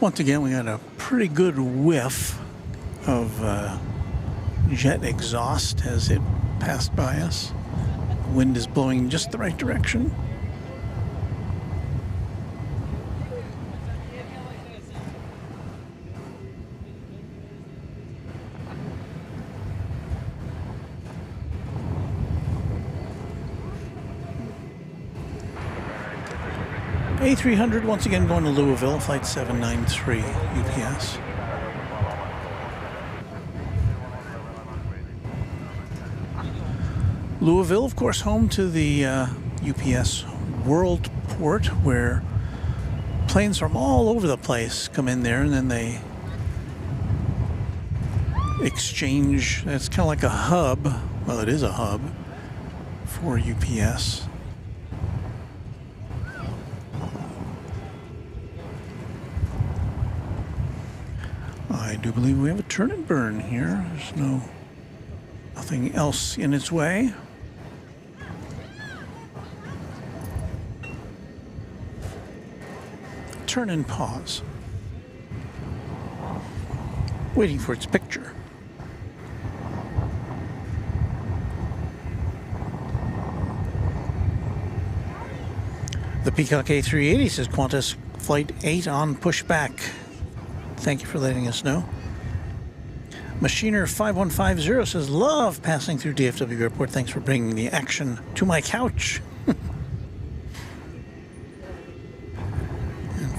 Once again, we got a pretty good whiff of jet exhaust as it passed by us. Wind is blowing just the right direction. A300 once again going to Louisville, flight 793 UPS. Louisville, of course, home to the UPS World Port, where planes from all over the place come in there and then they exchange. It's kind of like a hub. Well, it is a hub for UPS. I do believe we have a turn and burn here. There's nothing else in its way. Turn and pause. Waiting for its picture. The Peacock A380 says Qantas Flight 8 on pushback. Thank you for letting us know. Machiner 5150 says, love passing through DFW Airport. Thanks for bringing the action to my couch. And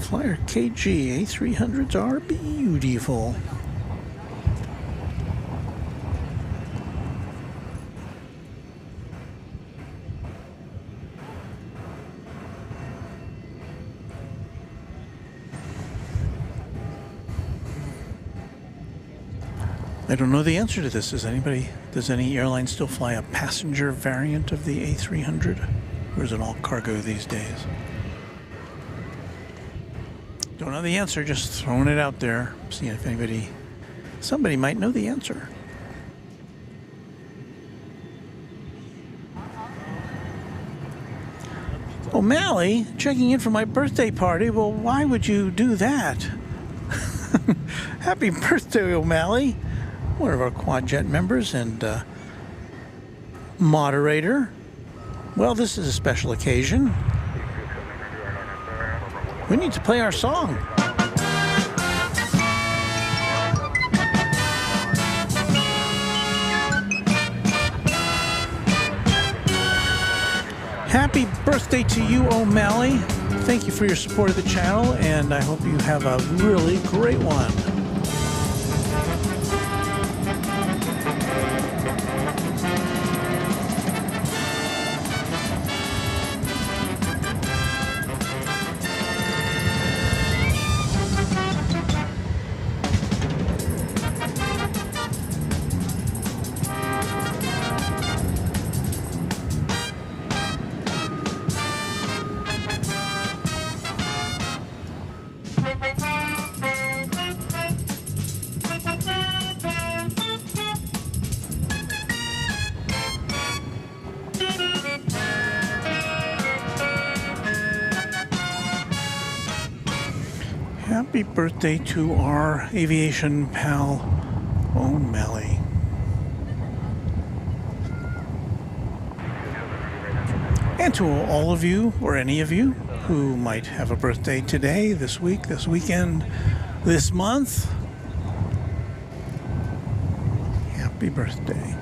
Flyer KG A300s are beautiful. I don't know the answer to this. Does any airline still fly a passenger variant of the A300? Or is it all cargo these days? Don't know the answer, just throwing it out there. Seeing if somebody might know the answer. O'Malley, checking in for my birthday party. Well, why would you do that? Happy birthday, O'Malley. One of our Quad-Jet members and moderator. Well, this is a special occasion. We need to play our song. Happy birthday to you, O'Malley. Thank you for your support of the channel, and I hope you have a really great one. Happy birthday to our aviation pal, O'Malley. And to all of you, or any of you, who might have a birthday today, this week, this weekend, this month. Happy birthday.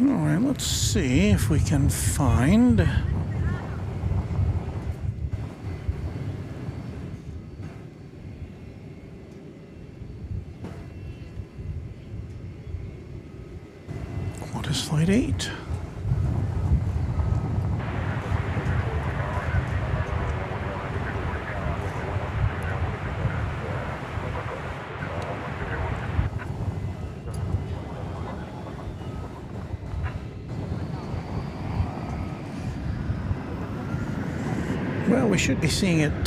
All right, let's see if we can find Qantas Flight 8. Well, we should be seeing it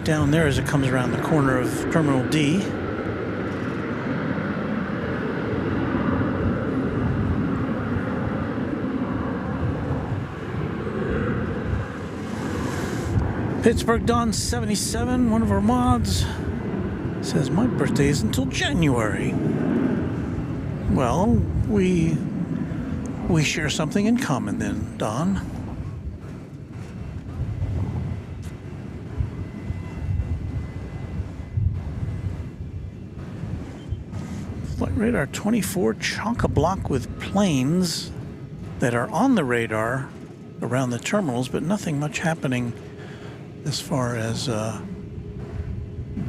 down there as it comes around the corner of Terminal D. Pittsburgh Don 77, one of our mods, says my birthday is until January. Well, we share something in common then, Don. Flight radar 24 chock-a-block with planes that are on the radar around the terminals, but nothing much happening as far as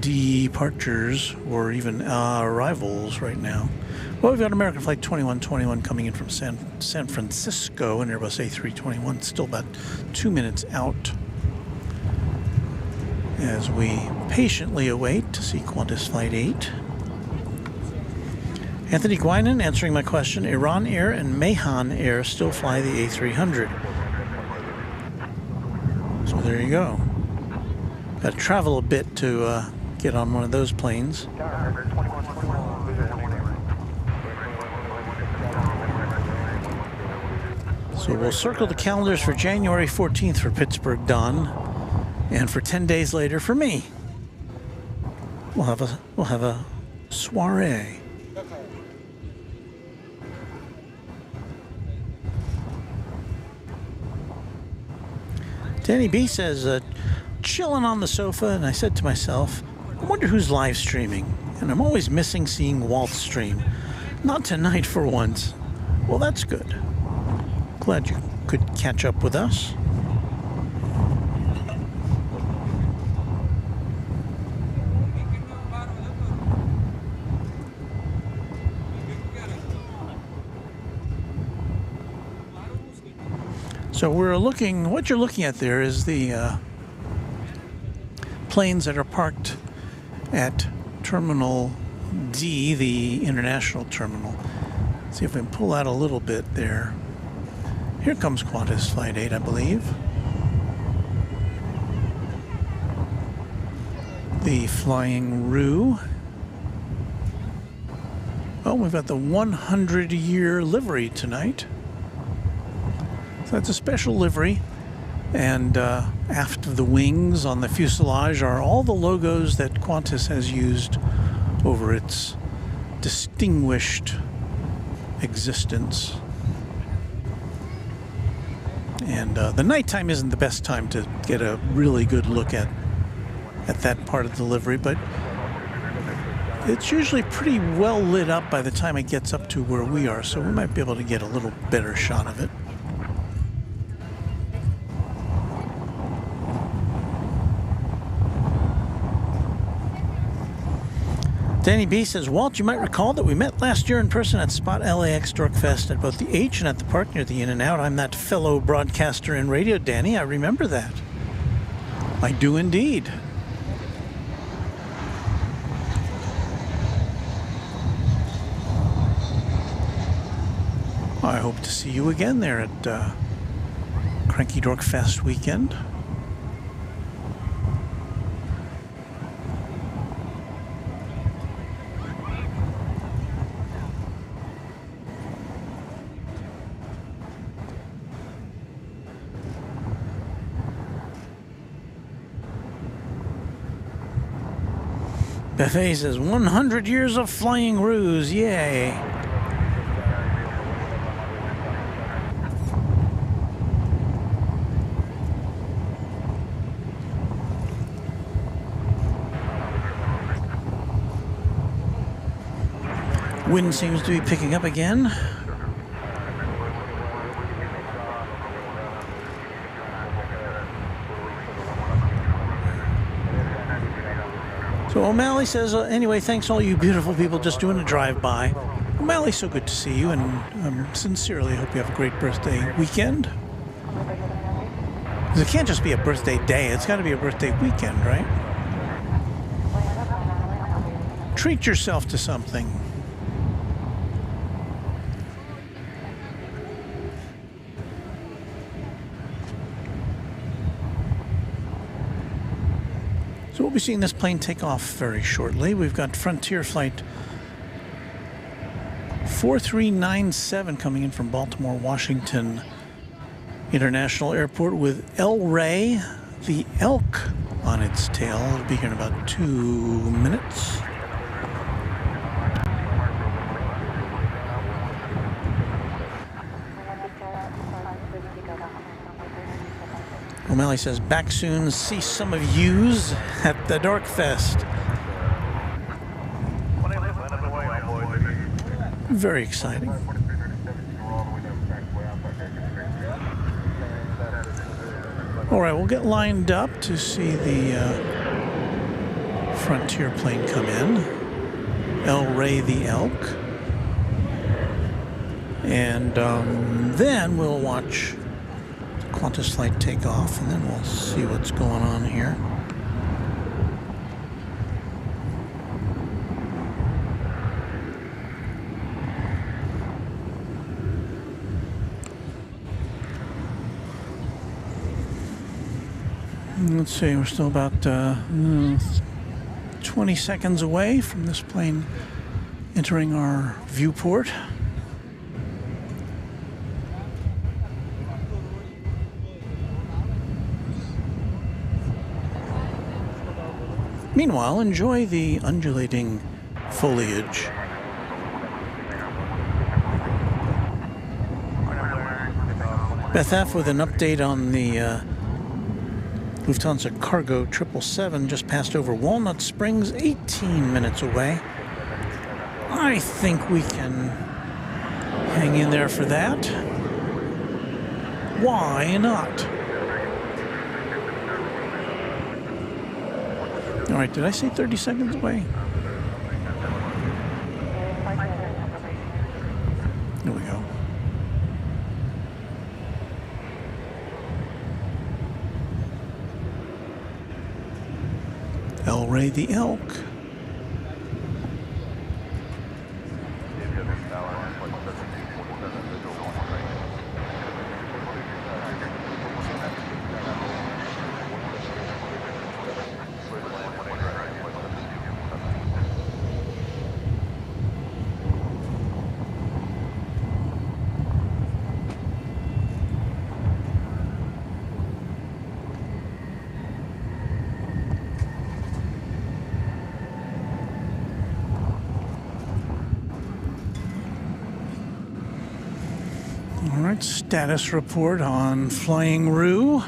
departures or even arrivals right now. Well, we've got American Flight 2121 coming in from San Francisco, and Airbus A321 still about 2 minutes out as we patiently await to see Qantas Flight 8. Anthony Guinan answering my question. Iran Air and Mahan Air still fly the A300. So there you go. Got to travel a bit to get on one of those planes. So we'll circle the calendars for January 14th for Pittsburgh Don, and for 10 days later for me. We'll have a soiree. Danny B says, chilling on the sofa, and I said to myself, I wonder who's live streaming, and I'm always missing seeing Walt's stream. Not tonight for once. Well, that's good. Glad you could catch up with us. So we're looking, what you're looking at there is the planes that are parked at Terminal D, the international terminal. Let's see if we can pull out a little bit there. Here comes Qantas Flight 8, I believe. The Flying Roo. Oh, we've got the 100-year livery tonight. So that's a special livery. And aft of the wings on the fuselage are all the logos that Qantas has used over its distinguished existence. And the nighttime isn't the best time to get a really good look at that part of the livery, but it's usually pretty well lit up by the time it gets up to where we are, so we might be able to get a little better shot of it. Danny B says, Walt, you might recall that we met last year in person at Spot LAX Dorkfest at both the H and at the park near the In-N-Out. I'm that fellow broadcaster and radio, Danny. I remember that. I do indeed. I hope to see you again there at Cranky Dork Fest weekend. Buffet says 100 years of flying ruse, yay. Wind seems to be picking up again. So O'Malley says, anyway, thanks all you beautiful people just doing a drive-by. O'Malley, so good to see you, and sincerely hope you have a great birthday weekend. 'Cause it can't just be a birthday day, it's got to be a birthday weekend, right? Treat yourself to something. So we'll be seeing this plane take off very shortly. We've got Frontier Flight 4397 coming in from Baltimore, Washington International Airport with El Rey, the elk, on its tail. It'll be here in about 2 minutes. O'Malley says, back soon, see some of yous at the Dork Fest. Very exciting. All right, we'll get lined up to see the Frontier plane come in. El Rey the elk. And then we'll watch Qantas flight take off, and then we'll see what's going on here. Let's see, we're still about 20 seconds away from this plane entering our viewport. Meanwhile, enjoy the undulating foliage. Beth F. with an update on the Lufthansa Cargo 777 just passed over Walnut Springs, 18 minutes away. I think we can hang in there for that. Why not? All right, did I say 30 seconds away? There we go. El Rey the elk. Status report on Flying Roo.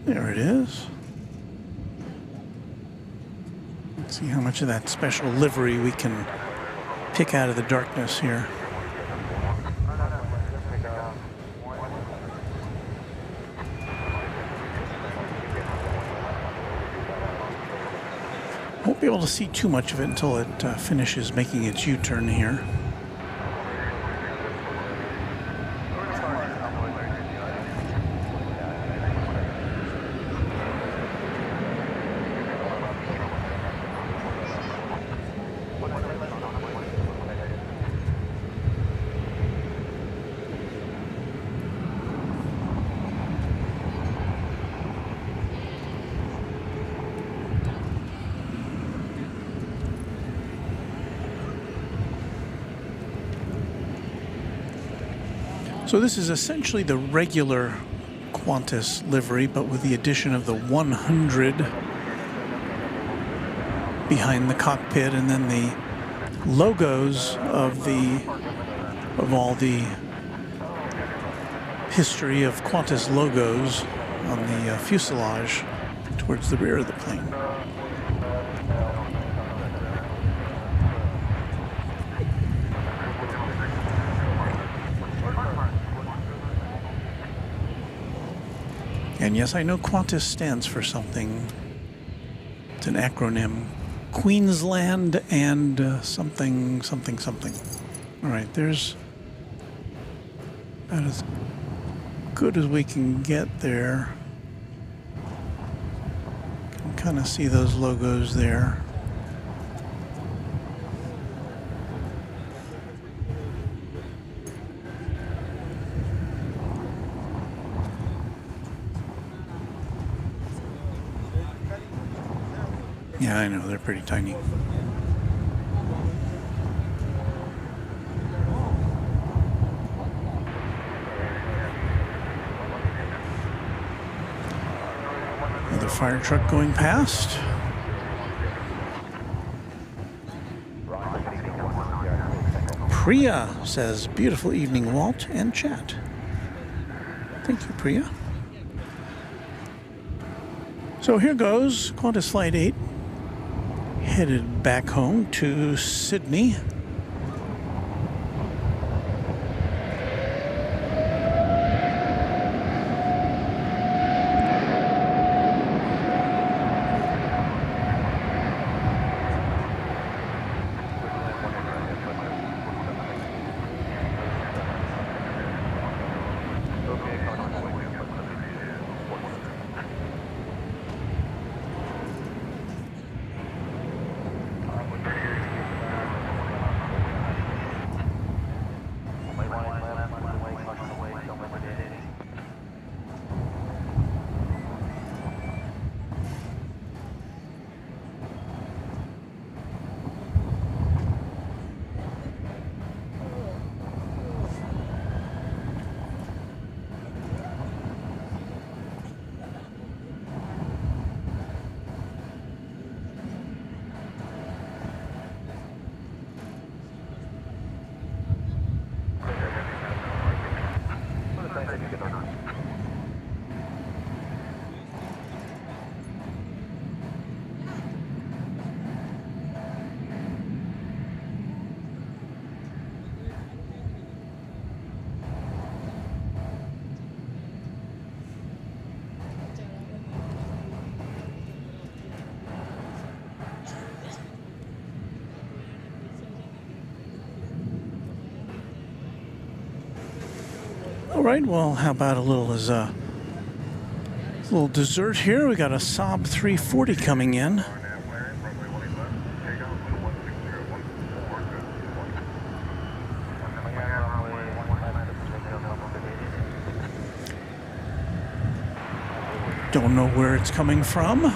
There it is. Let's see how much of that special livery we can pick out of the darkness here. Won't be able to see too much of it until it finishes making its U-turn here. So this is essentially the regular Qantas livery, but with the addition of the 100 behind the cockpit, and then the logos of all the history of Qantas logos on the fuselage towards the rear of the plane. And yes, I know Qantas stands for something. It's an acronym. Queensland and something, something, something. All right, there's about as good as we can get there. Can kind of see those logos there. Yeah, I know, they're pretty tiny. Another fire truck going past. Priya says, beautiful evening, Walt and chat. Thank you, Priya. So here goes Qantas Flight 8. Headed back home to Sydney. All right, well, how about a little dessert here? We got a Saab 340 coming in. Don't know where it's coming from.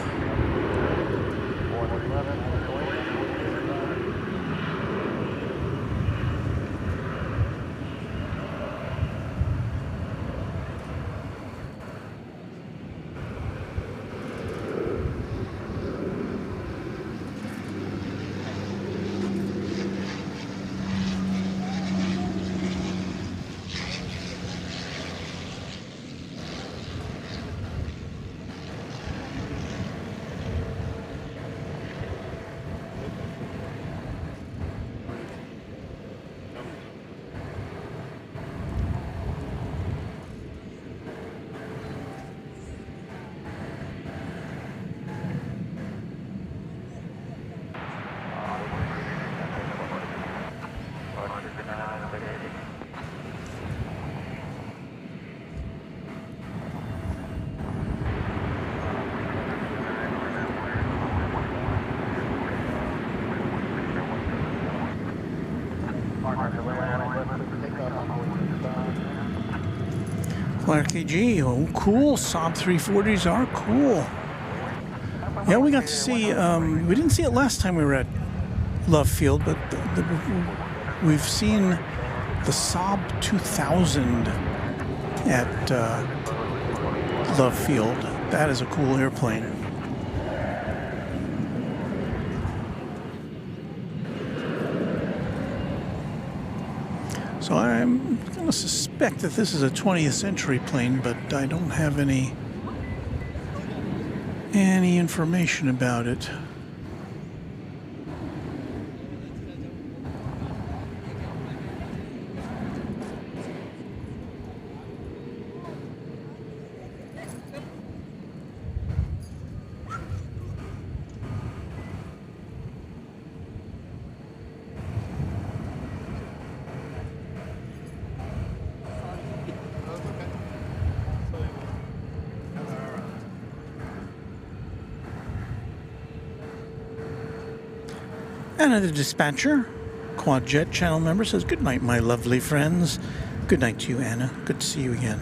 RKG. Oh, cool. Saab 340s are cool. Yeah, we got to see, we didn't see it last time we were at Love Field, but we've seen the Saab 2000 at Love Field. That is a cool airplane. So I'm going to suspect that this is a 20th century plane, but I don't have any information about it. Another dispatcher, Quad Jet channel member, says, "Good night, my lovely friends." Good night to you, Anna. Good to see you again.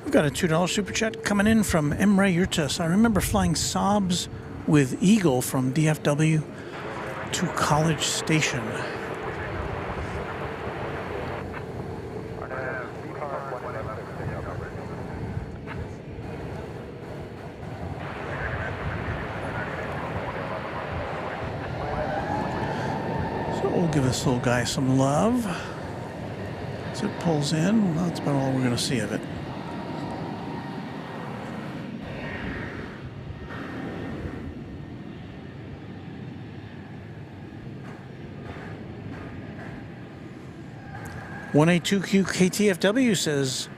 We've got a $2 super chat coming in from Emre Yurtas. I remember flying Saabs with Eagle from DFW to College Station. We'll give this little guy some love as it pulls in. Well, that's about all we're going to see of it. (182Q KTFW) says,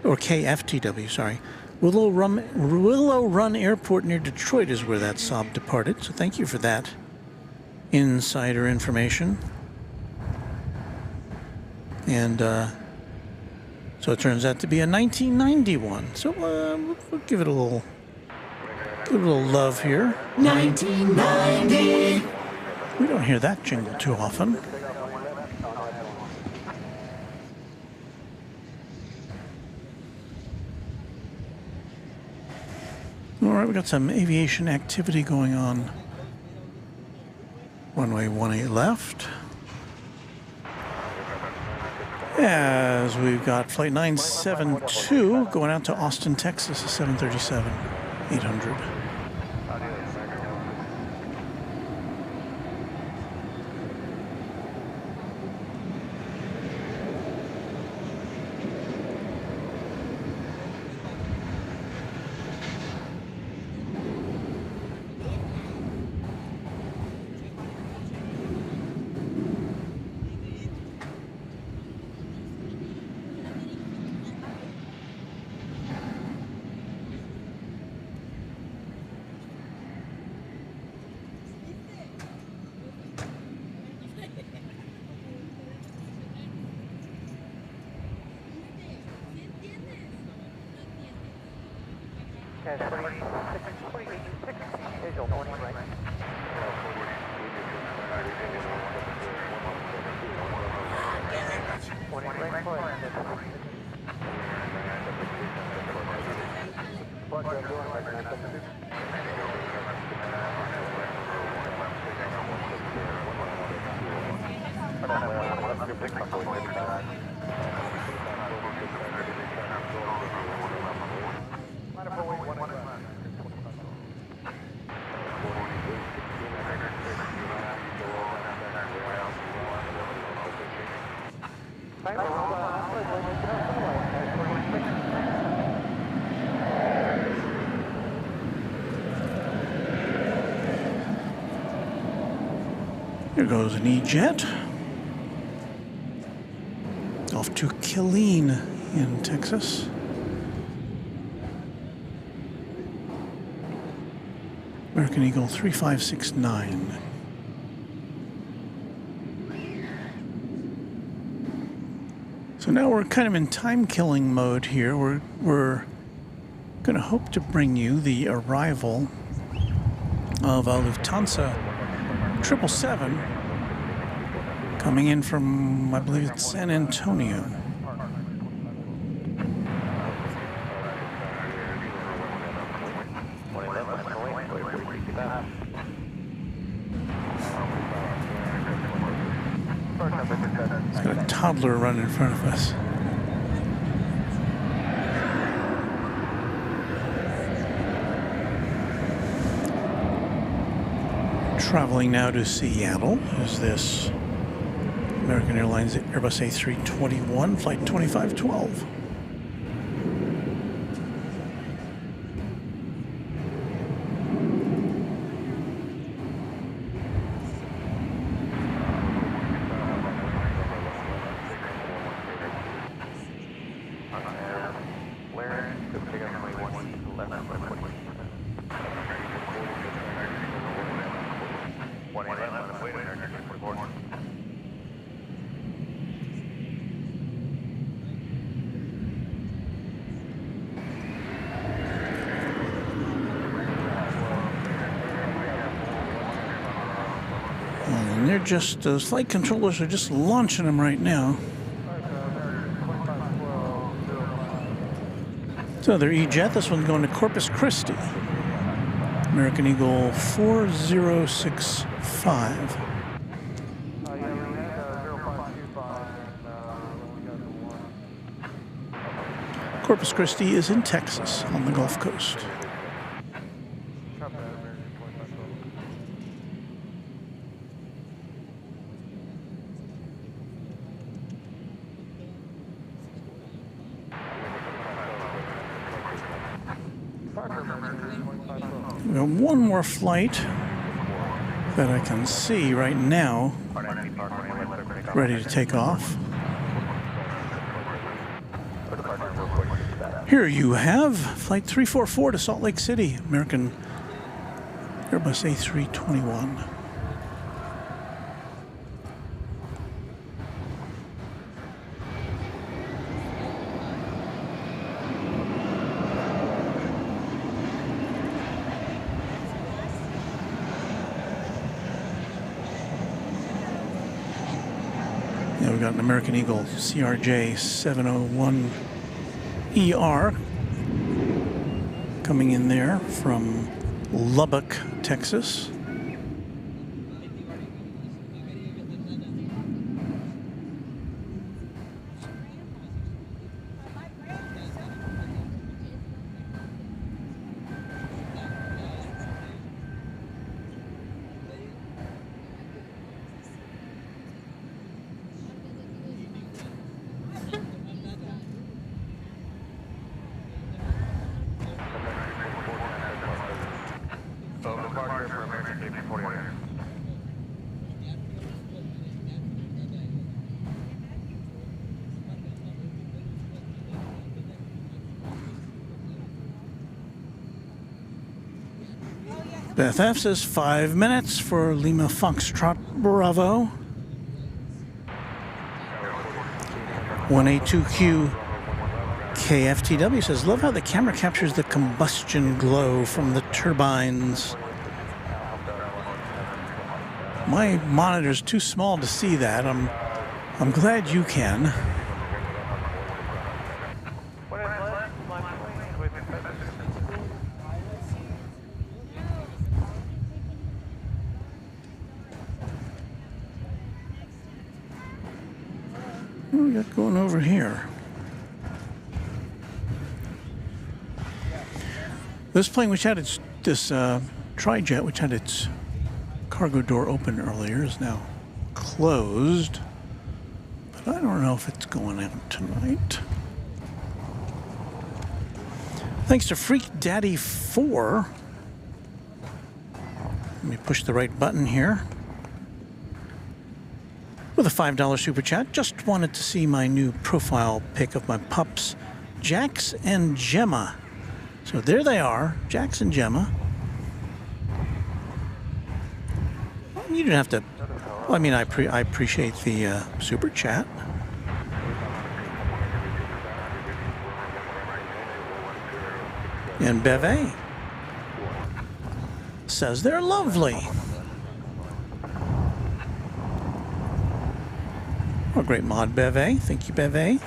or KFTW, sorry. Willow Run Airport near Detroit is where that Saab departed. So thank you for that insider information. And so it turns out to be a 1991. So we'll give it a little love here. 1990. We don't hear that jingle too often. All right, we got some aviation activity going on. Runway 18 left. As we've got flight 972 going out to Austin, Texas, a 737-800. Here goes an E-Jet. Off to Killeen in Texas. American Eagle 3569. So now we're kind of in time-killing mode here. We're going to hope to bring you the arrival of a Lufthansa 777 coming in from, I believe it's San Antonio. It's got a toddler running in front of us. Traveling now to Seattle is this American Airlines Airbus A321, flight 2512. And they're just, those flight controllers are just launching them right now. So their E-Jet, this one's going to Corpus Christi. American Eagle 4065. Corpus Christi is in Texas on the Gulf Coast. We have one more flight that I can see right now, ready to take off. Here you have Flight 344 to Salt Lake City, American Airbus A321. Yeah, we've got an American Eagle CRJ 701ER coming in there from Lubbock, Texas. Beth F says 5 minutes for Lima Foxtrot Bravo. 1A2Q KFTW says, love how the camera captures the combustion glow from the turbines. My monitor's too small to see that. I'm glad you can. What do we got going over here? This plane, which had its tri-jet, which had its cargo door open earlier, is now closed. But I don't know if it's going out tonight. Thanks to Freak Daddy 4. Let me push the right button here. With a $5 super chat, just wanted to see my new profile pic of my pups, Jax and Gemma. So there they are, Jax and Gemma. You don't have to, well, I mean, I appreciate the super chat. And Beve. says they're lovely. Oh, great mod, Beve. Thank you, Beve,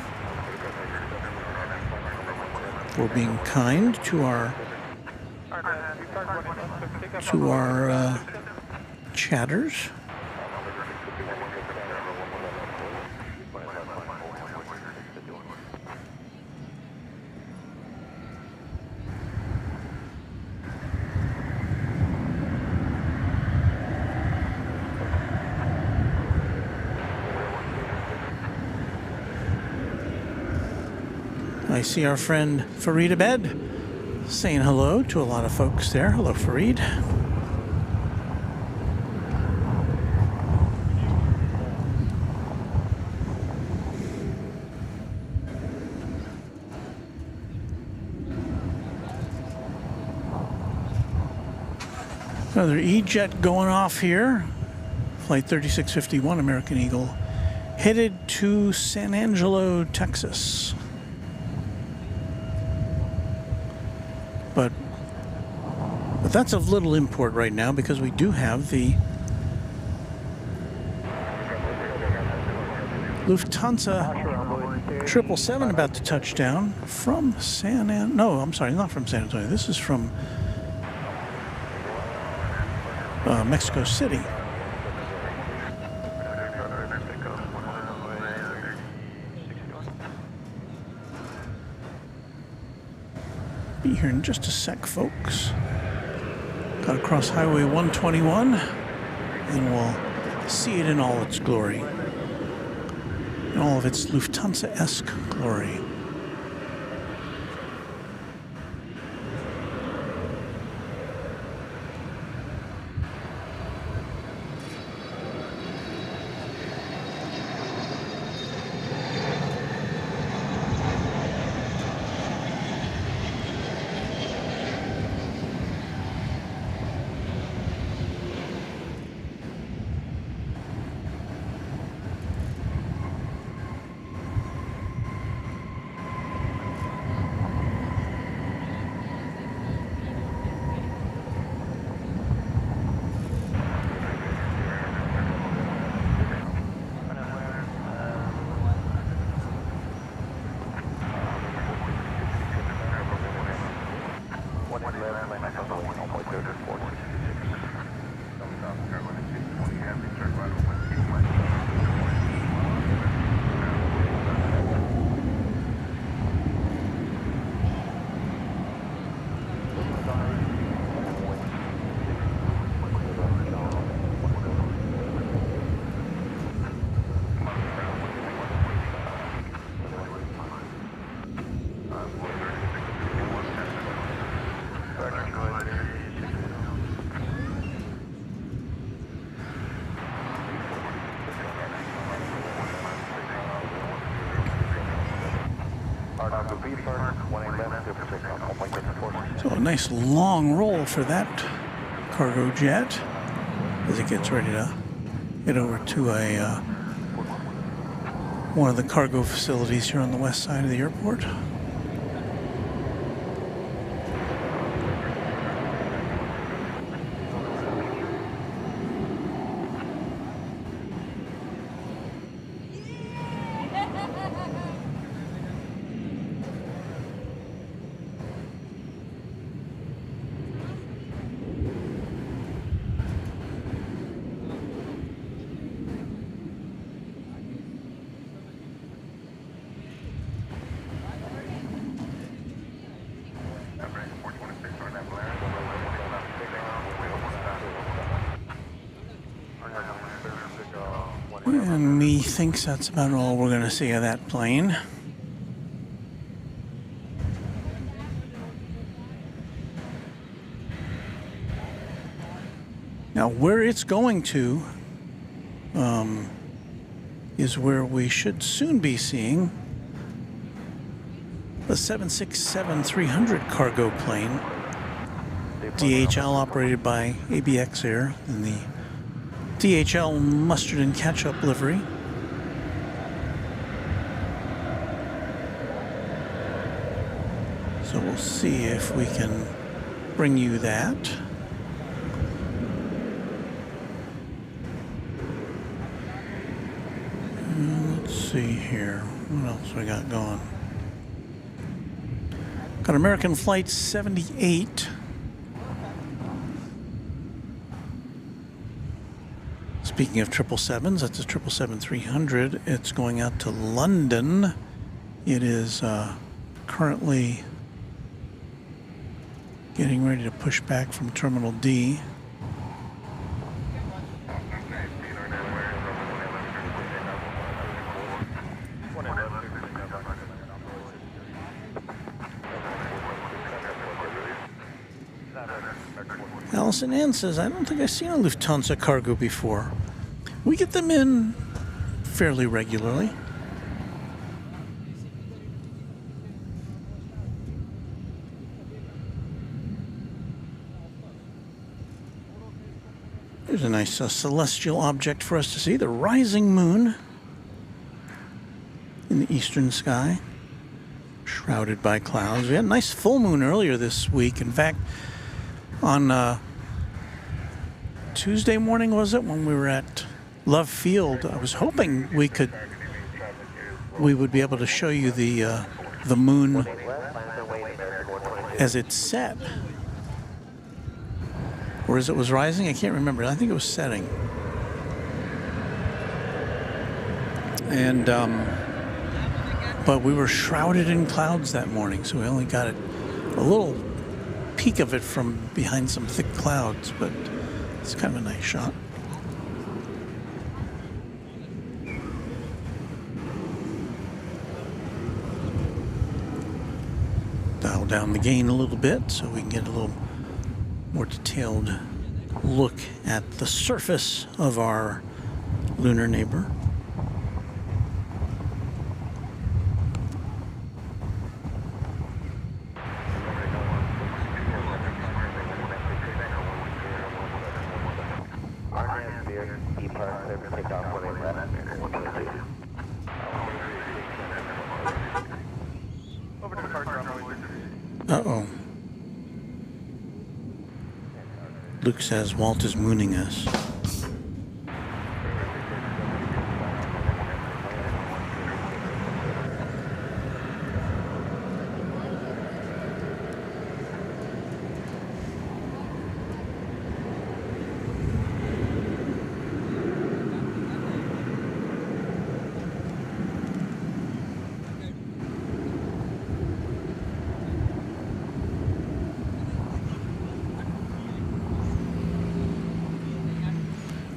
for being kind to our chatters. I see our friend Farid Abed saying hello to a lot of folks there. Hello, Farid. Another E-Jet going off here. Flight 3651 American Eagle, headed to San Angelo, Texas. But that's of little import right now because we do have the Lufthansa 777 about to touch down from not from San Antonio. This is from Mexico City. Be here in just a sec, folks. Got to cross Highway 121, and we'll see it in all its glory, in all of its Lufthansa-esque glory. So a nice long roll for that cargo jet as it gets ready to get over to one of the cargo facilities here on the west side of the airport. And methinks that's about all we're going to see of that plane. Now, where it's going to is where we should soon be seeing the 767-300 cargo plane, DHL operated by ABX Air in the DHL mustard and ketchup livery. So we'll see if we can bring you that. see here. What else we got going? Got American Flight 78. Speaking of 777s, that's a 777-300. It's going out to London. It is currently getting ready to push back from Terminal D. Allison Ann says, I don't think I've seen a Lufthansa cargo before. We get them in fairly regularly. There's a nice celestial object for us to see, the rising moon in the eastern sky, shrouded by clouds. We had a nice full moon earlier this week. In fact, on Tuesday morning, was it, when we were at Love Field, I was hoping we would be able to show you the moon as it set. Or as it was rising, I can't remember. I think it was setting. And but we were shrouded in clouds that morning, so we only got a little peek of it from behind some thick clouds, but it's kind of a nice shot. Dial down the gain a little bit so we can get a little more detailed look at the surface of our lunar neighbor. Uh-oh. Luke says Walt is mooning us.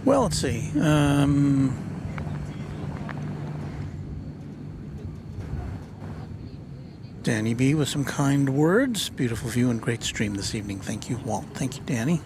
Well, let's see. Danny B with some kind words. Beautiful view and great stream this evening. Thank you, Walt. Thank you, Danny.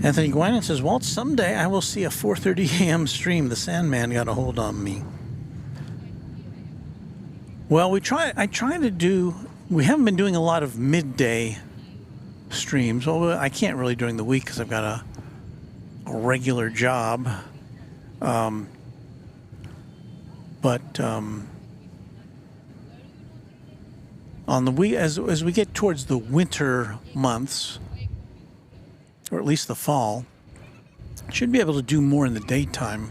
Anthony Guinan says, Walt, someday I will see a 4:30 a.m. stream. The Sandman got a hold on me. Well, we haven't been doing a lot of midday streams. Well, I can't really during the week because I've got a regular job. But on the week, as we get towards the winter months, or at least the fall, should be able to do more in the daytime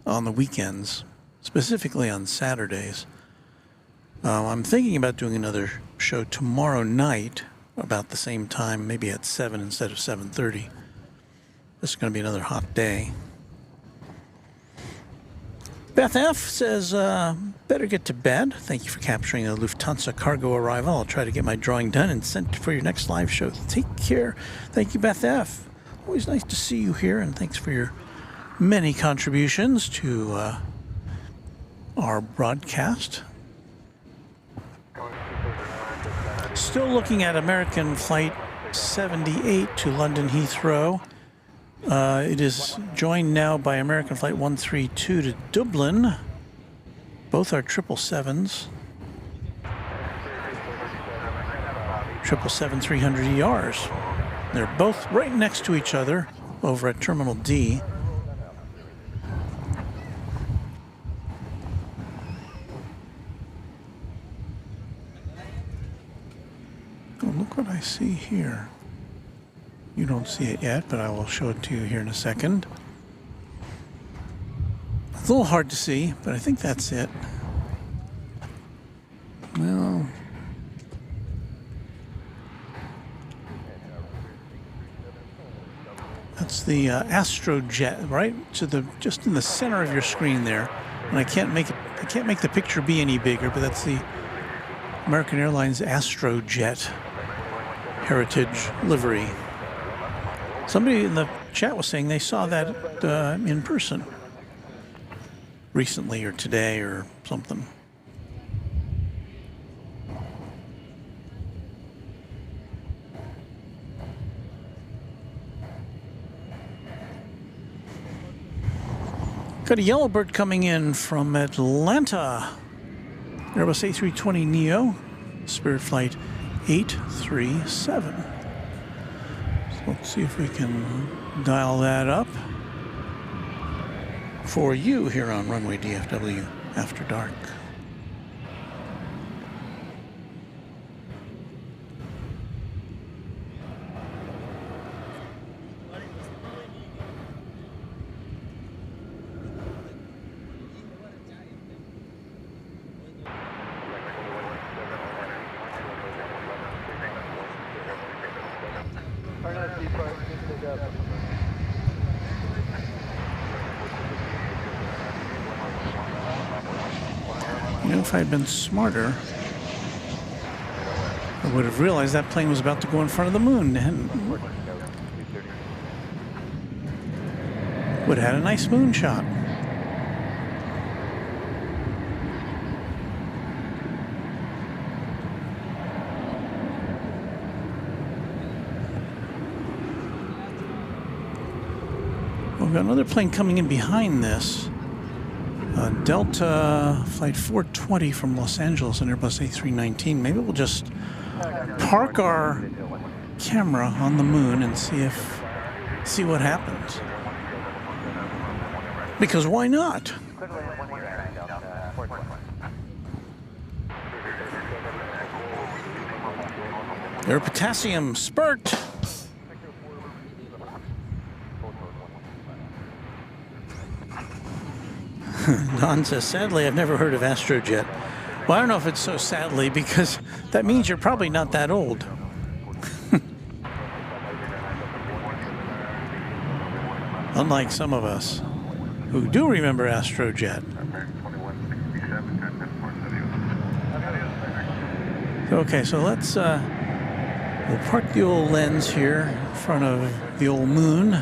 on the weekends, specifically on Saturdays. I'm thinking about doing another show tomorrow night about the same time, maybe at 7 instead of 7:30. This is going to be another hot day. Beth F. says, better get to bed. Thank you for capturing a Lufthansa cargo arrival. I'll try to get my drawing done and sent for your next live show. Take care. Thank you, Beth F. Always nice to see you here, and thanks for your many contributions to our broadcast. Still looking at American Flight 78 to London Heathrow. It is joined now by American Flight 132 to Dublin. Both are 777s. 777-300 ERs. They're both right next to each other over at Terminal D. Oh, look what I see here. You don't see it yet, but I will show it to you here in a second. It's a little hard to see, but I think that's it. Well, that's the Astrojet, right? To the just in the center of your screen there. And I can't make the picture be any bigger, but that's the American Airlines Astrojet Heritage livery. Somebody in the chat was saying they saw that in person recently or today or something. Got a Yellowbird coming in from Atlanta. Airbus A320neo, Spirit Flight 837. So let's see if we can dial that up for you here on Runway DFW After Dark. You know, if I had been smarter, I would have realized that plane was about to go in front of the moon and would have had a nice moon shot. We've got another plane coming in behind this. Delta Flight 420 from Los Angeles, an Airbus A319. Maybe we'll just park our camera on the moon and see what happens. Because why not? Air potassium spurt. Don says, sadly, I've never heard of Astrojet. Well, I don't know if it's so sadly, because that means you're probably not that old. Unlike some of us who do remember Astrojet. Okay, so let's we'll park the old lens here in front of the old moon.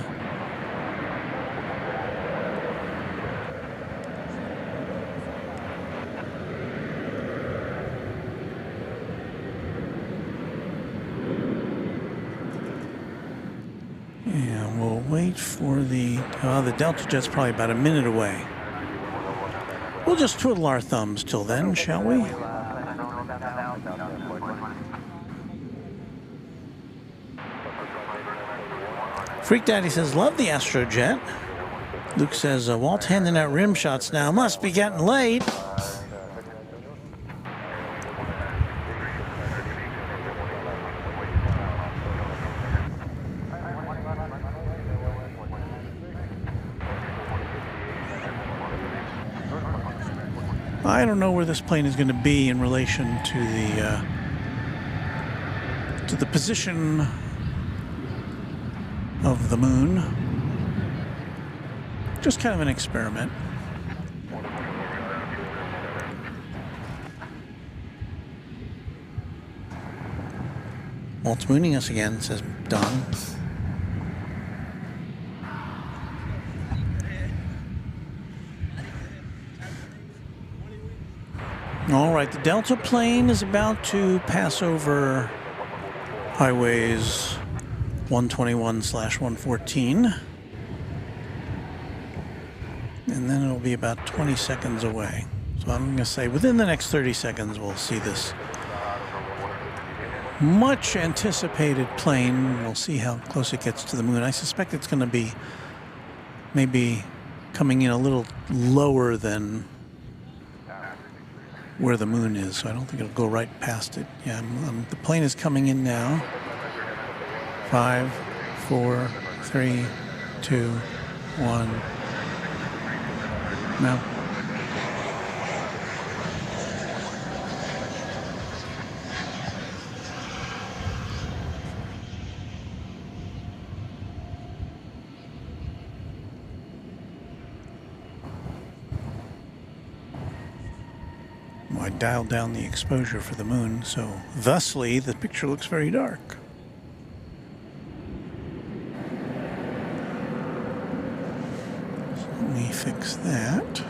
Wait for the Delta Jet's probably about a minute away. We'll just twiddle our thumbs till then, shall we? Freak Daddy says, love the Astrojet. Luke says, Walt's handing out rim shots now. Must be getting late. I don't know where this plane is going to be in relation to the position of the moon. Just kind of an experiment. Walt's mooning us again, says Don. All right, the Delta plane is about to pass over highways 121/114. And then it'll be about 20 seconds away. So I'm going to say within the next 30 seconds we'll see this much anticipated plane. We'll see how close it gets to the moon. I suspect it's going to be maybe coming in a little lower than where the moon is, so I don't think it'll go right past it. Yeah, the plane is coming in now. 5, 4, 3, 2, 1. Now. I dialed down the exposure for the moon, so thusly the picture looks very dark. So let me fix that.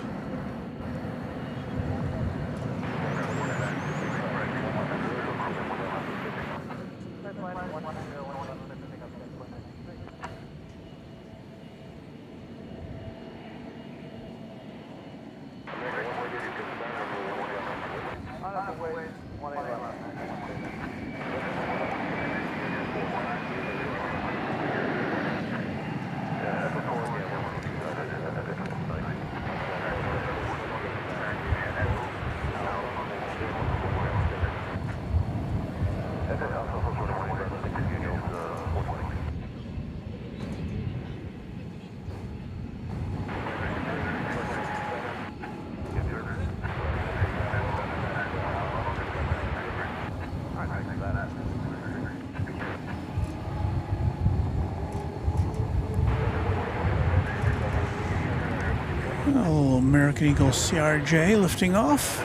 Oh, American Eagle CRJ lifting off.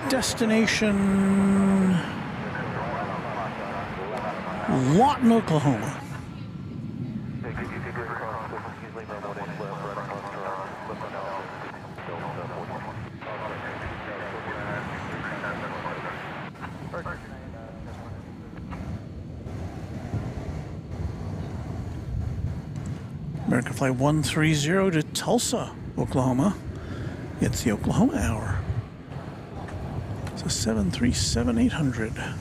Destination Lawton, Oklahoma. American Flight 130 to Tulsa, Oklahoma. It's the Oklahoma Hour. It's a 737-800.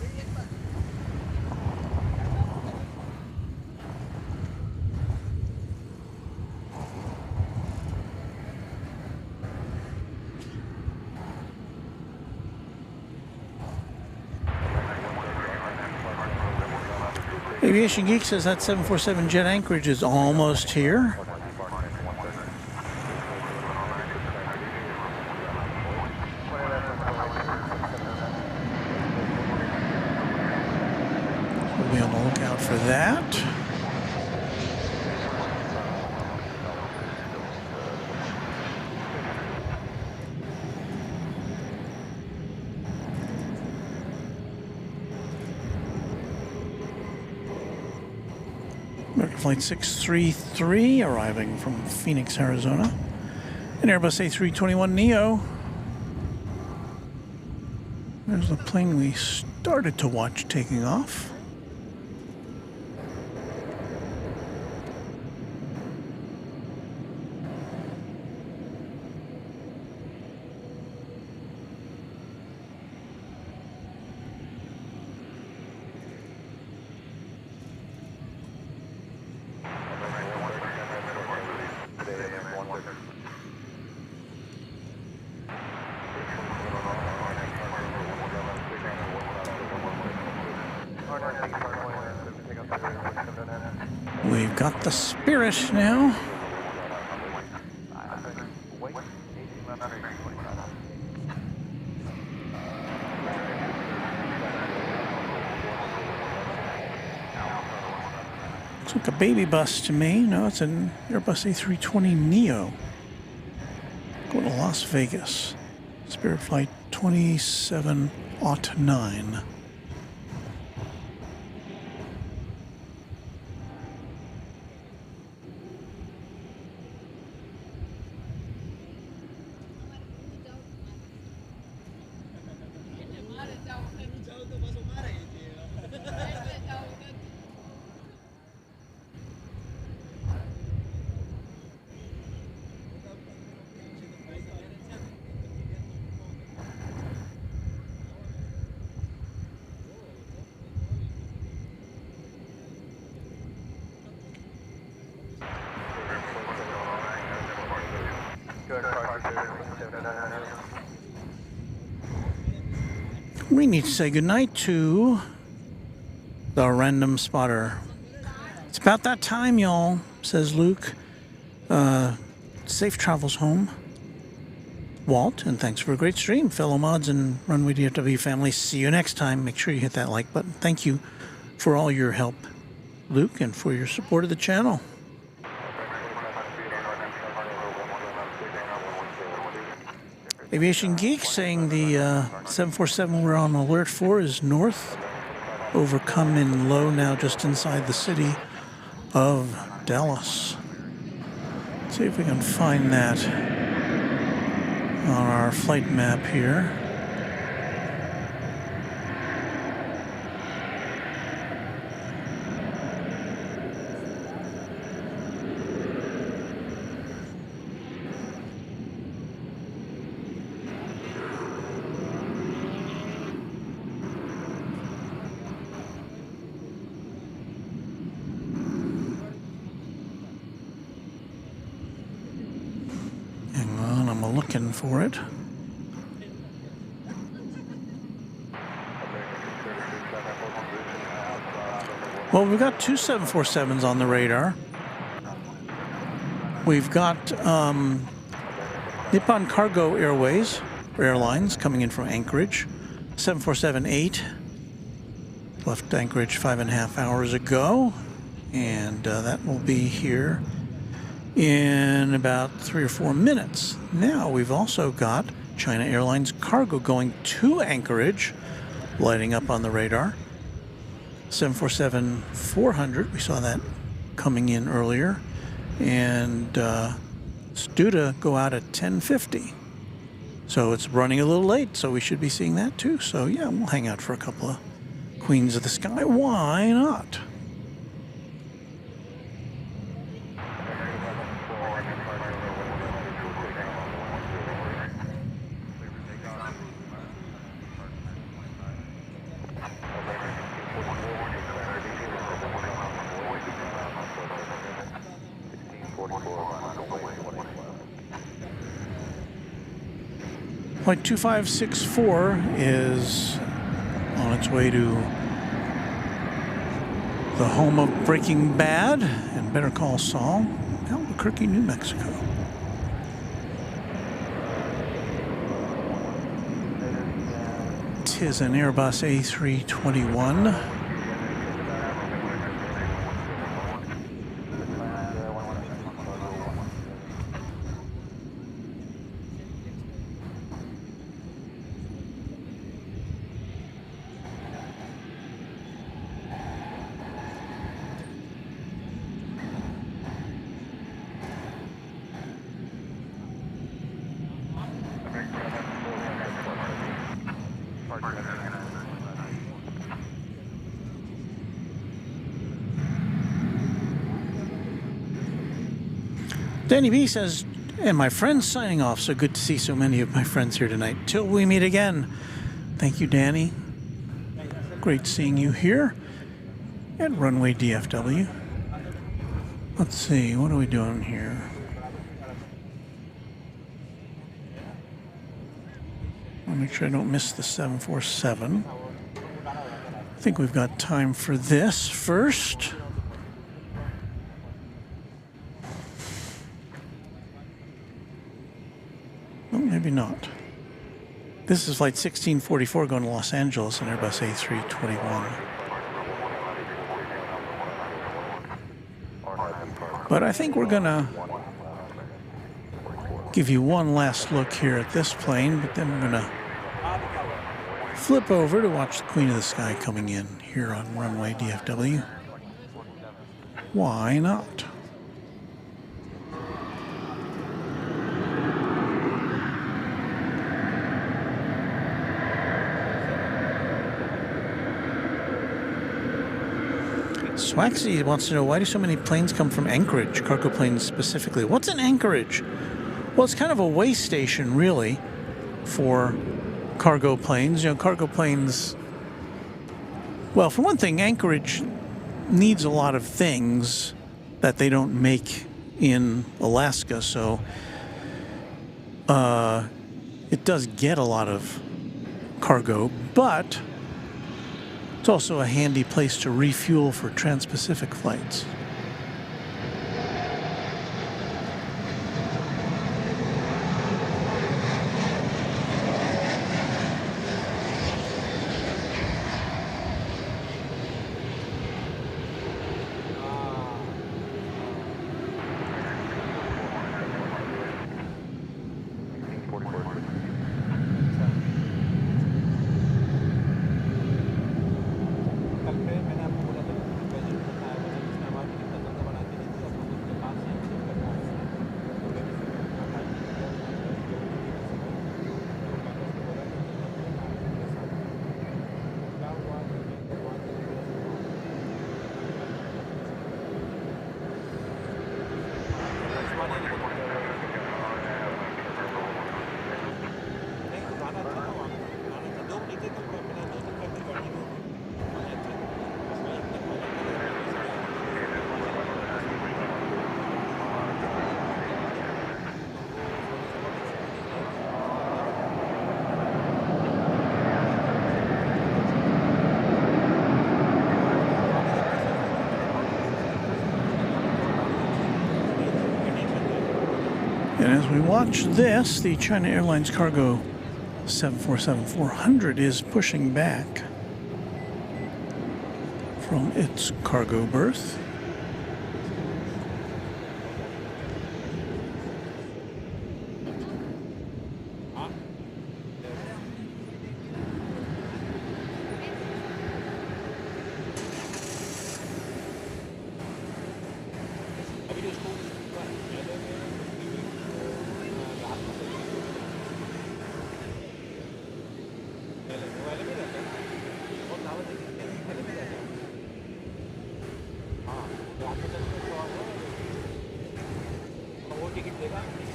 Aviation Geek says that 747 jet anchorage is almost here. We'll be on the lookout for that. American Flight 633 arriving from Phoenix, Arizona. An Airbus A321neo. There's the plane we started to watch taking off. We've got the Spirit now. Looks like a baby bus to me. No, it's an Airbus A320neo. Going to Las Vegas. Spirit Flight 2709. We need to say goodnight to the random spotter. It's about that time, y'all, says Luke. Safe travels home, Walt, and thanks for a great stream, fellow mods and Runway DFW family. See you next time. Make sure you hit that like button. Thank you for all your help, Luke, and for your support of the channel. Aviation Geek saying the 747 we're on alert for is north, overcome in low now just inside the city of Dallas. Let's see if we can find that on our flight map here. Looking for it. Well, we've got two 747s on the radar. We've got Nippon Cargo Airlines coming in from Anchorage. 747-8 left Anchorage 5.5 hours ago, and that will be here in about 3 or 4 minutes. Now we've also got China Airlines cargo going to Anchorage, lighting up on the radar. 747-400, we saw that coming in earlier, and it's due to go out at 10:50. So it's running a little late, so we should be seeing that too. So yeah, we'll hang out for a couple of Queens of the Sky. Why not? Flight 2564 is on its way to the home of Breaking Bad and Better Call Saul, Albuquerque, New Mexico. Tis an Airbus A321. Danny B says, and my friends signing off, so good to see so many of my friends here tonight. Till we meet again. Thank you, Danny. Great seeing you here at Runway DFW. Let's see, what are we doing here? I'll make sure I don't miss the 747. I think we've got time for this first. Oh, maybe not. This is flight 1644 going to Los Angeles, an Airbus A321. But I think we're gonna give you one last look here at this plane, but then we're gonna flip over to watch the Queen of the Sky coming in here on Runway DFW. Why not? Swaxy wants to know, why do so many planes come from Anchorage, cargo planes specifically? What's in Anchorage? Well, it's kind of a way station, really, for cargo planes. You know, cargo planes, well, for one thing, Anchorage needs a lot of things that they don't make in Alaska, so it does get a lot of cargo but it's also a handy place to refuel for trans-Pacific flights. And as we watch this, the China Airlines Cargo 747-400 is pushing back from its cargo berth.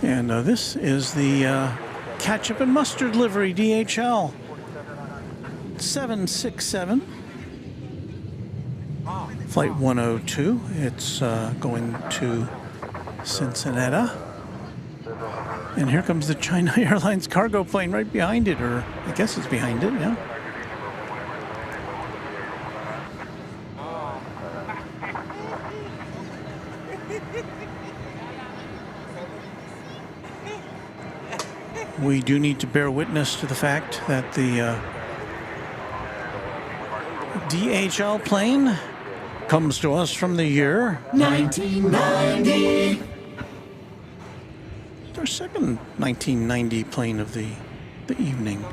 And this is the ketchup and mustard livery DHL 767 flight 102. It's going to Cincinnati. And here comes the China Airlines cargo plane right behind it, or I guess it's behind it, yeah. We do need to bear witness to the fact that the DHL plane comes to us from the year 1990. It's our second 1990 plane of the evening.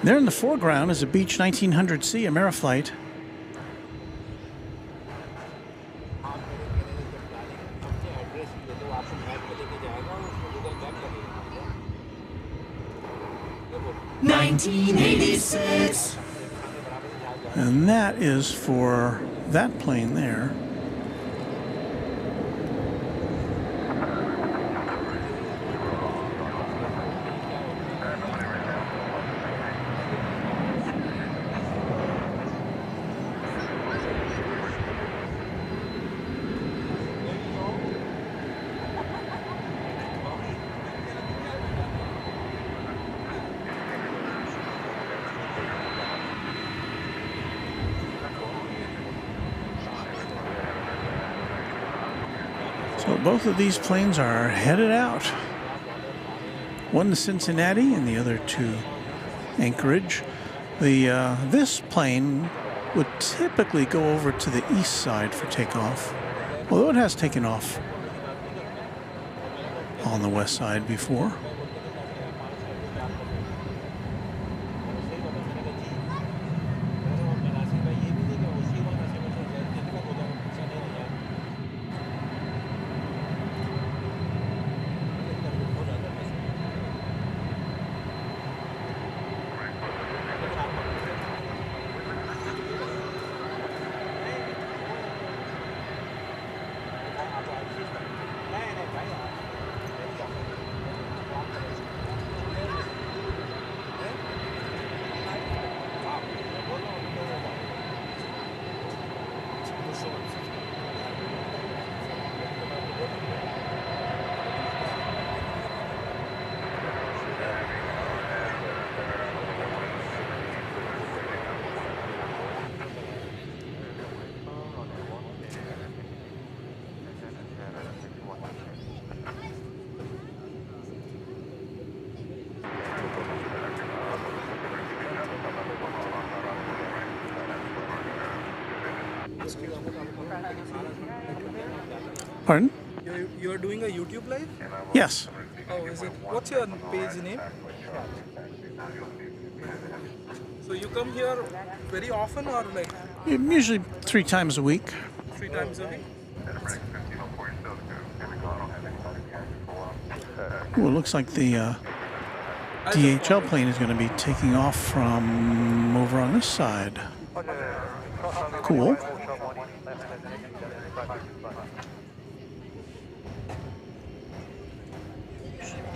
There in the foreground is a Beech 1900C Ameriflight. '86. And that is for that plane there. So both of these planes are headed out. One to Cincinnati and the other to Anchorage. This plane would typically go over to the east side for takeoff, although it has taken off on the west side before. ask you about Pardon? you're doing a YouTube live? Yes. Oh, is it? What's your page name? So you come here very often or like Usually 3 times a week. 3 times a week? Ooh, it looks like the DHL plane is going to be taking off from over on this side. Cool.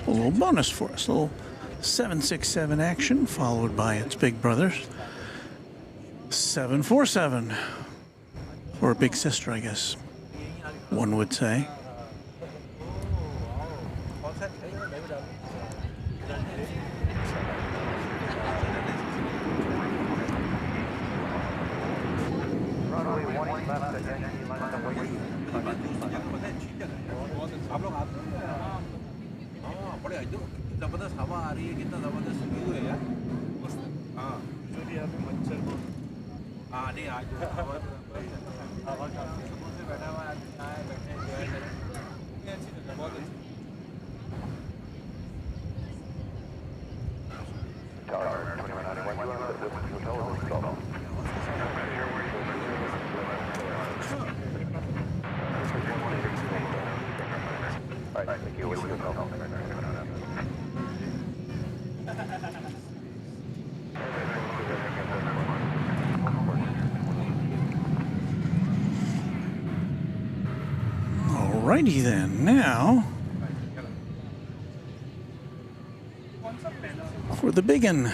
A little bonus for us. A little 767 action followed by its big brothers. 747. Or a big sister, I guess one would say. जबरदस्त हवा आ रही है कितना जबरदस्त view है यार हाँ मच्छर हाँ नहीं आज हवा सुकून से बैठा हुआ आदमी आए बैठे एंजॉय करें अच्छी जगह बहुत अच्छी Alrighty then, now for the biggin.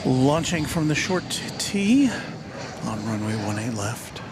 Launching from the short T on runway 18 left.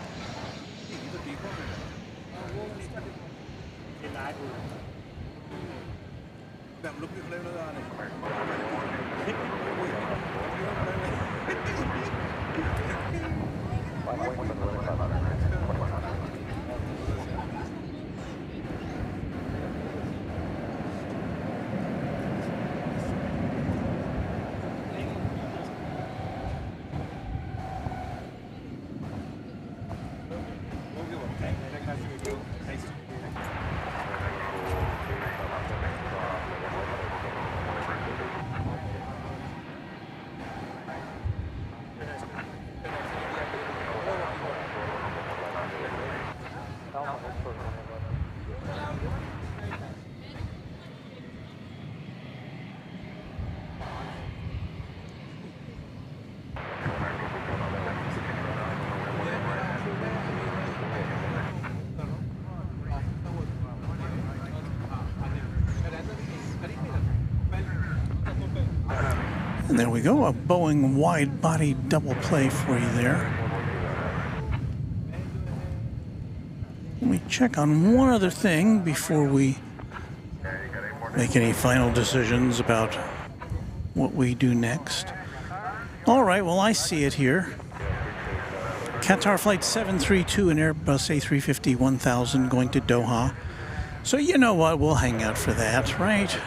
And there we go, a Boeing wide-body double play for you there. Let me check on one other thing before we make any final decisions about what we do next. All right, well, I see it here. Qatar Flight 732 and Airbus A350-1000 going to Doha. So you know what, we'll hang out for that, right?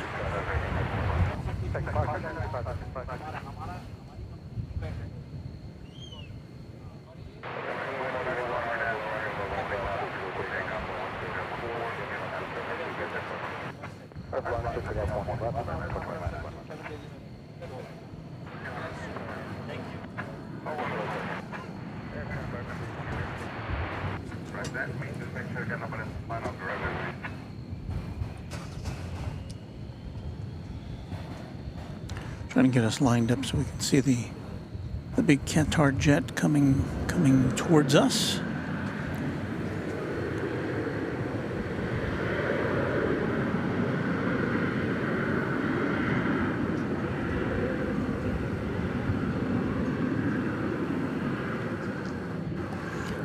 Trying to get us lined up so we can see the big Qatar jet coming towards us.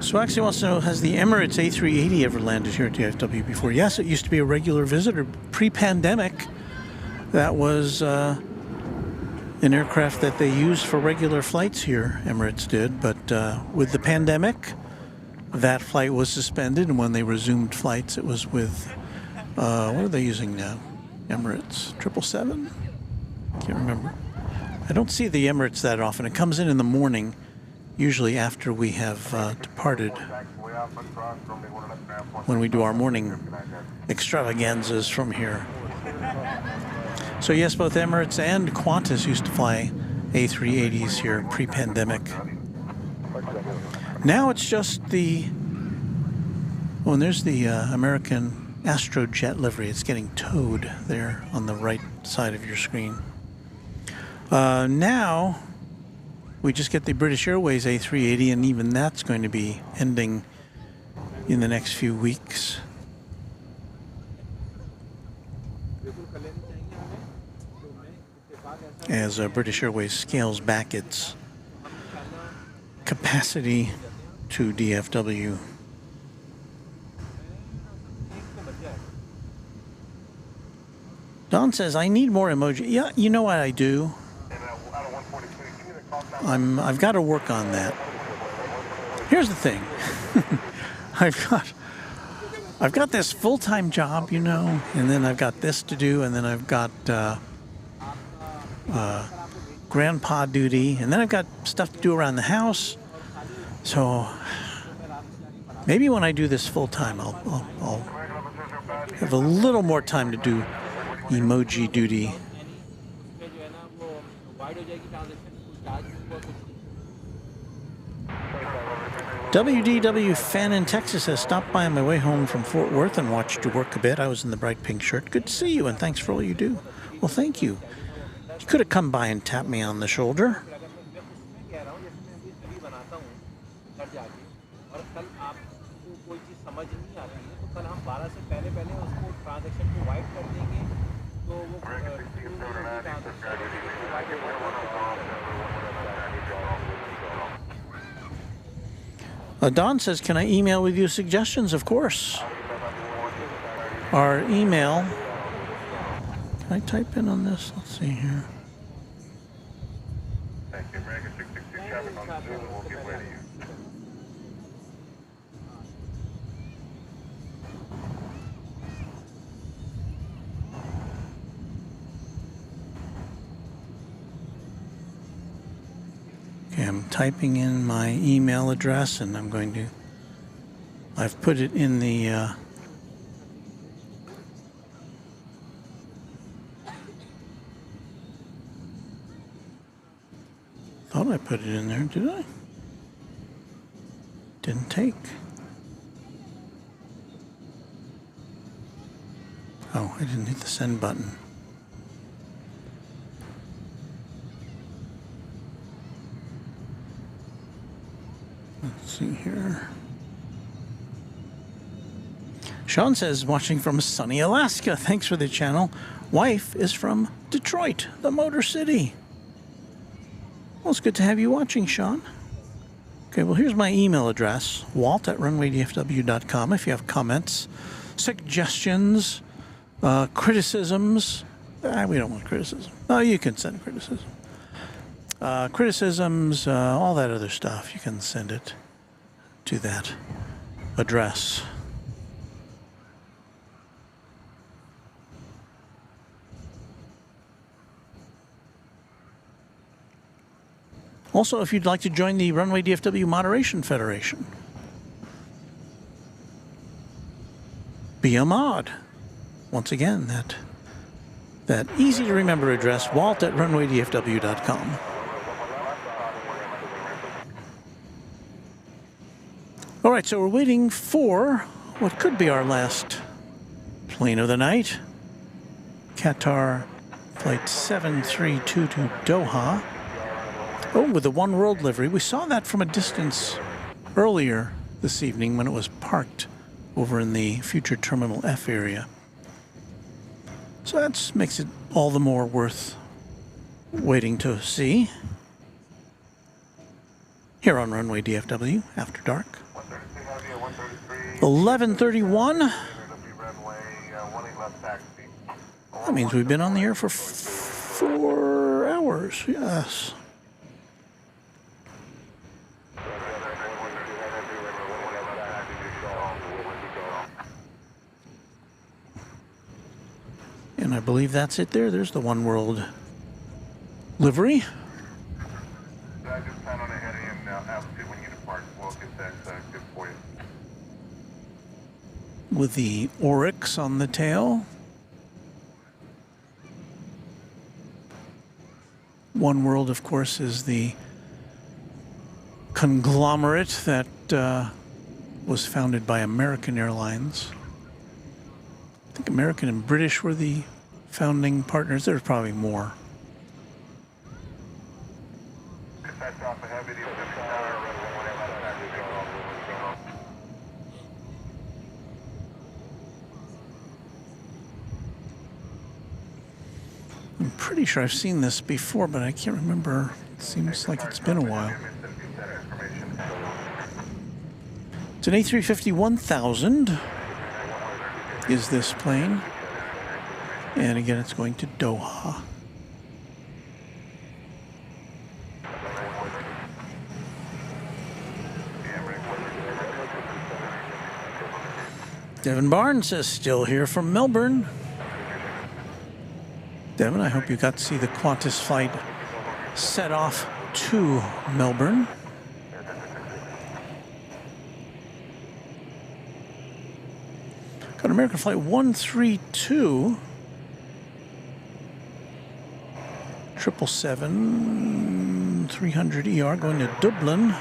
So actually also, has the Emirates A380 ever landed here at DFW before? Yes, it used to be a regular visitor pre-pandemic. That was an aircraft that they used for regular flights here, Emirates did, but with the pandemic, that flight was suspended, and when they resumed flights, it was with, what are they using now? Emirates 777? Can't remember. I don't see the Emirates that often. It comes in the morning, usually after we have departed, when we do our morning extravaganzas from here. So yes, both Emirates and Qantas used to fly A380s here pre-pandemic. Now it's just the, oh, and there's the American Astrojet livery. It's getting towed there on the right side of your screen. Now we just get the British Airways A380, and even that's going to be ending in the next few weeks. As British Airways scales back its capacity to DFW. Don says, I need more emoji. Yeah, you know what I do? I've got to work on that. Here's the thing. I've got this full-time job, you know, and then I've got this to do, and then I've got grandpa duty, and then I've got stuff to do around the house. So maybe when I do this full-time, I'll have a little more time to do emoji duty. WDW fan in Texas has stopped by on my way home from Fort Worth and watched you work a bit. I was in the bright pink shirt. Good to see you, and thanks for all you do. Well, thank you. You could have come by and tapped me on the shoulder. Don says, can I email with you suggestions? Of course. Our email, can I type in on this? Let's see here. Thank you. American 662 traffic on Zoom. We'll give way to you. Okay, I'm typing in my email address, and I'm going to, I've put it in the thought I put it in there, did I? Didn't take. Oh, I didn't hit the send button. Let's see here. Sean says, watching from sunny Alaska. Thanks for the channel. Wife is from Detroit, the Motor City. Well, it's good to have you watching, Sean. Okay, well, here's my email address, walt@runwaydfw.com. If you have comments, suggestions, criticisms. We don't want criticism. Oh, you can send criticism. Criticisms, all that other stuff, you can send it to that address. Also, if you'd like to join the Runway DFW Moderation Federation, be a mod. Once again, that easy to remember address, walt@runwaydfw.com. All right, so we're waiting for what could be our last plane of the night. Qatar Flight 732 to Doha. Oh, with the One World livery. We saw that from a distance earlier this evening when it was parked over in the future Terminal F area. So that makes it all the more worth waiting to see. Here on Runway DFW, After Dark. 11:31. That means we've been on the air for 4 hours. towers, yes. And I believe that's it there. There's the One World livery. I just plan on heading in altitude when you depart. We'll get that good for you. With the Oryx on the tail. One World, of course, is the conglomerate that was founded by American Airlines. I think American and British were the founding partners. There's probably more. I'm pretty sure I've seen this before, but I can't remember. It seems like it's been a while. It's an A350-1000 is this plane. And again, it's going to Doha. Devin Barnes is still here from Melbourne. Devin, I hope you got to see the Qantas flight set off to Melbourne. Got American Flight 132. 777-300ER going to Dublin.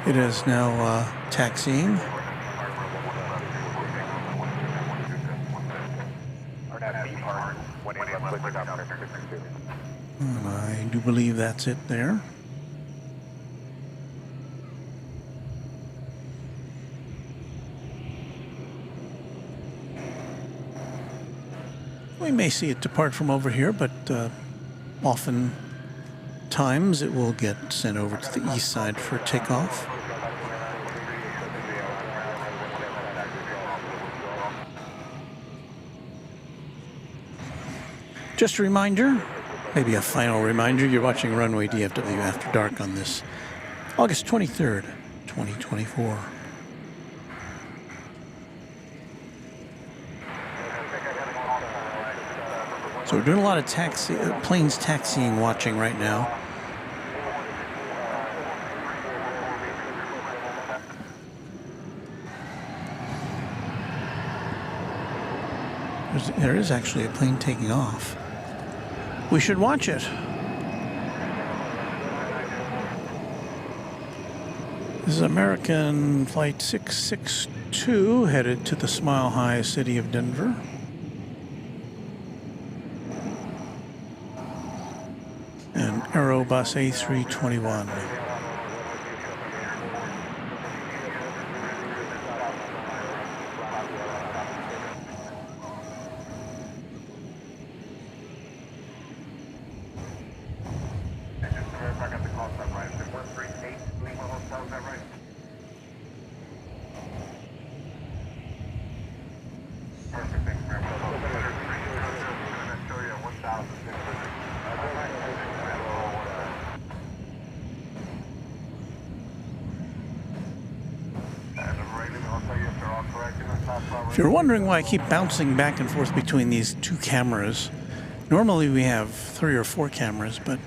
It is now taxiing. And I do believe that's it there. We may see it depart from over here, but often times it will get sent over to the east side for takeoff. Just a reminder, maybe a final reminder, you're watching Runway DFW After Dark on this August 23rd, 2024. So we're doing a lot of planes taxiing watching right now. There is actually a plane taking off. We should watch it. This is American Flight 662 headed to the Smile High city of Denver. And Aerobus A321. If you're wondering why I keep bouncing back and forth between these two cameras, normally we have 3 or 4 cameras, but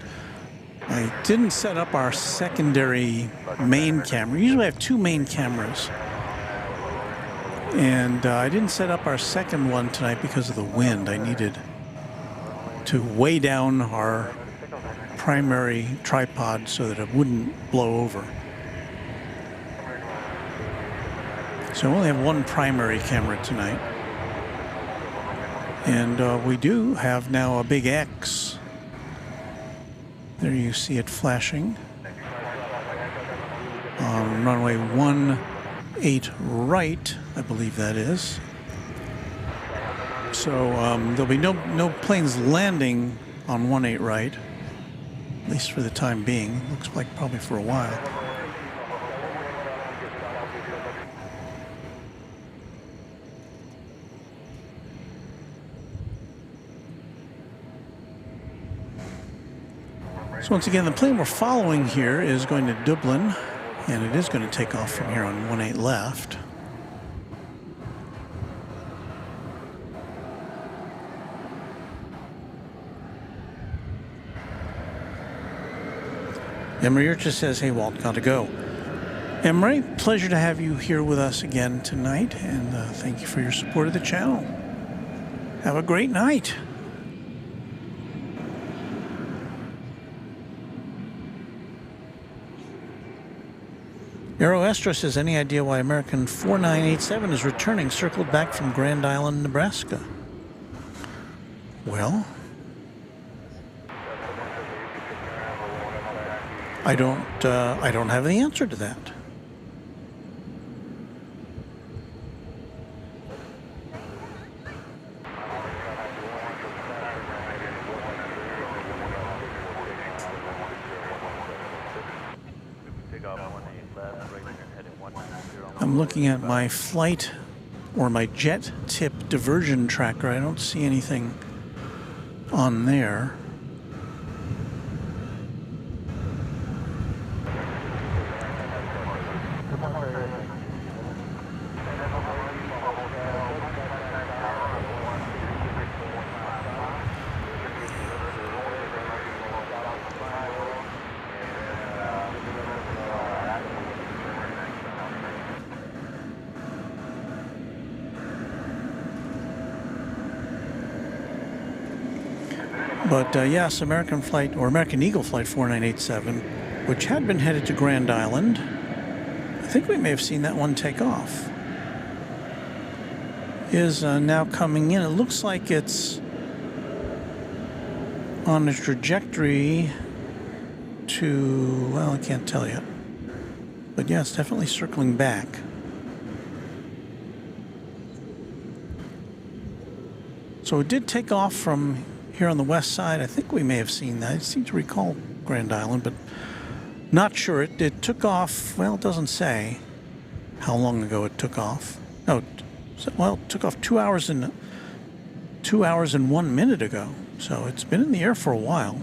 I didn't set up our secondary main camera. Usually I have 2 main cameras. And I didn't set up our second one tonight because of the wind. I needed to weigh down our primary tripod so that it wouldn't blow over. So I only have 1 primary camera tonight. And we do have now a big X. There you see it flashing. On runway 18 right, I believe that is. So there'll be no planes landing on 18 right, at least for the time being. Looks like probably for a while. So once again, the plane we're following here is going to Dublin, and it is going to take off from here on 18 left. Emery Urcha says, hey, Walt, gotta go. Emery, pleasure to have you here with us again tonight, and thank you for your support of the channel. Have a great night. Aero Estra says, any idea why American 4987 is returning, circled back from Grand Island, Nebraska? Well, I don't have the answer to that. I'm looking at my flight or my jet tip diversion tracker. I don't see anything on there. But yes, American flight, or American Eagle flight 4987, which had been headed to Grand Island. I think we may have seen that one take off. Is now coming in. It looks like it's on a trajectory to, well, I can't tell you. But yeah, it's definitely circling back. So it did take off from here on the west side. I think we may have seen that. I seem to recall Grand Island, but not sure. It took off, well, it doesn't say how long ago it took off. Oh, well, it took off 2 hours and 1 minute ago. So it's been in the air for a while.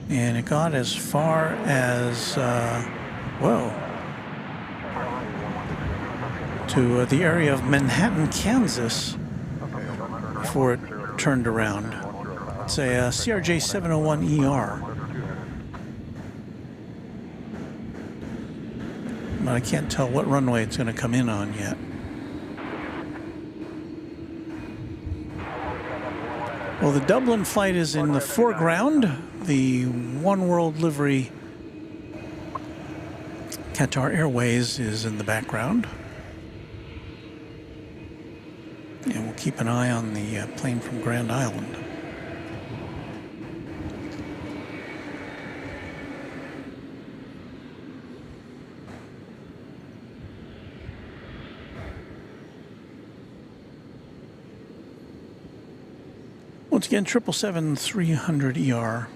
And it got as far as, to the area of Manhattan, Kansas, before it turned around. It's a CRJ 701ER. But I can't tell what runway it's going to come in on yet. Well, the Dublin flight is in the foreground. The One World livery Qatar Airways is in the background. And we'll keep an eye on the plane from Grand Island. Once again, 777-300ER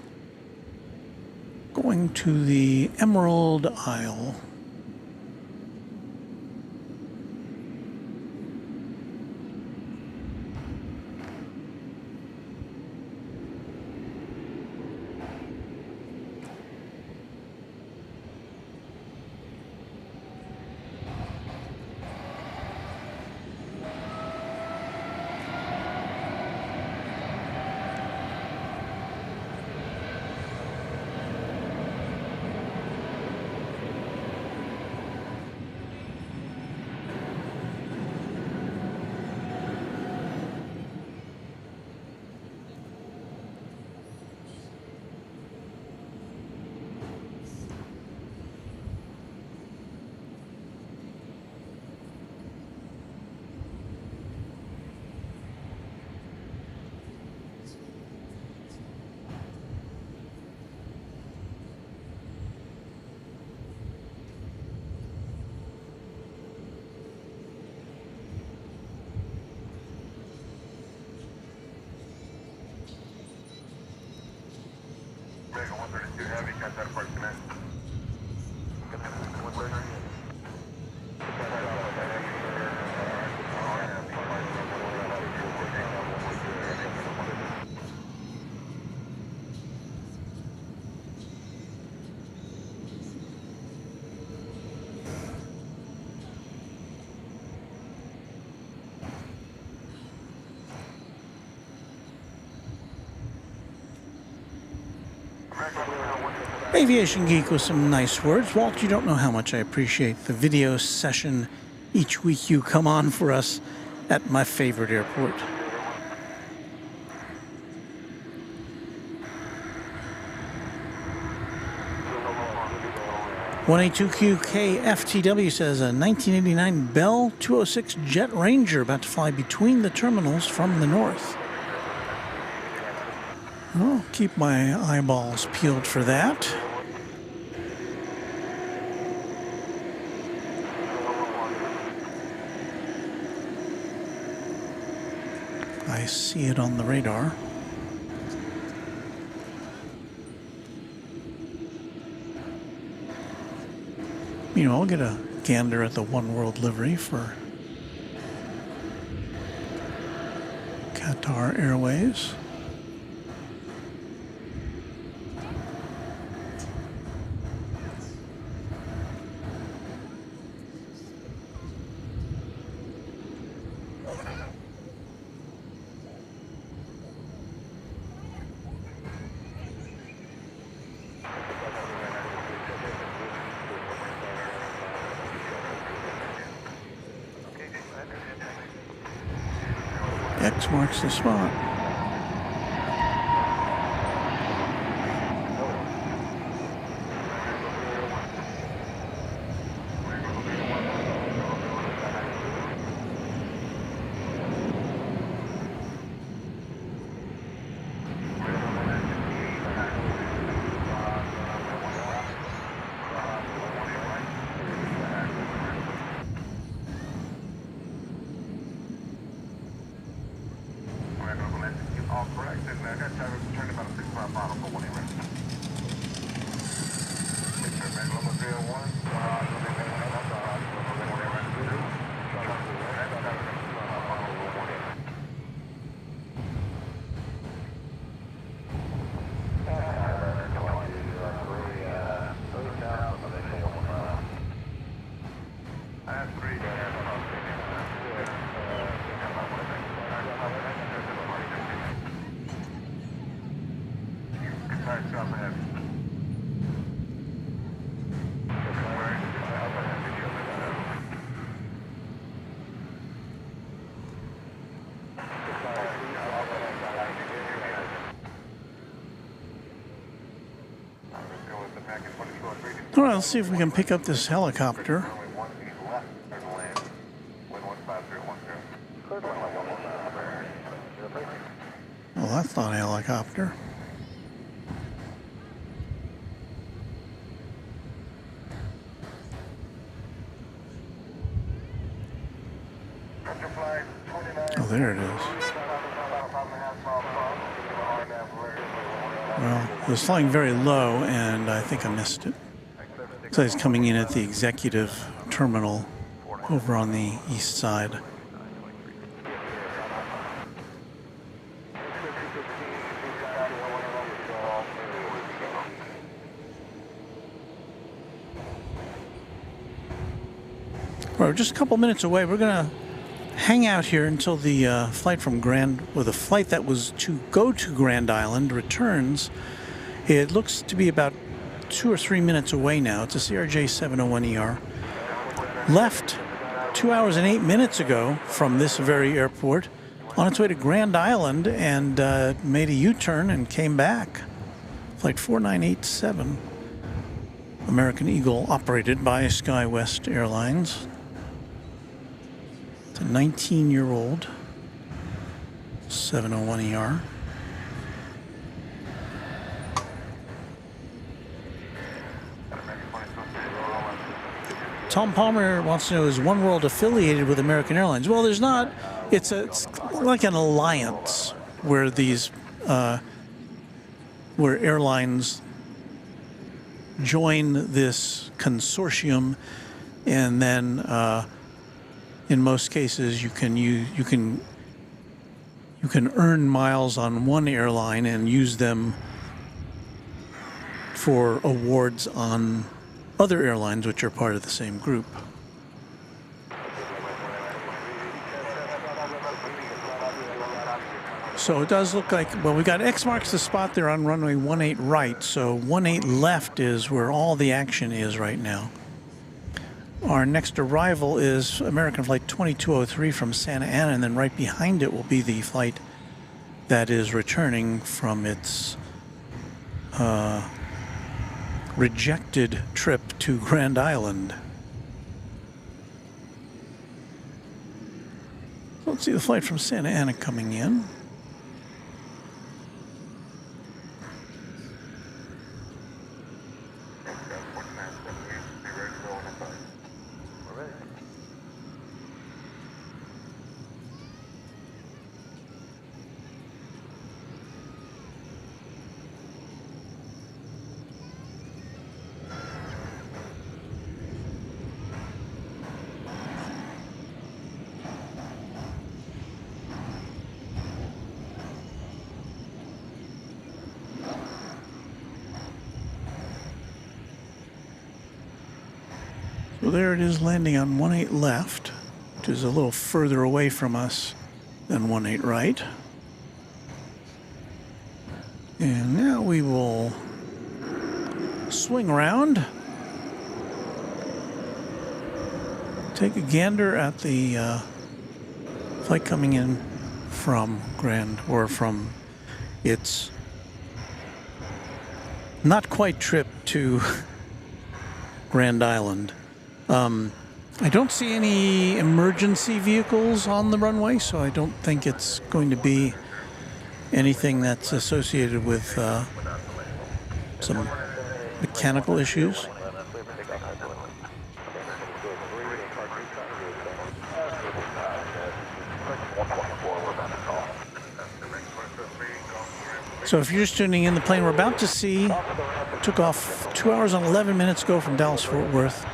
going to the Emerald Isle. Aviation Geek with some nice words. Walt, you don't know how much I appreciate the video session each week you come on for us at my favorite airport. $182QK says a 1989 Bell 206 Jet Ranger about to fly between the terminals from the north. I'll keep my eyeballs peeled for that. I see it on the radar. You know, I'll get a gander at the One World livery for Qatar Airways. X marks the spot. All right, let's see if we can pick up this helicopter. Well, that's not a helicopter. Oh, there it is. Well, it was flying very low, and I think I missed it. So he's coming in at the executive terminal over on the east side. We're just a couple minutes away. We're going to hang out here until the flight the flight that was to go to Grand Island returns. It looks to be about 2 or 3 minutes away now. It's a CRJ 701ER. Left 2 hours and 8 minutes ago from this very airport on its way to Grand Island and made a U-turn and came back. Flight 4987, American Eagle, operated by SkyWest Airlines. It's a 19-year-old 701ER. Tom Palmer wants to know, is One World affiliated with American Airlines? Well, there's not. It's like an alliance where these where airlines join this consortium, and then in most cases you can earn miles on one airline and use them for awards on other airlines which are part of the same group. So it does look like, well, we got X marks the spot there on runway 18 right. So 18 left is where all the action is right now. Our next arrival is American Flight 2203 from Santa Ana, and then right behind it will be the flight that is returning from its rejected trip to Grand Island. Let's see the flight from Santa Ana coming in. So there it is, landing on 18 left, which is a little further away from us than 18 right. And now we will swing around, take a gander at the flight coming in from from its not quite trip to Grand Island. I don't see any emergency vehicles on the runway, so I don't think it's going to be anything that's associated with some mechanical issues. So if you're just tuning in, the plane we're about to see took off 2 hours and 11 minutes ago from Dallas-Fort Worth.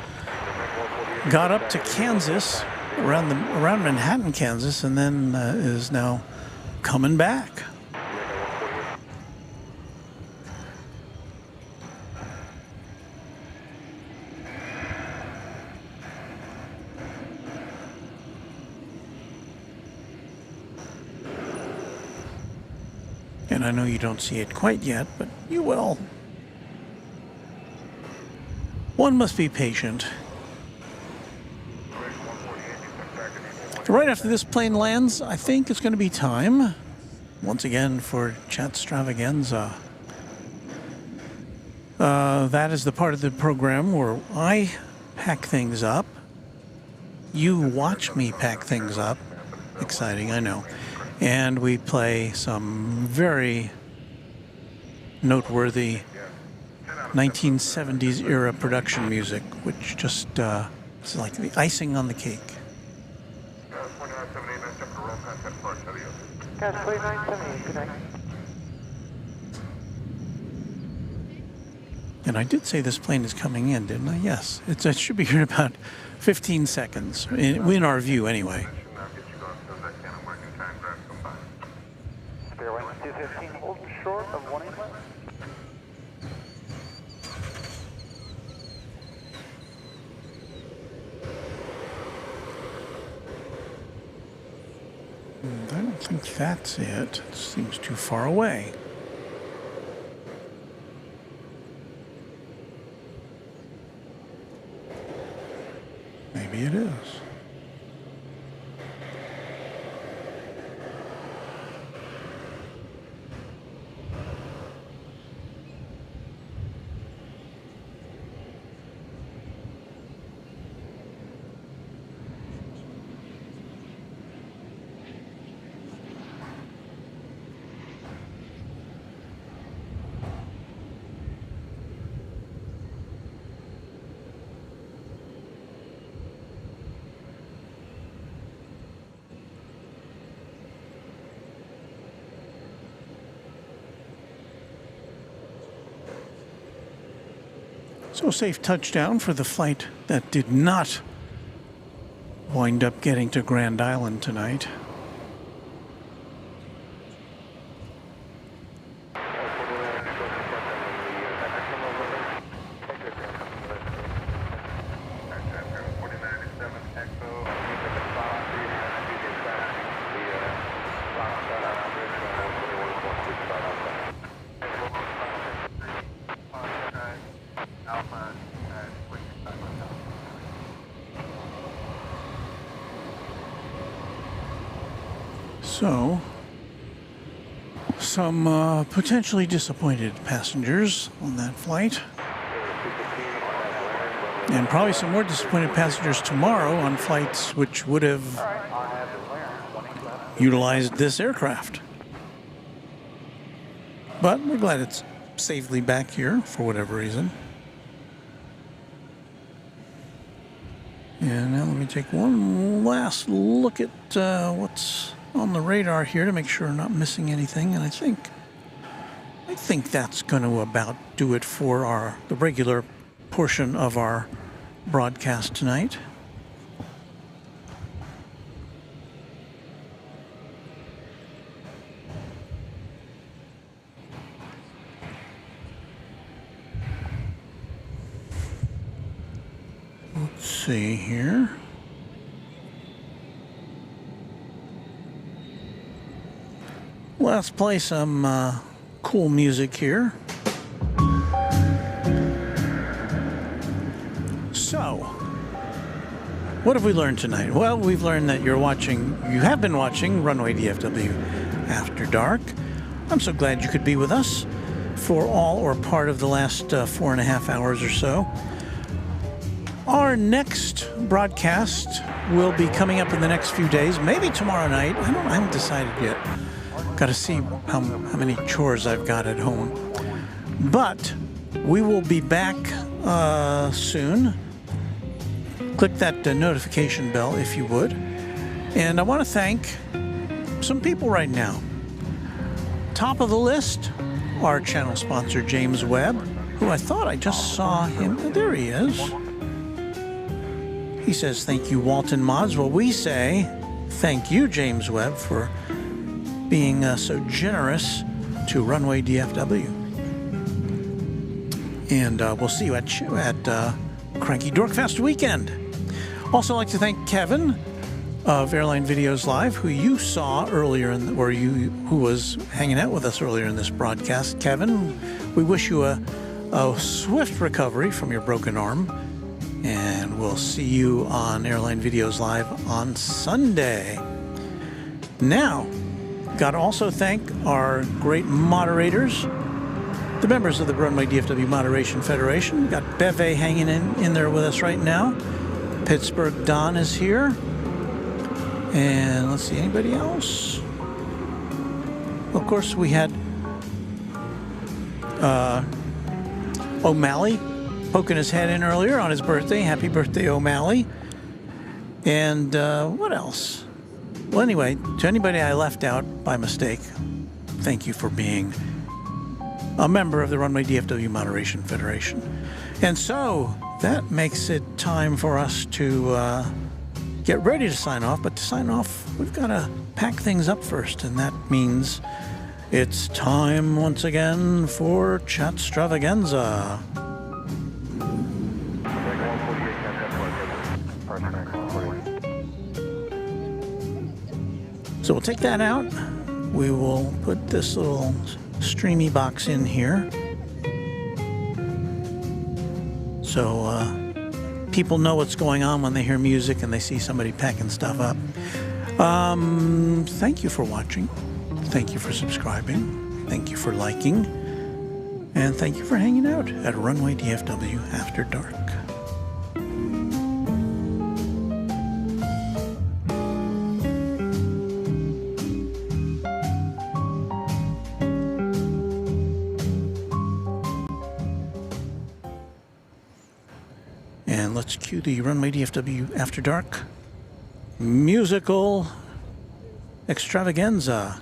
Got up to Kansas, around Manhattan, Kansas, and then is now coming back. And I know you don't see it quite yet, but you will. One must be patient. Right after this plane lands, I think it's going to be time, once again, for Extravaganza. That is the part of the program where I pack things up. You watch me pack things up. Exciting, I know. And we play some very noteworthy 1970s era production music, which just is like the icing on the cake. Guys, 2978, good night. And I did say this plane is coming in, didn't I? Yes. It should be here in about 15 seconds, in our view anyway. Fairway 215, hold short of 18 left. I don't think that's it. It seems too far away. Maybe it is. So safe touchdown for the flight that did not wind up getting to Grand Island tonight. So, some potentially disappointed passengers on that flight. And probably some more disappointed passengers tomorrow on flights which would have utilized this aircraft. But we're glad it's safely back here for whatever reason. And now let me take one last look at what's on the radar here to make sure I'm not missing anything. And I think that's going to about do it for the regular portion of our broadcast tonight. Let's see here. Let's play some cool music here. So, what have we learned tonight? Well, we've learned that you have been watching Runway DFW After Dark. I'm so glad you could be with us for all or part of the last 4.5 hours or so. Our next broadcast will be coming up in the next few days, maybe tomorrow night. I haven't decided yet. Got to see how many chores I've got at home. But we will be back soon. Click that notification bell if you would. And I want to thank some people right now. Top of the list, our channel sponsor, James Webb, who I thought I just saw him. There he is. He says, thank you, Walton Mods. Well, we say thank you, James Webb, for being so generous to Runway DFW. And we'll see you at Cranky Dorkfest weekend. Also, I'd like to thank Kevin of Airline Videos Live, who you saw earlier, who was hanging out with us earlier in this broadcast. Kevin, we wish you a swift recovery from your broken arm. And we'll see you on Airline Videos Live on Sunday. Now, got to also thank our great moderators, the members of the Runway DFW Moderation Federation. We've got Beve hanging in there with us right now. Pittsburgh Don is here. And let's see, anybody else? Of course, we had O'Malley poking his head in earlier on his birthday. Happy birthday, O'Malley. And what else? Well, anyway, to anybody I left out by mistake, thank you for being a member of the Runway DFW Moderation Federation. And so that makes it time for us to get ready to sign off. But to sign off, we've got to pack things up first. And that means it's time once again for Chatstravaganza. So we'll take that out. We will put this little streamy box in here. So people know what's going on when they hear music and they see somebody packing stuff up. Thank you for watching. Thank you for subscribing. Thank you for liking. And thank you for hanging out at Runway DFW After Dark. And let's cue the Runway DFW After Dark musical extravaganza.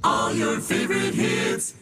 All your favorite hits.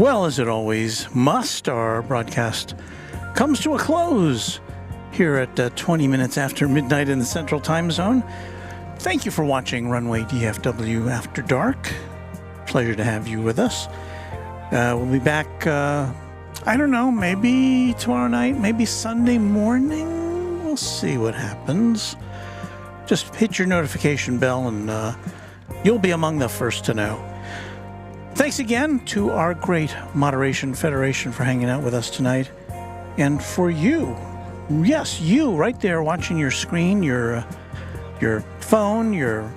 Well, as it always must, our broadcast comes to a close here at 20 minutes after midnight in the Central Time Zone. Thank you for watching Runway DFW After Dark. Pleasure to have you with us. We'll be back, I don't know, maybe tomorrow night, maybe Sunday morning. We'll see what happens. Just hit your notification bell and you'll be among the first to know. Thanks again to our great Moderation Federation for hanging out with us tonight. And for you, yes, you right there watching your screen, your phone, your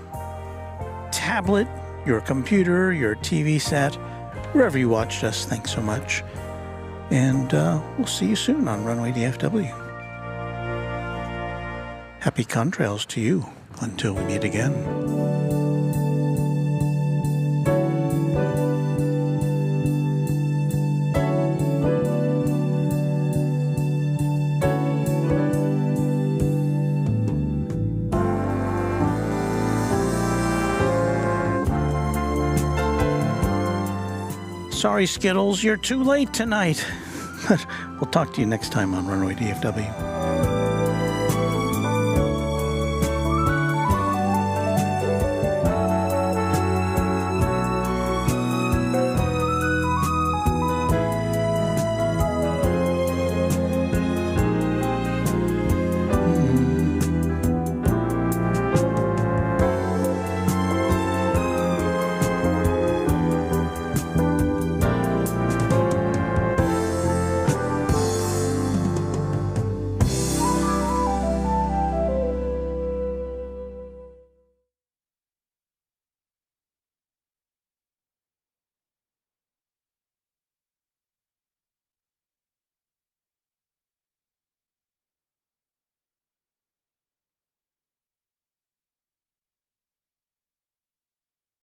tablet, your computer, your TV set, wherever you watched us, thanks so much. And we'll see you soon on Runway DFW. Happy contrails to you until we meet again. Sorry, Skittles, you're too late tonight. But we'll talk to you next time on Runway DFW.